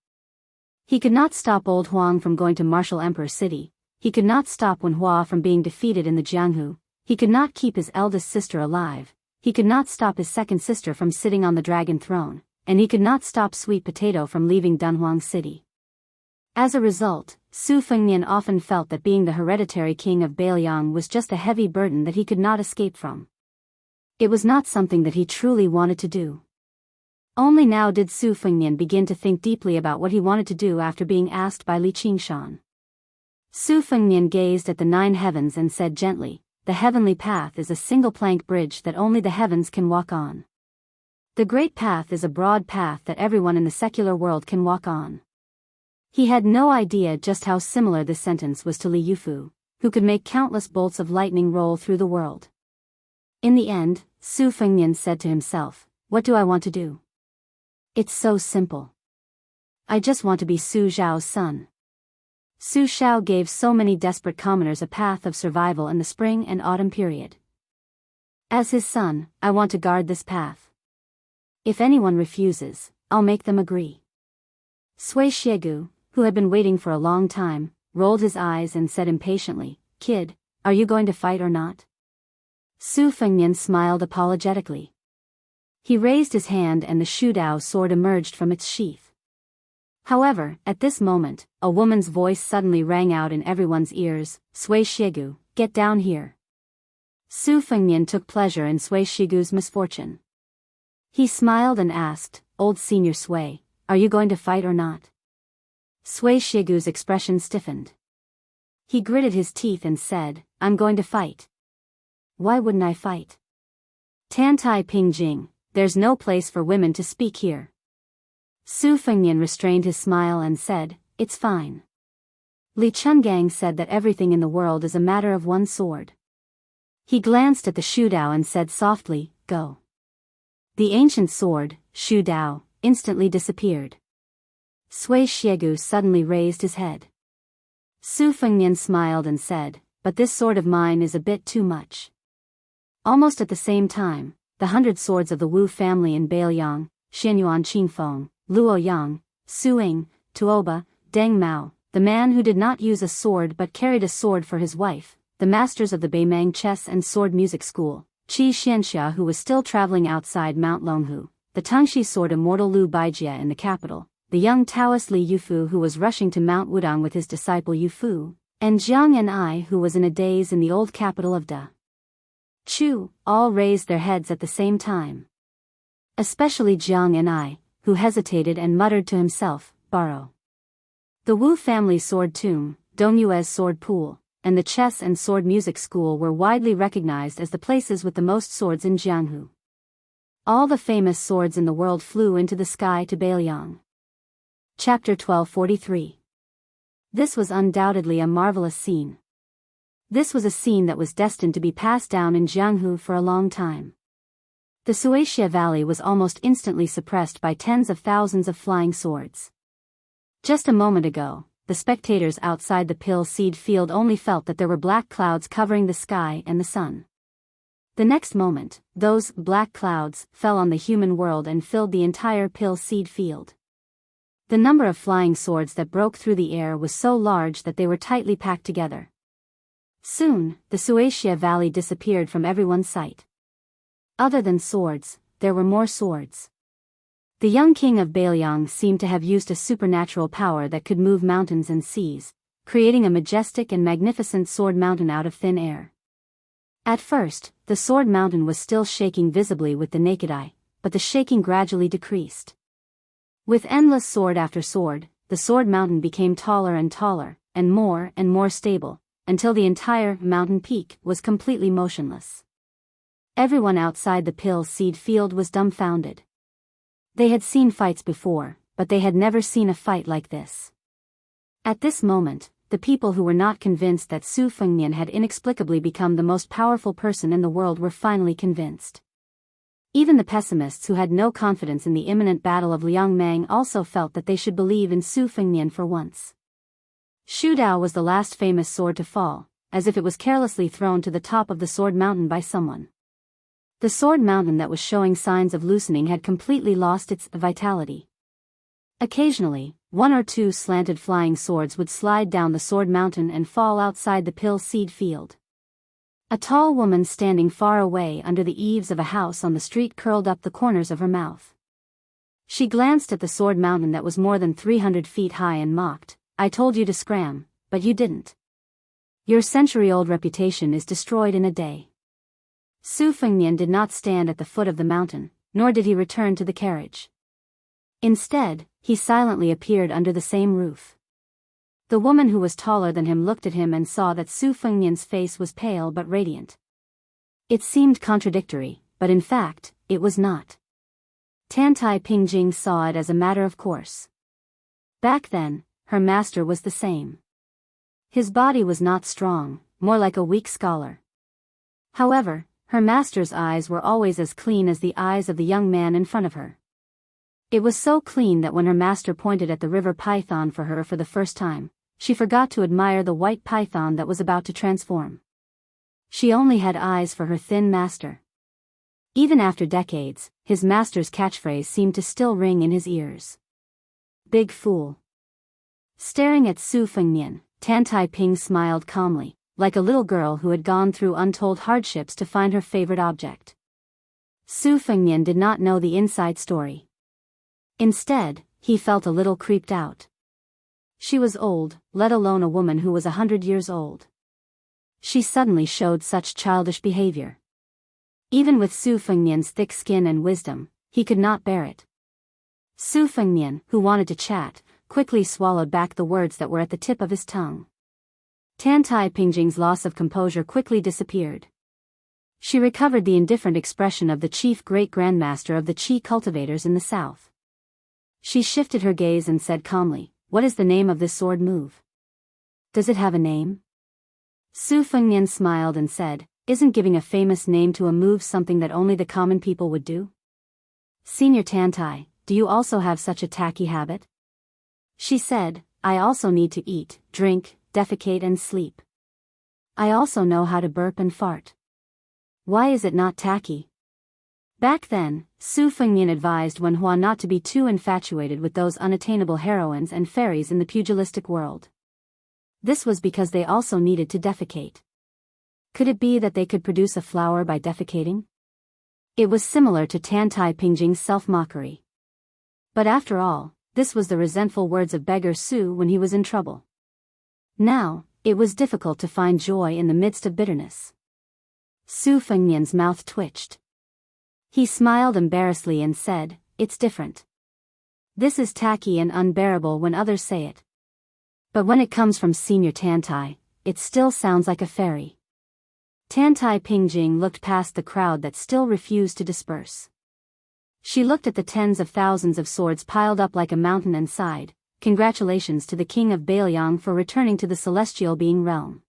He could not stop old Huang from going to Martial Emperor City, he could not stop Wen Hua from being defeated in the Jianghu, he could not keep his eldest sister alive, he could not stop his second sister from sitting on the dragon throne, and he could not stop Sweet Potato from leaving Dunhuang City. As a result, Su Fengnian often felt that being the hereditary king of Beiliang was just a heavy burden that he could not escape from. It was not something that he truly wanted to do. Only now did Su Fengnian begin to think deeply about what he wanted to do after being asked by Li Qingshan. Su Fengnian gazed at the 9 heavens and said gently, "The heavenly path is a single plank bridge that only the heavens can walk on. The great path is a broad path that everyone in the secular world can walk on." He had no idea just how similar this sentence was to Li Yufu, who could make countless bolts of lightning roll through the world. In the end, Su Fengnian said to himself, "What do I want to do? It's so simple. I just want to be Su Xiao's son." Su Xiao gave so many desperate commoners a path of survival in the spring and autumn period. As his son, I want to guard this path. If anyone refuses, I'll make them agree. Sui Xiegu, who had been waiting for a long time, rolled his eyes and said impatiently, "Kid, are you going to fight or not?" Su Fengnian smiled apologetically. He raised his hand and the Shudao sword emerged from its sheath. However, at this moment, a woman's voice suddenly rang out in everyone's ears, "Sui Xiegu, get down here." Su Fengnian took pleasure in Sui Shigu's misfortune. He smiled and asked, "Old Senior Sui, are you going to fight or not?" Sui Shigu's expression stiffened. He gritted his teeth and said, "I'm going to fight." "Why wouldn't I fight?" "Tantai Pingjing, there's no place for women to speak here." Su Fengnian restrained his smile and said, "It's fine." Li Chungang said that everything in the world is a matter of one sword. He glanced at the Shudao and said softly, "Go." The ancient sword, Shudao, instantly disappeared. Sui Xiegu suddenly raised his head. Su Fengnian smiled and said, "But this sword of mine is a bit too much." Almost at the same time, the 100 swords of the Wu family in Bailiang, Xianyuan Qingfeng, Luo Yang, Su Ying, Tuoba, Deng Mao, the man who did not use a sword but carried a sword for his wife, the masters of the Beimang chess and sword music school, Qi Xianxia who was still traveling outside Mount Longhu, the Tangxi sword immortal Lu Baijie in the capital, the young Taoist Li Yufu who was rushing to Mount Wudang with his disciple Yufu, and Jiang and I who was in a daze in the old capital of Da Chu, all raised their heads at the same time. Especially Jiang and I, who hesitated and muttered to himself, borrow. The Wu family sword tomb, Dongyue's sword pool, and the chess and sword music school were widely recognized as the places with the most swords in Jianghu. All the famous swords in the world flew into the sky to Bailiang. Chapter 1243. This was undoubtedly a marvelous scene. This was a scene that was destined to be passed down in Jianghu for a long time. The Suixia Valley was almost instantly suppressed by tens of thousands of flying swords. Just a moment ago, the spectators outside the pill seed field only felt that there were black clouds covering the sky and the sun. The next moment, those black clouds fell on the human world and filled the entire pill seed field. The number of flying swords that broke through the air was so large that they were tightly packed together. Soon, the Suixia Valley disappeared from everyone's sight. Other than swords, there were more swords. The young king of Bailiang seemed to have used a supernatural power that could move mountains and seas, creating a majestic and magnificent sword mountain out of thin air. At first, the sword mountain was still shaking visibly with the naked eye, but the shaking gradually decreased. With endless sword after sword, the sword mountain became taller and more stable, until the entire mountain peak was completely motionless. Everyone outside the pill seed field was dumbfounded. They had seen fights before, but they had never seen a fight like this. At this moment, the people who were not convinced that Su Fengnian had inexplicably become the most powerful person in the world were finally convinced. Even the pessimists who had no confidence in the imminent battle of Liangmang also felt that they should believe in Su Fengnian for once. Shu Dao was the last famous sword to fall, as if it was carelessly thrown to the top of the sword mountain by someone. The sword mountain that was showing signs of loosening had completely lost its vitality. Occasionally, one or two slanted flying swords would slide down the sword mountain and fall outside the pill seed field. A tall woman standing far away under the eaves of a house on the street curled up the corners of her mouth. She glanced at the sword mountain that was more than 300 feet high and mocked, "I told you to scram, but you didn't. Your century-old reputation is destroyed in a day." Su Fengnian did not stand at the foot of the mountain, nor did he return to the carriage. Instead, he silently appeared under the same roof. The woman who was taller than him looked at him and saw that Su Fengnian's face was pale but radiant. It seemed contradictory, but in fact, it was not. Tantai Pingjing saw it as a matter of course. Back then, her master was the same. His body was not strong, more like a weak scholar. However, her master's eyes were always as clean as the eyes of the young man in front of her. It was so clean that when her master pointed at the river python for her for the first time, she forgot to admire the white python that was about to transform. She only had eyes for her thin master. Even after decades, his master's catchphrase seemed to still ring in his ears. "Big fool." Staring at Su Fengnian, Tan Tai Ping smiled calmly, like a little girl who had gone through untold hardships to find her favorite object. Su Fengnian did not know the inside story. Instead, he felt a little creeped out. She was old, let alone a woman who was 100 years old. She suddenly showed such childish behavior. Even with Su Fengnian's thick skin and wisdom, he could not bear it. Su Fengnian, who wanted to chat, quickly swallowed back the words that were at the tip of his tongue. Tantai Pingjing's loss of composure quickly disappeared. She recovered the indifferent expression of the chief great-grandmaster of the Qi cultivators in the south. She shifted her gaze and said calmly, "What is the name of this sword move? Does it have a name?" Su Fengnian smiled and said, "Isn't giving a famous name to a move something that only the common people would do? Senior Tantai, do you also have such a tacky habit?" She said, "I also need to eat, drink, defecate and sleep. I also know how to burp and fart." Why is it not tacky? Back then, Su Fengnian advised Wen Hua not to be too infatuated with those unattainable heroines and fairies in the pugilistic world. This was because they also needed to defecate. Could it be that they could produce a flower by defecating? It was similar to Tantai Pingjing's self-mockery. But after all, this was the resentful words of beggar Su when he was in trouble. Now, it was difficult to find joy in the midst of bitterness. Su Fengnian's mouth twitched. He smiled embarrassedly and said, "It's different. This is tacky and unbearable when others say it. But when it comes from Senior Tantai, it still sounds like a fairy." Tantai Pingjing looked past the crowd that still refused to disperse. She looked at the tens of thousands of swords piled up like a mountain and sighed, "Congratulations to the king of Bailiang for returning to the celestial being realm."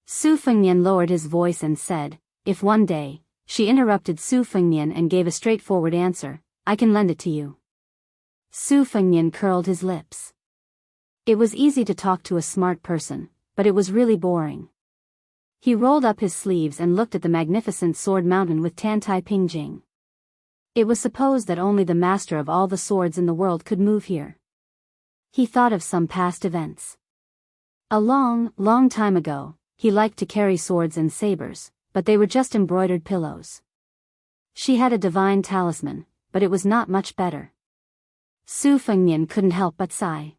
Su Fengnian lowered his voice and said, "If one day," she interrupted Su Fengnian and gave a straightforward answer, "I can lend it to you." Su Fengnian curled his lips. It was easy to talk to a smart person, but it was really boring. He rolled up his sleeves and looked at the magnificent sword mountain with Tantai Pingjing. It was supposed that only the master of all the swords in the world could move here. He thought of some past events. A long, long time ago, he liked to carry swords and sabers, but they were just embroidered pillows. She had a divine talisman, but it was not much better. Su Fengnian couldn't help but sigh.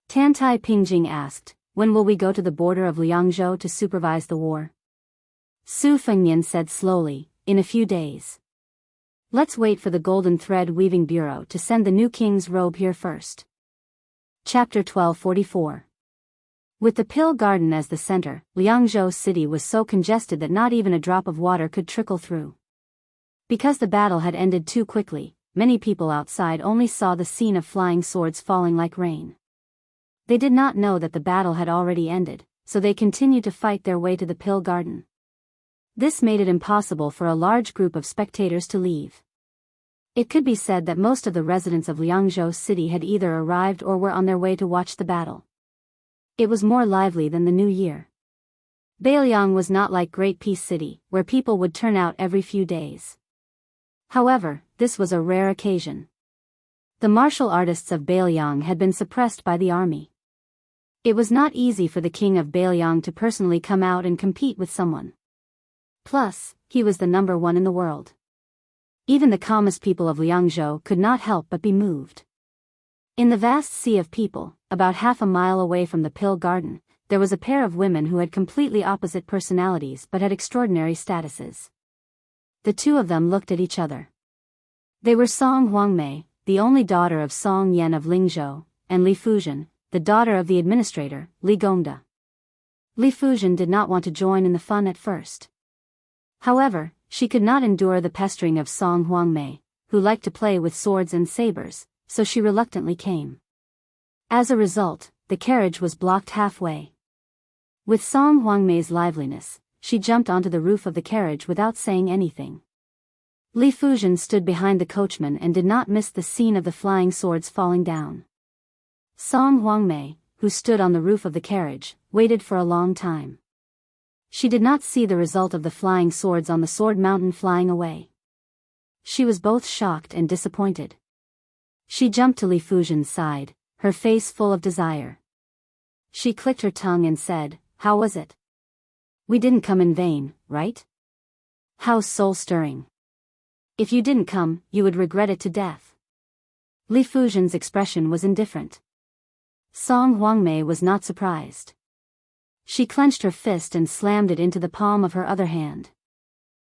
Tantai Pingjing asked, "When will we go to the border of Liangzhou to supervise the war?" Su Fengnian said slowly, "In a few days. Let's wait for the Golden Thread Weaving Bureau to send the new king's robe here first." Chapter 1244. With the Pill Garden as the center, Liangzhou city was so congested that not even a drop of water could trickle through. Because the battle had ended too quickly, many people outside only saw the scene of flying swords falling like rain. They did not know that the battle had already ended, so they continued to fight their way to the Pill Garden. This made it impossible for a large group of spectators to leave. It could be said that most of the residents of Liangzhou city had either arrived or were on their way to watch the battle. It was more lively than the New Year. Bailiang was not like Great Peace City, where people would turn out every few days. However, this was a rare occasion. The martial artists of Bailiang had been suppressed by the army. It was not easy for the king of Bailiang to personally come out and compete with someone. Plus, he was the number one in the world. Even the calmest people of Liangzhou could not help but be moved. In the vast sea of people, about half a mile away from the Pill Garden, there was a pair of women who had completely opposite personalities but had extraordinary statuses. The two of them looked at each other. They were Song Huangmei, the only daughter of Song Yan of Lingzhou, and Li Fuzhen, the daughter of the administrator, Li Gongda. Li Fuzhen did not want to join in the fun at first. However, she could not endure the pestering of Song Huangmei, who liked to play with swords and sabers, so she reluctantly came. As a result, the carriage was blocked halfway. With Song Huangmei's liveliness, she jumped onto the roof of the carriage without saying anything. Li Fuzhen stood behind the coachman and did not miss the scene of the flying swords falling down. Song Huangmei, who stood on the roof of the carriage, waited for a long time. She did not see the result of the flying swords on the sword mountain flying away. She was both shocked and disappointed. She jumped to Li Fuzhen's side, her face full of desire. She clicked her tongue and said, "How was it? We didn't come in vain, right? How soul-stirring. If you didn't come, you would regret it to death." Li Fuzhen's expression was indifferent. Song Huangmei was not surprised. She clenched her fist and slammed it into the palm of her other hand.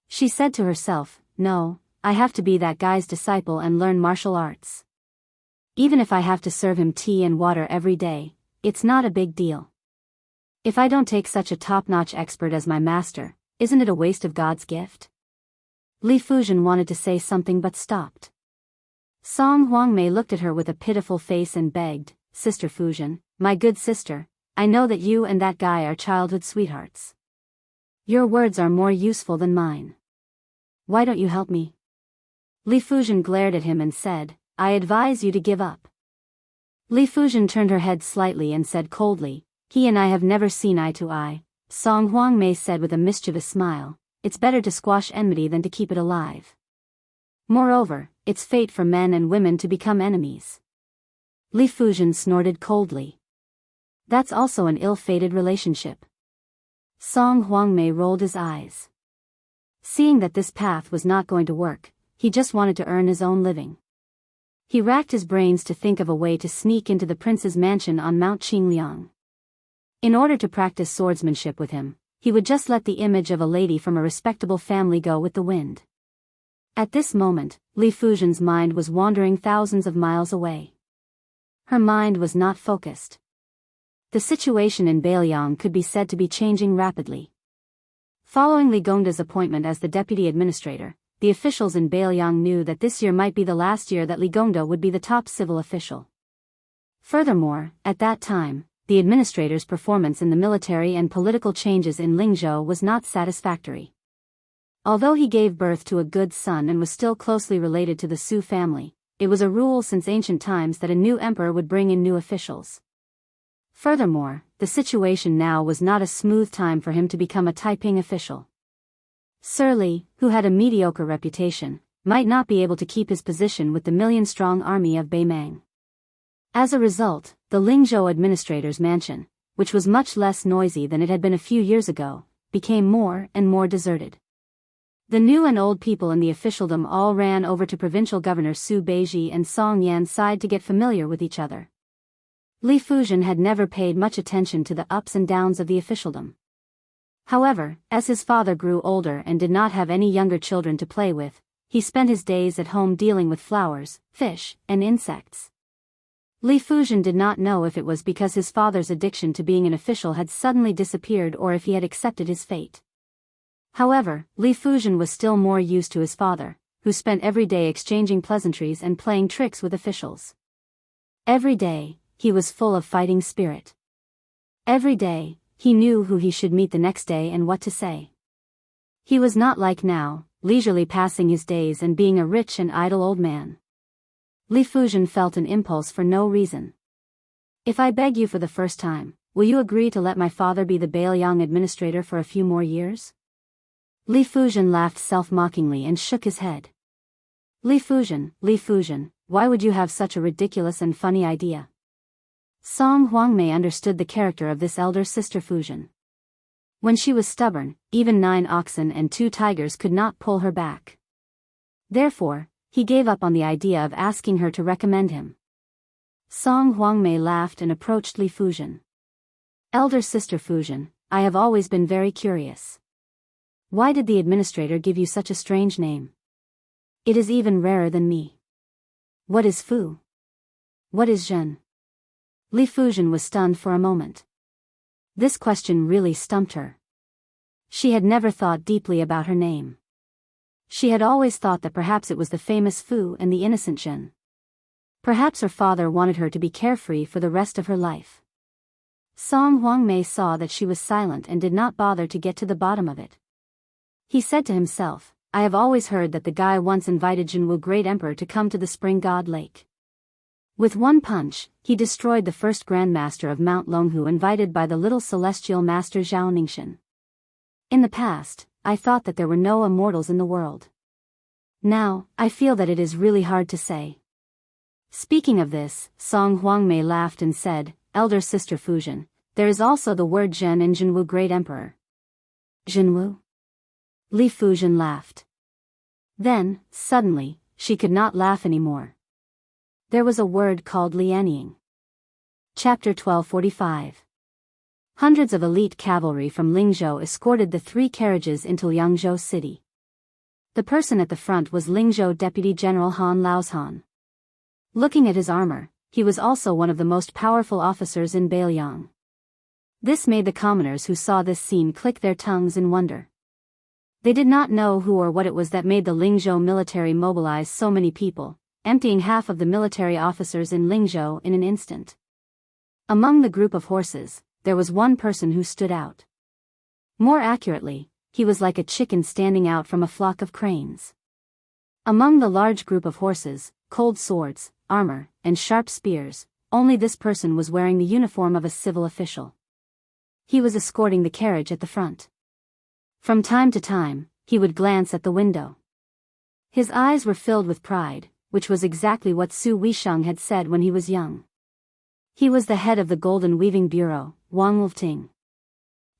She said to herself, "No, I have to be that guy's disciple and learn martial arts. Even if I have to serve him tea and water every day, it's not a big deal. If I don't take such a top-notch expert as my master, isn't it a waste of God's gift?" Li Fuzhen wanted to say something but stopped. Song Huangmei looked at her with a pitiful face and begged, "Sister Fuzhen, my good sister, I know that you and that guy are childhood sweethearts. Your words are more useful than mine. Why don't you help me?" Li Fuzhen glared at him and said, "I advise you to give up." Li Fuzhen turned her head slightly and said coldly, "He and I have never seen eye to eye." Song Huangmei said with a mischievous smile, it's better to squash enmity than to keep it alive. Moreover, it's fate for men and women to become enemies. Li Fuzhen snorted coldly. That's also an ill-fated relationship. Song Huangmei rolled his eyes. Seeing that this path was not going to work, he just wanted to earn his own living. He racked his brains to think of a way to sneak into the prince's mansion on Mount Qingliang. In order to practice swordsmanship with him, he would just let the image of a lady from a respectable family go with the wind. At this moment, Li Fuzhen's mind was wandering thousands of miles away. Her mind was not focused. The situation in Beiliang could be said to be changing rapidly. Following Li Gongda's appointment as the deputy administrator, the officials in Beiliang knew that this year might be the last year that Li Gongda would be the top civil official. Furthermore, at that time, the administrator's performance in the military and political changes in Lingzhou was not satisfactory. Although he gave birth to a good son and was still closely related to the Su family, it was a rule since ancient times that a new emperor would bring in new officials. Furthermore, the situation now was not a smooth time for him to become a Taiping official. Sir Li, who had a mediocre reputation, might not be able to keep his position with the million-strong army of Beimang. As a result, the Lingzhou administrator's mansion, which was much less noisy than it had been a few years ago, became more and more deserted. The new and old people in the officialdom all ran over to provincial governor Su Beiji and Song Yan's side to get familiar with each other. Li Fuzhen had never paid much attention to the ups and downs of the officialdom. However, as his father grew older and did not have any younger children to play with, he spent his days at home dealing with flowers, fish, and insects. Li Fuzhen did not know if it was because his father's addiction to being an official had suddenly disappeared or if he had accepted his fate. However, Li Fuzhen was still more used to his father, who spent every day exchanging pleasantries and playing tricks with officials. Every day, he was full of fighting spirit. Every day, he knew who he should meet the next day and what to say. He was not like now, leisurely passing his days and being a rich and idle old man. Li Fuzhen felt an impulse for no reason. If I beg you for the first time, will you agree to let my father be the Beiliang administrator for a few more years? Li Fuzhen laughed self-mockingly and shook his head. Li Fuzhen, why would you have such a ridiculous and funny idea? Song Huangmei understood the character of this elder sister Fuzhen. When she was stubborn, even 9 oxen and 2 tigers could not pull her back. Therefore, he gave up on the idea of asking her to recommend him. Song Huangmei laughed and approached Li Fuzhen. Elder sister Fuzhen, I have always been very curious. Why did the administrator give you such a strange name? It is even rarer than me. What is Fu? What is Zhen? Li Fuzhen was stunned for a moment. This question really stumped her. She had never thought deeply about her name. She had always thought that perhaps it was the famous Fu and the innocent Zhen. Perhaps her father wanted her to be carefree for the rest of her life. Song Huangmei saw that she was silent and did not bother to get to the bottom of it. He said to himself, I have always heard that the guy once invited Jinwu Great Emperor to come to the Spring God Lake. With one punch, he destroyed the first Grand Master of Mount Longhu invited by the little celestial master Zhao Ningxian. In the past, I thought that there were no immortals in the world. Now, I feel that it is really hard to say. Speaking of this, Song Huangmei laughed and said, Elder sister Fuzhen, there is also the word Zhen in Jinwu Great Emperor. Jinwu? Li Fuzhen laughed. Then, suddenly, she could not laugh anymore. There was a word called lianying. Chapter 1245. Hundreds of elite cavalry from Lingzhou escorted the 3 carriages into Yangzhou city. The person at the front was Lingzhou Deputy General Han Laozhan. Looking at his armor, he was also one of the most powerful officers in Beiliang. This made the commoners who saw this scene click their tongues in wonder. They did not know who or what it was that made the Lingzhou military mobilize so many people, emptying half of the military officers in Lingzhou in an instant. Among the group of horses, there was one person who stood out. More accurately, he was like a chicken standing out from a flock of cranes. Among the large group of horses, cold swords, armor, and sharp spears, only this person was wearing the uniform of a civil official. He was escorting the carriage at the front. From time to time, he would glance at the window. His eyes were filled with pride, which was exactly what Su Weisheng had said when he was young. He was the head of the Golden Weaving Bureau, Wang Wolfting.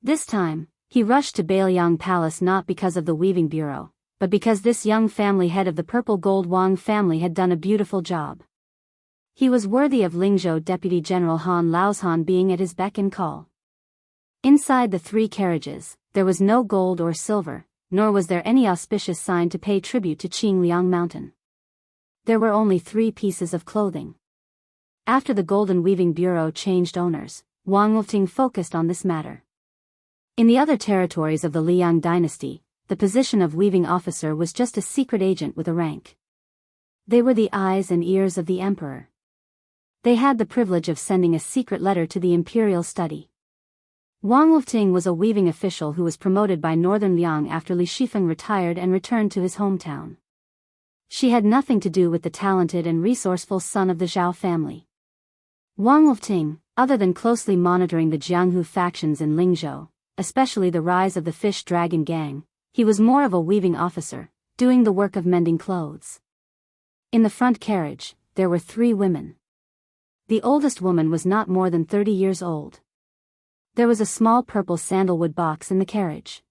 This time, he rushed to Bailiang Palace not because of the Weaving Bureau, but because this young family head of the purple gold Wang family had done a beautiful job. He was worthy of Lingzhou Deputy General Han Laozhan being at his beck and call. Inside the 3 carriages, there was no gold or silver, nor was there any auspicious sign to pay tribute to Qingliang Mountain. There were only 3 pieces of clothing. After the Golden Weaving Bureau changed owners, Wang Wolfting focused on this matter. In the other territories of the Liang dynasty, the position of weaving officer was just a secret agent with a rank. They were the eyes and ears of the emperor. They had the privilege of sending a secret letter to the imperial study. Wang Wolfting was a weaving official who was promoted by Northern Liang after Li Shifeng retired and returned to his hometown. She had nothing to do with the talented and resourceful son of the Zhao family. Wang Wolfting, other than closely monitoring the Jianghu factions in Lingzhou, especially the rise of the Fish Dragon Gang, he was more of a weaving officer, doing the work of mending clothes. In the front carriage, there were 3 women. The oldest woman was not more than 30 years old. There was a small purple sandalwood box in the carriage.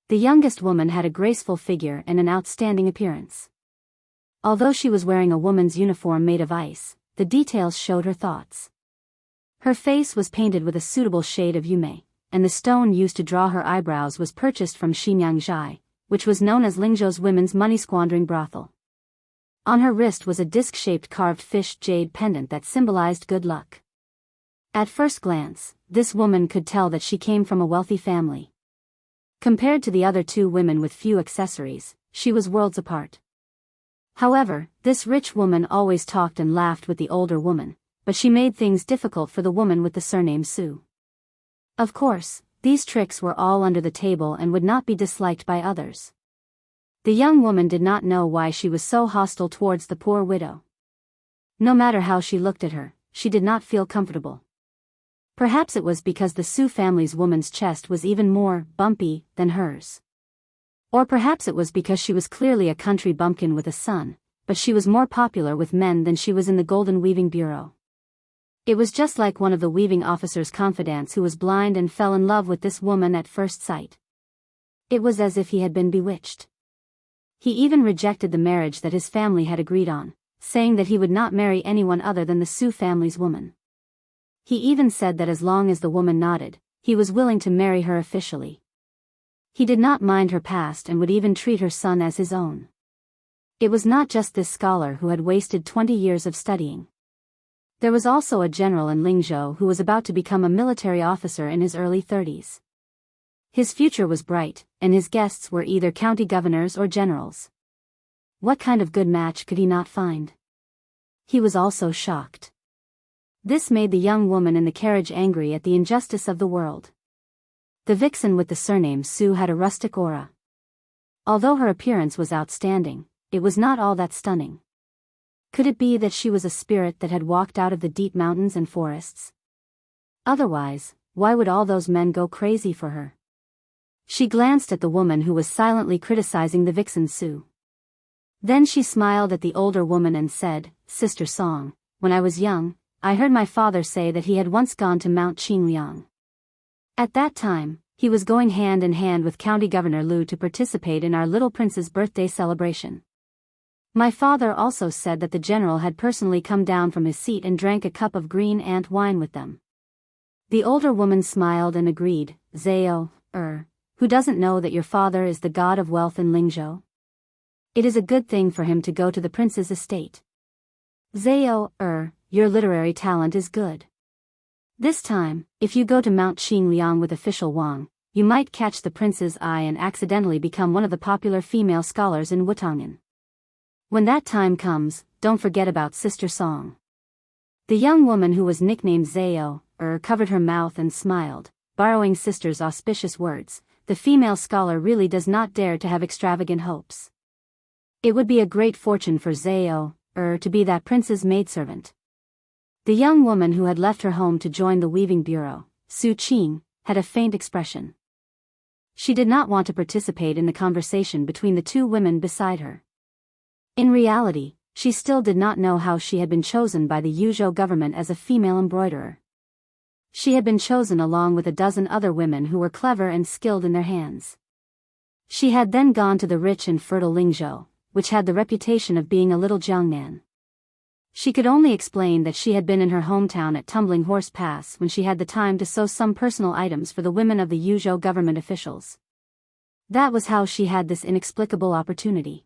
The youngest woman had a graceful figure and an outstanding appearance. Although she was wearing a woman's uniform made of ice, the details showed her thoughts. Her face was painted with a suitable shade of yume, and the stone used to draw her eyebrows was purchased from Xinyangzhai, which was known as Lingzhou's women's money-squandering brothel. On her wrist was a disc-shaped carved fish jade pendant that symbolized good luck. At first glance, this woman could tell that she came from a wealthy family. Compared to the other 2 women with few accessories, she was worlds apart. However, this rich woman always talked and laughed with the older woman, but she made things difficult for the woman with the surname Su. Of course, these tricks were all under the table and would not be disliked by others. The young woman did not know why she was so hostile towards the poor widow. No matter how she looked at her, she did not feel comfortable. Perhaps it was because the Su family's woman's chest was even more bumpy than hers. Or perhaps it was because she was clearly a country bumpkin with a son, but she was more popular with men than she was in the Golden Weaving Bureau. It was just like one of the weaving officer's confidants who was blind and fell in love with this woman at first sight. It was as if he had been bewitched. He even rejected the marriage that his family had agreed on, saying that he would not marry anyone other than the Su family's woman. He even said that as long as the woman nodded, he was willing to marry her officially. He did not mind her past and would even treat her son as his own. It was not just this scholar who had wasted 20 years of studying. There was also a general in Lingzhou who was about to become a military officer in his early 30s. His future was bright, and his guests were either county governors or generals. What kind of good match could he not find? He was also shocked. This made the young woman in the carriage angry at the injustice of the world. The vixen with the surname Su had a rustic aura. Although her appearance was outstanding, it was not all that stunning. Could it be that she was a spirit that had walked out of the deep mountains and forests? Otherwise, why would all those men go crazy for her? She glanced at the woman who was silently criticizing the vixen Su. Then she smiled at the older woman and said, "Sister Song, when I was young, I heard my father say that he had once gone to Mount Qingliang. At that time, he was going hand in hand with County Governor Lu to participate in our little prince's birthday celebration. My father also said that the general had personally come down from his seat and drank a cup of green ant wine with them." The older woman smiled and agreed, "Zhao, who doesn't know that your father is the god of wealth in Lingzhou? It is a good thing for him to go to the prince's estate. Zhao, your literary talent is good. This time, if you go to Mount Qingliang with official Wang, you might catch the prince's eye and accidentally become one of the popular female scholars in Wutong'an. When that time comes, don't forget about Sister Song." The young woman who was nicknamed Zhao, covered her mouth and smiled, borrowing Sister's auspicious words. The female scholar really does not dare to have extravagant hopes. It would be a great fortune for Zhao, to be that prince's maidservant. The young woman who had left her home to join the weaving bureau, Su Qing, had a faint expression. She did not want to participate in the conversation between the two women beside her. In reality, she still did not know how she had been chosen by the Yuzhou government as a female embroiderer. She had been chosen along with a dozen other women who were clever and skilled in their hands. She had then gone to the rich and fertile Lingzhou, which had the reputation of being a little Jiangnan. She could only explain that she had been in her hometown at Tumbling Horse Pass when she had the time to sew some personal items for the women of the Yuzhou government officials. That was how she had this inexplicable opportunity.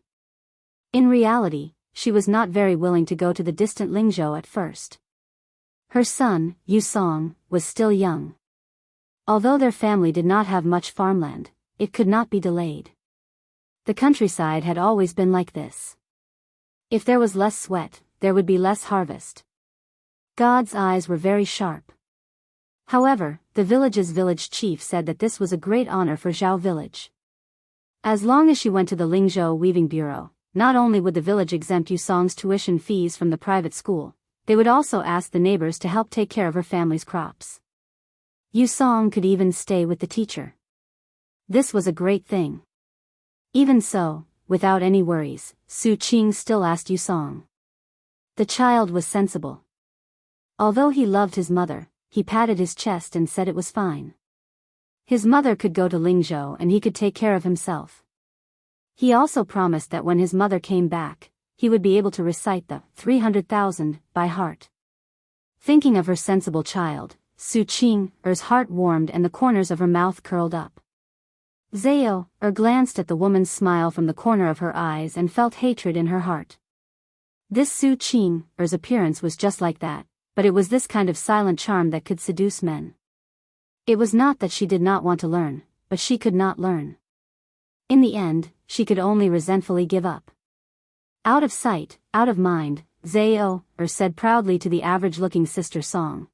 In reality, she was not very willing to go to the distant Lingzhou at first. Her son, Yu Song, was still young. Although their family did not have much farmland, it could not be delayed. The countryside had always been like this. If there was less sweat, there would be less harvest. God's eyes were very sharp. However, the village's village chief said that this was a great honor for Zhao village. As long as she went to the Lingzhou weaving bureau, not only would the village exempt Yu Song's tuition fees from the private school, they would also ask the neighbors to help take care of her family's crops. Yu Song could even stay with the teacher. This was a great thing. Even so, without any worries, Su Qing still asked Yu Song. The child was sensible. Although he loved his mother, he patted his chest and said it was fine. His mother could go to Lingzhou and he could take care of himself. He also promised that when his mother came back, he would be able to recite the 300,000 by heart. Thinking of her sensible child, Su Qing's heart warmed and the corners of her mouth curled up. Zhao glanced at the woman's smile from the corner of her eyes and felt hatred in her heart. This Su Qing's appearance was just like that, but it was this kind of silent charm that could seduce men. It was not that she did not want to learn, but she could not learn. In the end, she could only resentfully give up. Out of sight, out of mind, Zhao said proudly to the average-looking Sister Song,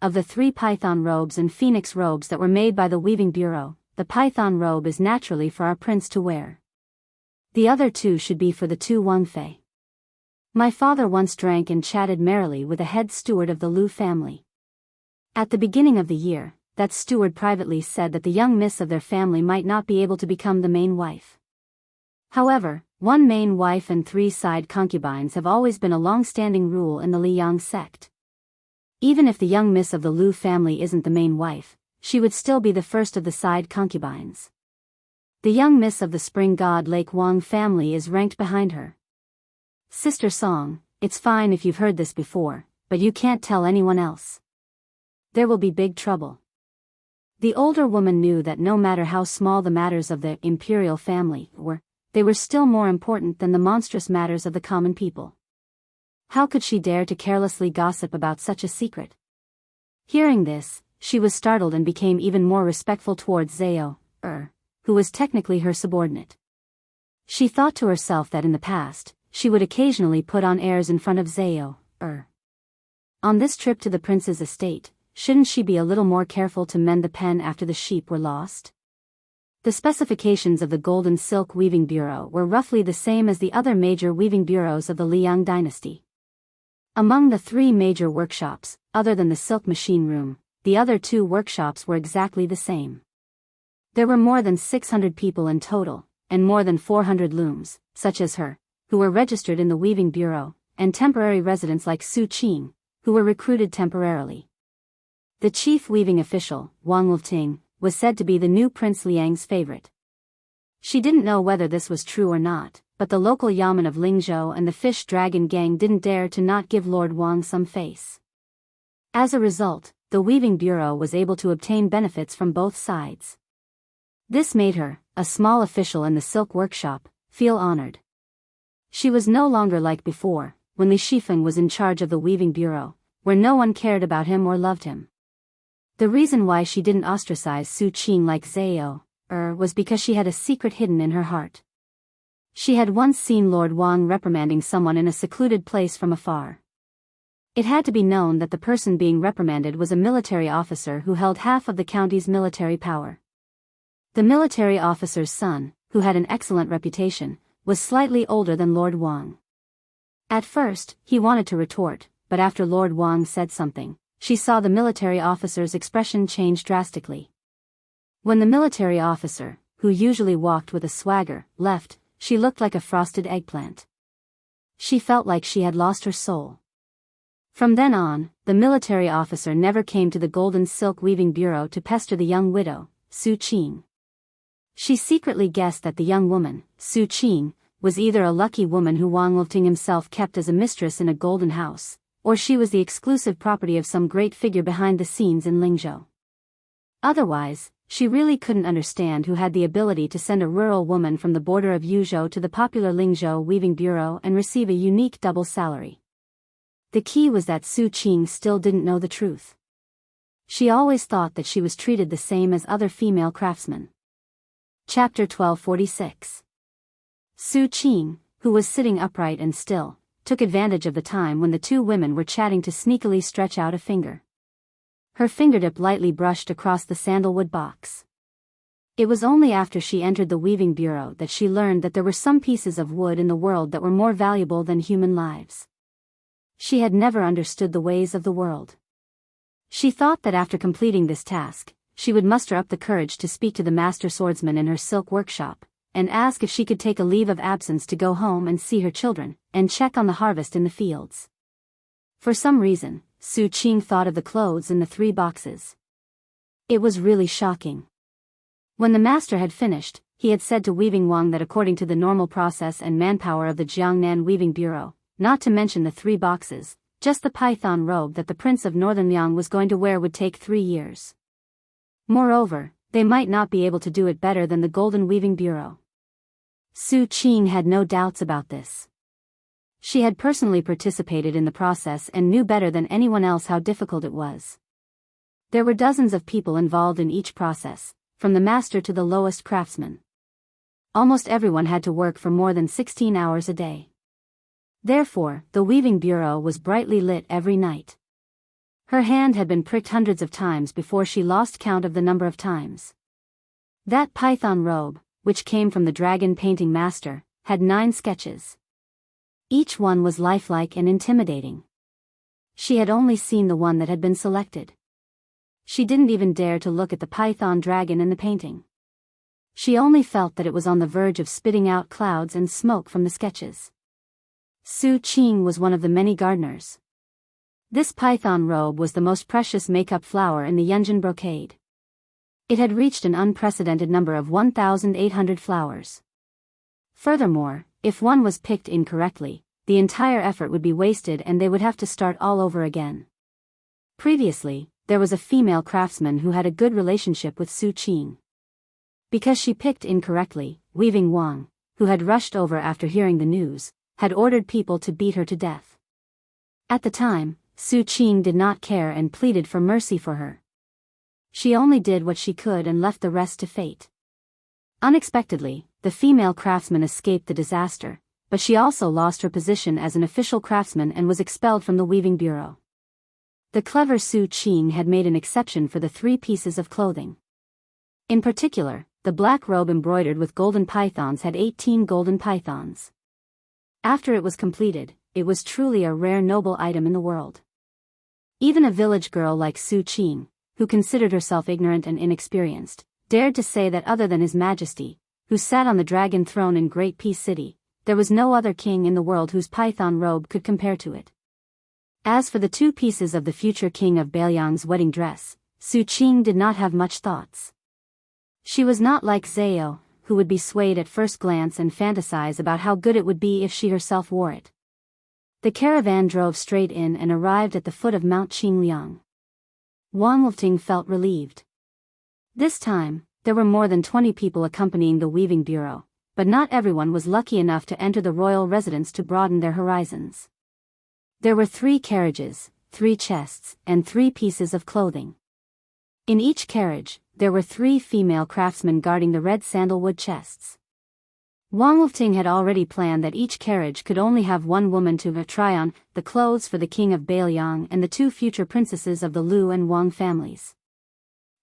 of the 3 python robes and phoenix robes that were made by the weaving bureau, the python robe is naturally for our prince to wear. The other 2 should be for the 2 Wangfei. My father once drank and chatted merrily with a head steward of the Lu family. At the beginning of the year, that steward privately said that the young miss of their family might not be able to become the main wife. However, 1 main wife and 3 side concubines have always been a long-standing rule in the Liang sect. Even if the young miss of the Lu family isn't the main wife, she would still be the first of the side concubines. The young miss of the spring god Lake Wang family is ranked behind her. Sister Song, it's fine if you've heard this before, but you can't tell anyone else. There will be big trouble. The older woman knew that no matter how small the matters of the imperial family were, they were still more important than the monstrous matters of the common people. How could she dare to carelessly gossip about such a secret? Hearing this, she was startled and became even more respectful towards Zhao, who was technically her subordinate. She thought to herself that in the past, she would occasionally put on airs in front of Zhao. On this trip to the prince's estate, shouldn't she be a little more careful to mend the pen after the sheep were lost? The specifications of the Golden Silk Weaving Bureau were roughly the same as the other major weaving bureaus of the Liang dynasty. Among the 3 major workshops, other than the silk machine room, the other 2 workshops were exactly the same. There were more than 600 people in total, and more than 400 looms, such as her, who were registered in the weaving bureau, and temporary residents like Su Qing, who were recruited temporarily. The chief weaving official, Wang Lifting, was said to be the new Prince Liang's favorite. She didn't know whether this was true or not, but the local yamen of Lingzhou and the Fish Dragon gang didn't dare to not give Lord Wang some face. As a result, the weaving bureau was able to obtain benefits from both sides. This made her, a small official in the silk workshop, feel honored. She was no longer like before, when Li Shifeng was in charge of the weaving bureau, where no one cared about him or loved him. The reason why she didn't ostracize Su Qing like Zhao was because she had a secret hidden in her heart. She had once seen Lord Wang reprimanding someone in a secluded place from afar. It had to be known that the person being reprimanded was a military officer who held half of the county's military power. The military officer's son, who had an excellent reputation, was slightly older than Lord Wang. At first, he wanted to retort, but after Lord Wang said something, she saw the military officer's expression change drastically. When the military officer, who usually walked with a swagger, left, she looked like a frosted eggplant. She felt like she had lost her soul. From then on, the military officer never came to the golden silk weaving bureau to pester the young widow, Su Qing. She secretly guessed that the young woman, Su Qing, was either a lucky woman who Wang Lifting himself kept as a mistress in a golden house, or she was the exclusive property of some great figure behind the scenes in Lingzhou. Otherwise, she really couldn't understand who had the ability to send a rural woman from the border of Yuzhou to the popular Lingzhou weaving bureau and receive a unique double salary. The key was that Su Qing still didn't know the truth. She always thought that she was treated the same as other female craftsmen. Chapter 1246. Su Qing, who was sitting upright and still, took advantage of the time when the two women were chatting to sneakily stretch out a finger. Her fingertip lightly brushed across the sandalwood box. It was only after she entered the weaving bureau that she learned that there were some pieces of wood in the world that were more valuable than human lives. She had never understood the ways of the world. She thought that after completing this task, she would muster up the courage to speak to the master swordsman in her silk workshop, and ask if she could take a leave of absence to go home and see her children, and check on the harvest in the fields. For some reason, Su Qing thought of the clothes in the 3 boxes. It was really shocking. When the master had finished, he had said to Weaving Wang that according to the normal process and manpower of the Jiangnan Weaving Bureau, not to mention the 3 boxes, just the python robe that the Prince of Northern Liang was going to wear would take 3 years. Moreover, they might not be able to do it better than the Golden Weaving Bureau. Su Qing had no doubts about this. She had personally participated in the process and knew better than anyone else how difficult it was. There were dozens of people involved in each process, from the master to the lowest craftsman. Almost everyone had to work for more than 16 hours a day. Therefore, the weaving bureau was brightly lit every night. Her hand had been pricked hundreds of times before she lost count of the number of times. That python robe, which came from the dragon painting master, had 9 sketches. Each one was lifelike and intimidating. She had only seen the one that had been selected. She didn't even dare to look at the python dragon in the painting. She only felt that it was on the verge of spitting out clouds and smoke from the sketches. Su Qing was one of the many gardeners. This python robe was the most precious makeup flower in the Yunjin brocade. It had reached an unprecedented number of 1,800 flowers. Furthermore, if one was picked incorrectly, the entire effort would be wasted and they would have to start all over again. Previously, there was a female craftsman who had a good relationship with Su Qing. Because she picked incorrectly, Weaving Wang, who had rushed over after hearing the news, had ordered people to beat her to death. At the time, Su Qing did not care and pleaded for mercy for her. She only did what she could and left the rest to fate. Unexpectedly, the female craftsman escaped the disaster, but she also lost her position as an official craftsman and was expelled from the weaving bureau. The clever Su Qing had made an exception for the 3 pieces of clothing. In particular, the black robe embroidered with golden pythons had 18 golden pythons. After it was completed, it was truly a rare noble item in the world. Even a village girl like Su Qing, who considered herself ignorant and inexperienced, dared to say that other than His Majesty, who sat on the dragon throne in Great Peace City, there was no other king in the world whose python robe could compare to it. As for the 2 pieces of the future king of Beiliang's wedding dress, Su Qing did not have much thoughts. She was not like Zhao, who would be swayed at first glance and fantasize about how good it would be if she herself wore it. The caravan drove straight in and arrived at the foot of Mount Qingliang. Wang Lifting felt relieved. This time, there were more than 20 people accompanying the weaving bureau, but not everyone was lucky enough to enter the royal residence to broaden their horizons. There were 3 carriages, 3 chests, and 3 pieces of clothing. In each carriage, there were 3 female craftsmen guarding the red sandalwood chests. Wang Lifting had already planned that each carriage could only have 1 woman to try on the clothes for the king of Beiliang and the 2 future princesses of the Lu and Wang families.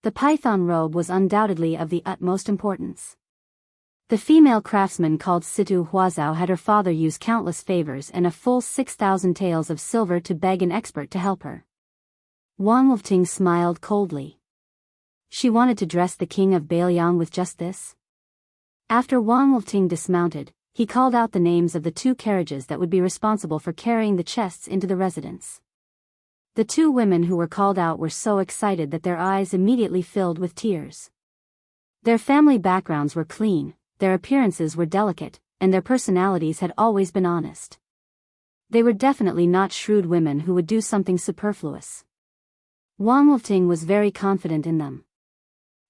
The python robe was undoubtedly of the utmost importance. The female craftsman called Situ Huazhao had her father use countless favors and a full 6,000 taels of silver to beg an expert to help her. Wang Lifting smiled coldly. She wanted to dress the king of Bailiang with just this? After Wang Wolfting dismounted, he called out the names of the 2 carriages that would be responsible for carrying the chests into the residence. The 2 women who were called out were so excited that their eyes immediately filled with tears. Their family backgrounds were clean, their appearances were delicate, and their personalities had always been honest. They were definitely not shrewd women who would do something superfluous. Wang Wolfting was very confident in them.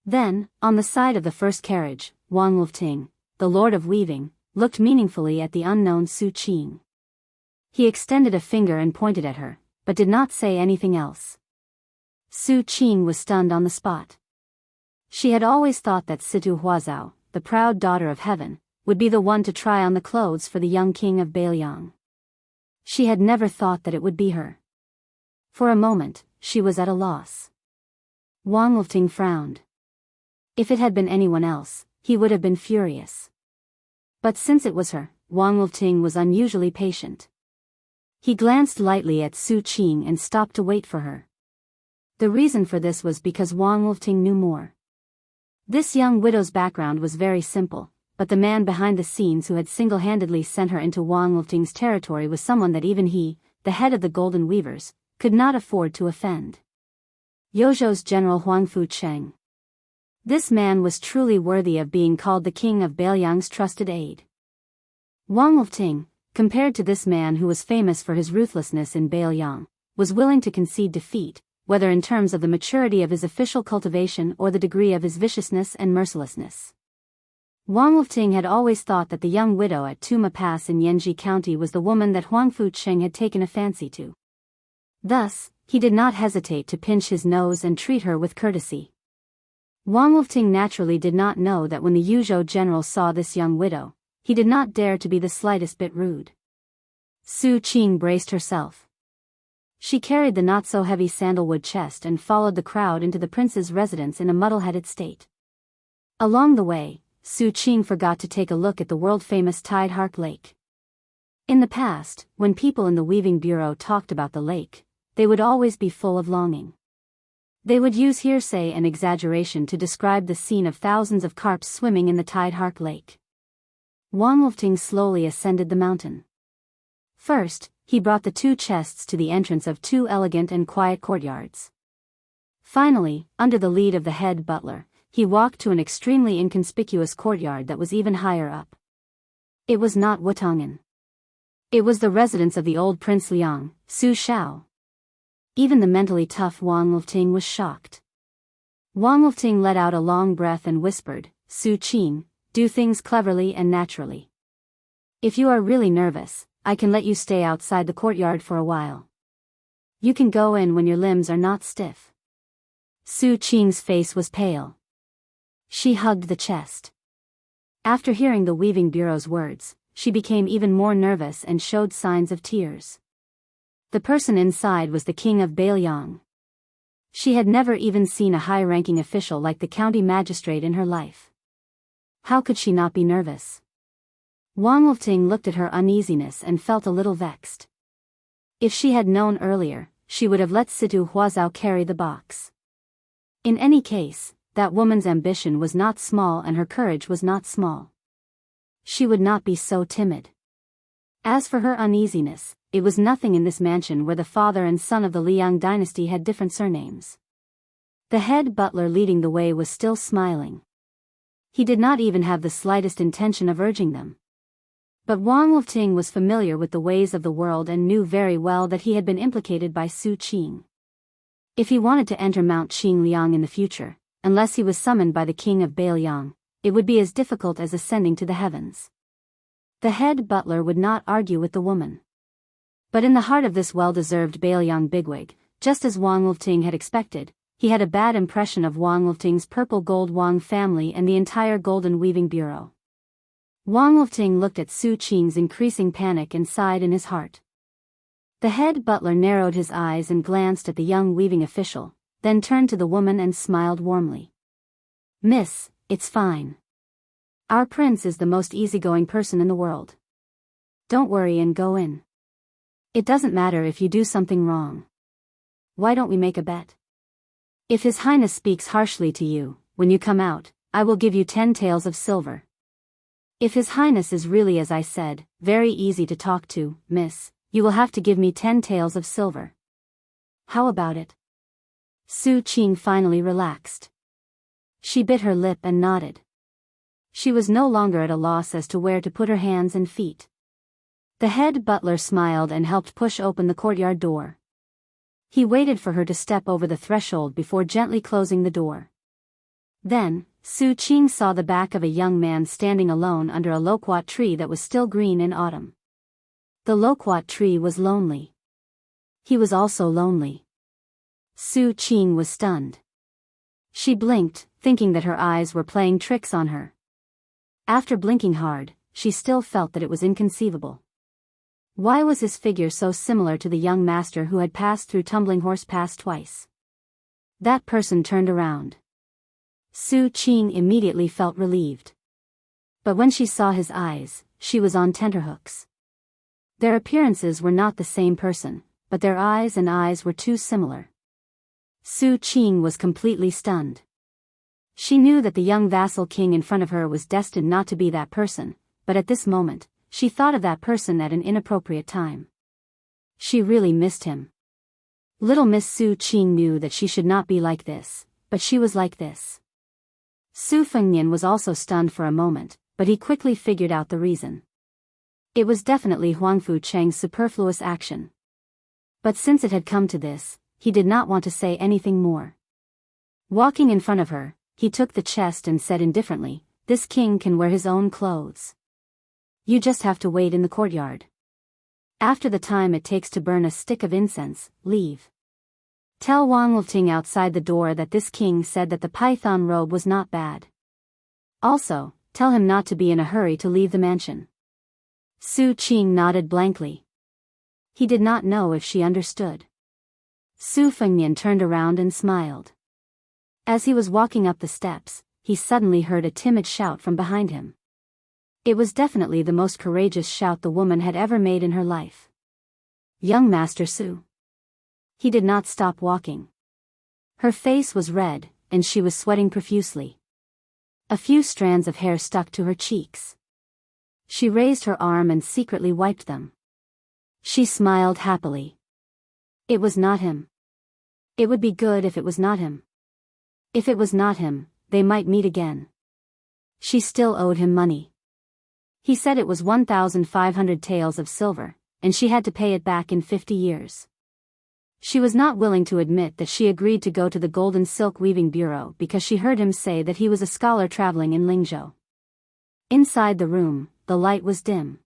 Then, on the side of the first carriage, Wang Wolfting, the Lord of Weaving, looked meaningfully at the unknown Su Qing. He extended a finger and pointed at her, but did not say anything else. Su Qing was stunned on the spot. She had always thought that Situ Huazhao, the proud daughter of heaven, would be the one to try on the clothes for the young king of Bailiang. She had never thought that it would be her. For a moment, she was at a loss. Wang Wolfting frowned. If it had been anyone else, he would have been furious. But since it was her, Wang Wolfting was unusually patient. He glanced lightly at Su Qing and stopped to wait for her. The reason for this was because Wang Wolfting knew more. This young widow's background was very simple, but the man behind the scenes who had single-handedly sent her into Wang Wolfting's territory was someone that even he, the head of the Golden Weavers, could not afford to offend. Yozhou's General Huangfu Cheng. This man was truly worthy of being called the king of Bailiang's trusted aide. Wang Wolfting, compared to this man who was famous for his ruthlessness in Bailiang, was willing to concede defeat, whether in terms of the maturity of his official cultivation or the degree of his viciousness and mercilessness. Wang Wolfting had always thought that the young widow at Tuma Pass in Yanji County was the woman that Huangfu Cheng had taken a fancy to. Thus, he did not hesitate to pinch his nose and treat her with courtesy. Wang Wolfting naturally did not know that when the Yuzhou general saw this young widow, he did not dare to be the slightest bit rude. Su Qing braced herself. She carried the not-so-heavy sandalwood chest and followed the crowd into the prince's residence in a muddle-headed state. Along the way, Su Qing forgot to take a look at the world-famous Tide Hark Lake. In the past, when people in the weaving bureau talked about the lake, they would always be full of longing. They would use hearsay and exaggeration to describe the scene of thousands of carps swimming in the Tide Hark Lake. Wang Wolfting slowly ascended the mountain. First, he brought the 2 chests to the entrance of 2 elegant and quiet courtyards. Finally, under the lead of the head butler, he walked to an extremely inconspicuous courtyard that was even higher up. It was not Wutongan. It was the residence of the old Prince Liang, Su Shao. Even the mentally tough Wang Wolfting was shocked. Wang Wolfting let out a long breath and whispered, "Su Qing, do things cleverly and naturally. If you are really nervous, I can let you stay outside the courtyard for a while. You can go in when your limbs are not stiff." Su Qing's face was pale. She hugged the chest. After hearing the weaving bureau's words, she became even more nervous and showed signs of tears. The person inside was the king of Bailiang. She had never even seen a high-ranking official like the county magistrate in her life. How could she not be nervous? Wang Wolfting looked at her uneasiness and felt a little vexed. If she had known earlier, she would have let Situ Huazhao carry the box. In any case, that woman's ambition was not small and her courage was not small. She would not be so timid. As for her uneasiness, it was nothing in this mansion where the father and son of the Liang dynasty had different surnames. The head butler leading the way was still smiling. He did not even have the slightest intention of urging them. But Wang Wolfting was familiar with the ways of the world and knew very well that he had been implicated by Su Qing. If he wanted to enter Mount Qingliang in the future, unless he was summoned by the king of Bailiang, it would be as difficult as ascending to the heavens. The head butler would not argue with the woman. But in the heart of this well-deserved Bailiang bigwig, just as Wang Wolfting had expected, he had a bad impression of Wang Wolfting's purple gold Wang family and the entire Golden Weaving Bureau. Wang Wolfting looked at Su Qing's increasing panic and sighed in his heart. The head butler narrowed his eyes and glanced at the young weaving official, then turned to the woman and smiled warmly. "Miss, it's fine. Our prince is the most easygoing person in the world. Don't worry and go in. It doesn't matter if you do something wrong. Why don't we make a bet?" If His Highness speaks harshly to you, when you come out, I will give you 10 taels of silver. If His Highness is really as I said, very easy to talk to, miss, you will have to give me 10 taels of silver. How about it? Su Qing finally relaxed. She bit her lip and nodded. She was no longer at a loss as to where to put her hands and feet. The head butler smiled and helped push open the courtyard door. He waited for her to step over the threshold before gently closing the door. Then, Su Qing saw the back of a young man standing alone under a loquat tree that was still green in autumn. The loquat tree was lonely. He was also lonely. Su Qing was stunned. She blinked, thinking that her eyes were playing tricks on her. After blinking hard, she still felt that it was inconceivable. Why was his figure so similar to the young master who had passed through Tumbling Horse Pass twice? That person turned around. Su Qing immediately felt relieved. But when she saw his eyes, she was on tenterhooks. Their appearances were not the same person, but their eyes were too similar. Su Qing was completely stunned. She knew that the young vassal king in front of her was destined not to be that person, but at this moment, she thought of that person at an inappropriate time. She really missed him. Little Miss Su Qing knew that she should not be like this, but she was like this. Su Fengnian was also stunned for a moment, but he quickly figured out the reason. It was definitely Huangfu Cheng's superfluous action. But since it had come to this, he did not want to say anything more. Walking in front of her, he took the chest and said indifferently, "This king can wear his own clothes. You just have to wait in the courtyard. After the time it takes to burn a stick of incense, leave. Tell Wang Lilting outside the door that this king said that the python robe was not bad. Also, tell him not to be in a hurry to leave the mansion." Su Qing nodded blankly. He did not know if she understood. Su Fengnian turned around and smiled. As he was walking up the steps, he suddenly heard a timid shout from behind him. It was definitely the most courageous shout the woman had ever made in her life. "Young Master Su." He did not stop walking. Her face was red, and she was sweating profusely. A few strands of hair stuck to her cheeks. She raised her arm and secretly wiped them. She smiled happily. It was not him. It would be good if it was not him. If it was not him, they might meet again. She still owed him money. He said it was 1,500 taels of silver, and she had to pay it back in 50 years. She was not willing to admit that she agreed to go to the Golden Silk Weaving Bureau because she heard him say that he was a scholar traveling in Lingzhou. Inside the room, the light was dim.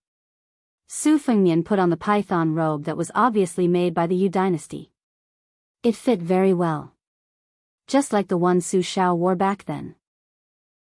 Su Fengnian put on the python robe that was obviously made by the Yu dynasty. It fit very well. Just like the one Su Xiao wore back then.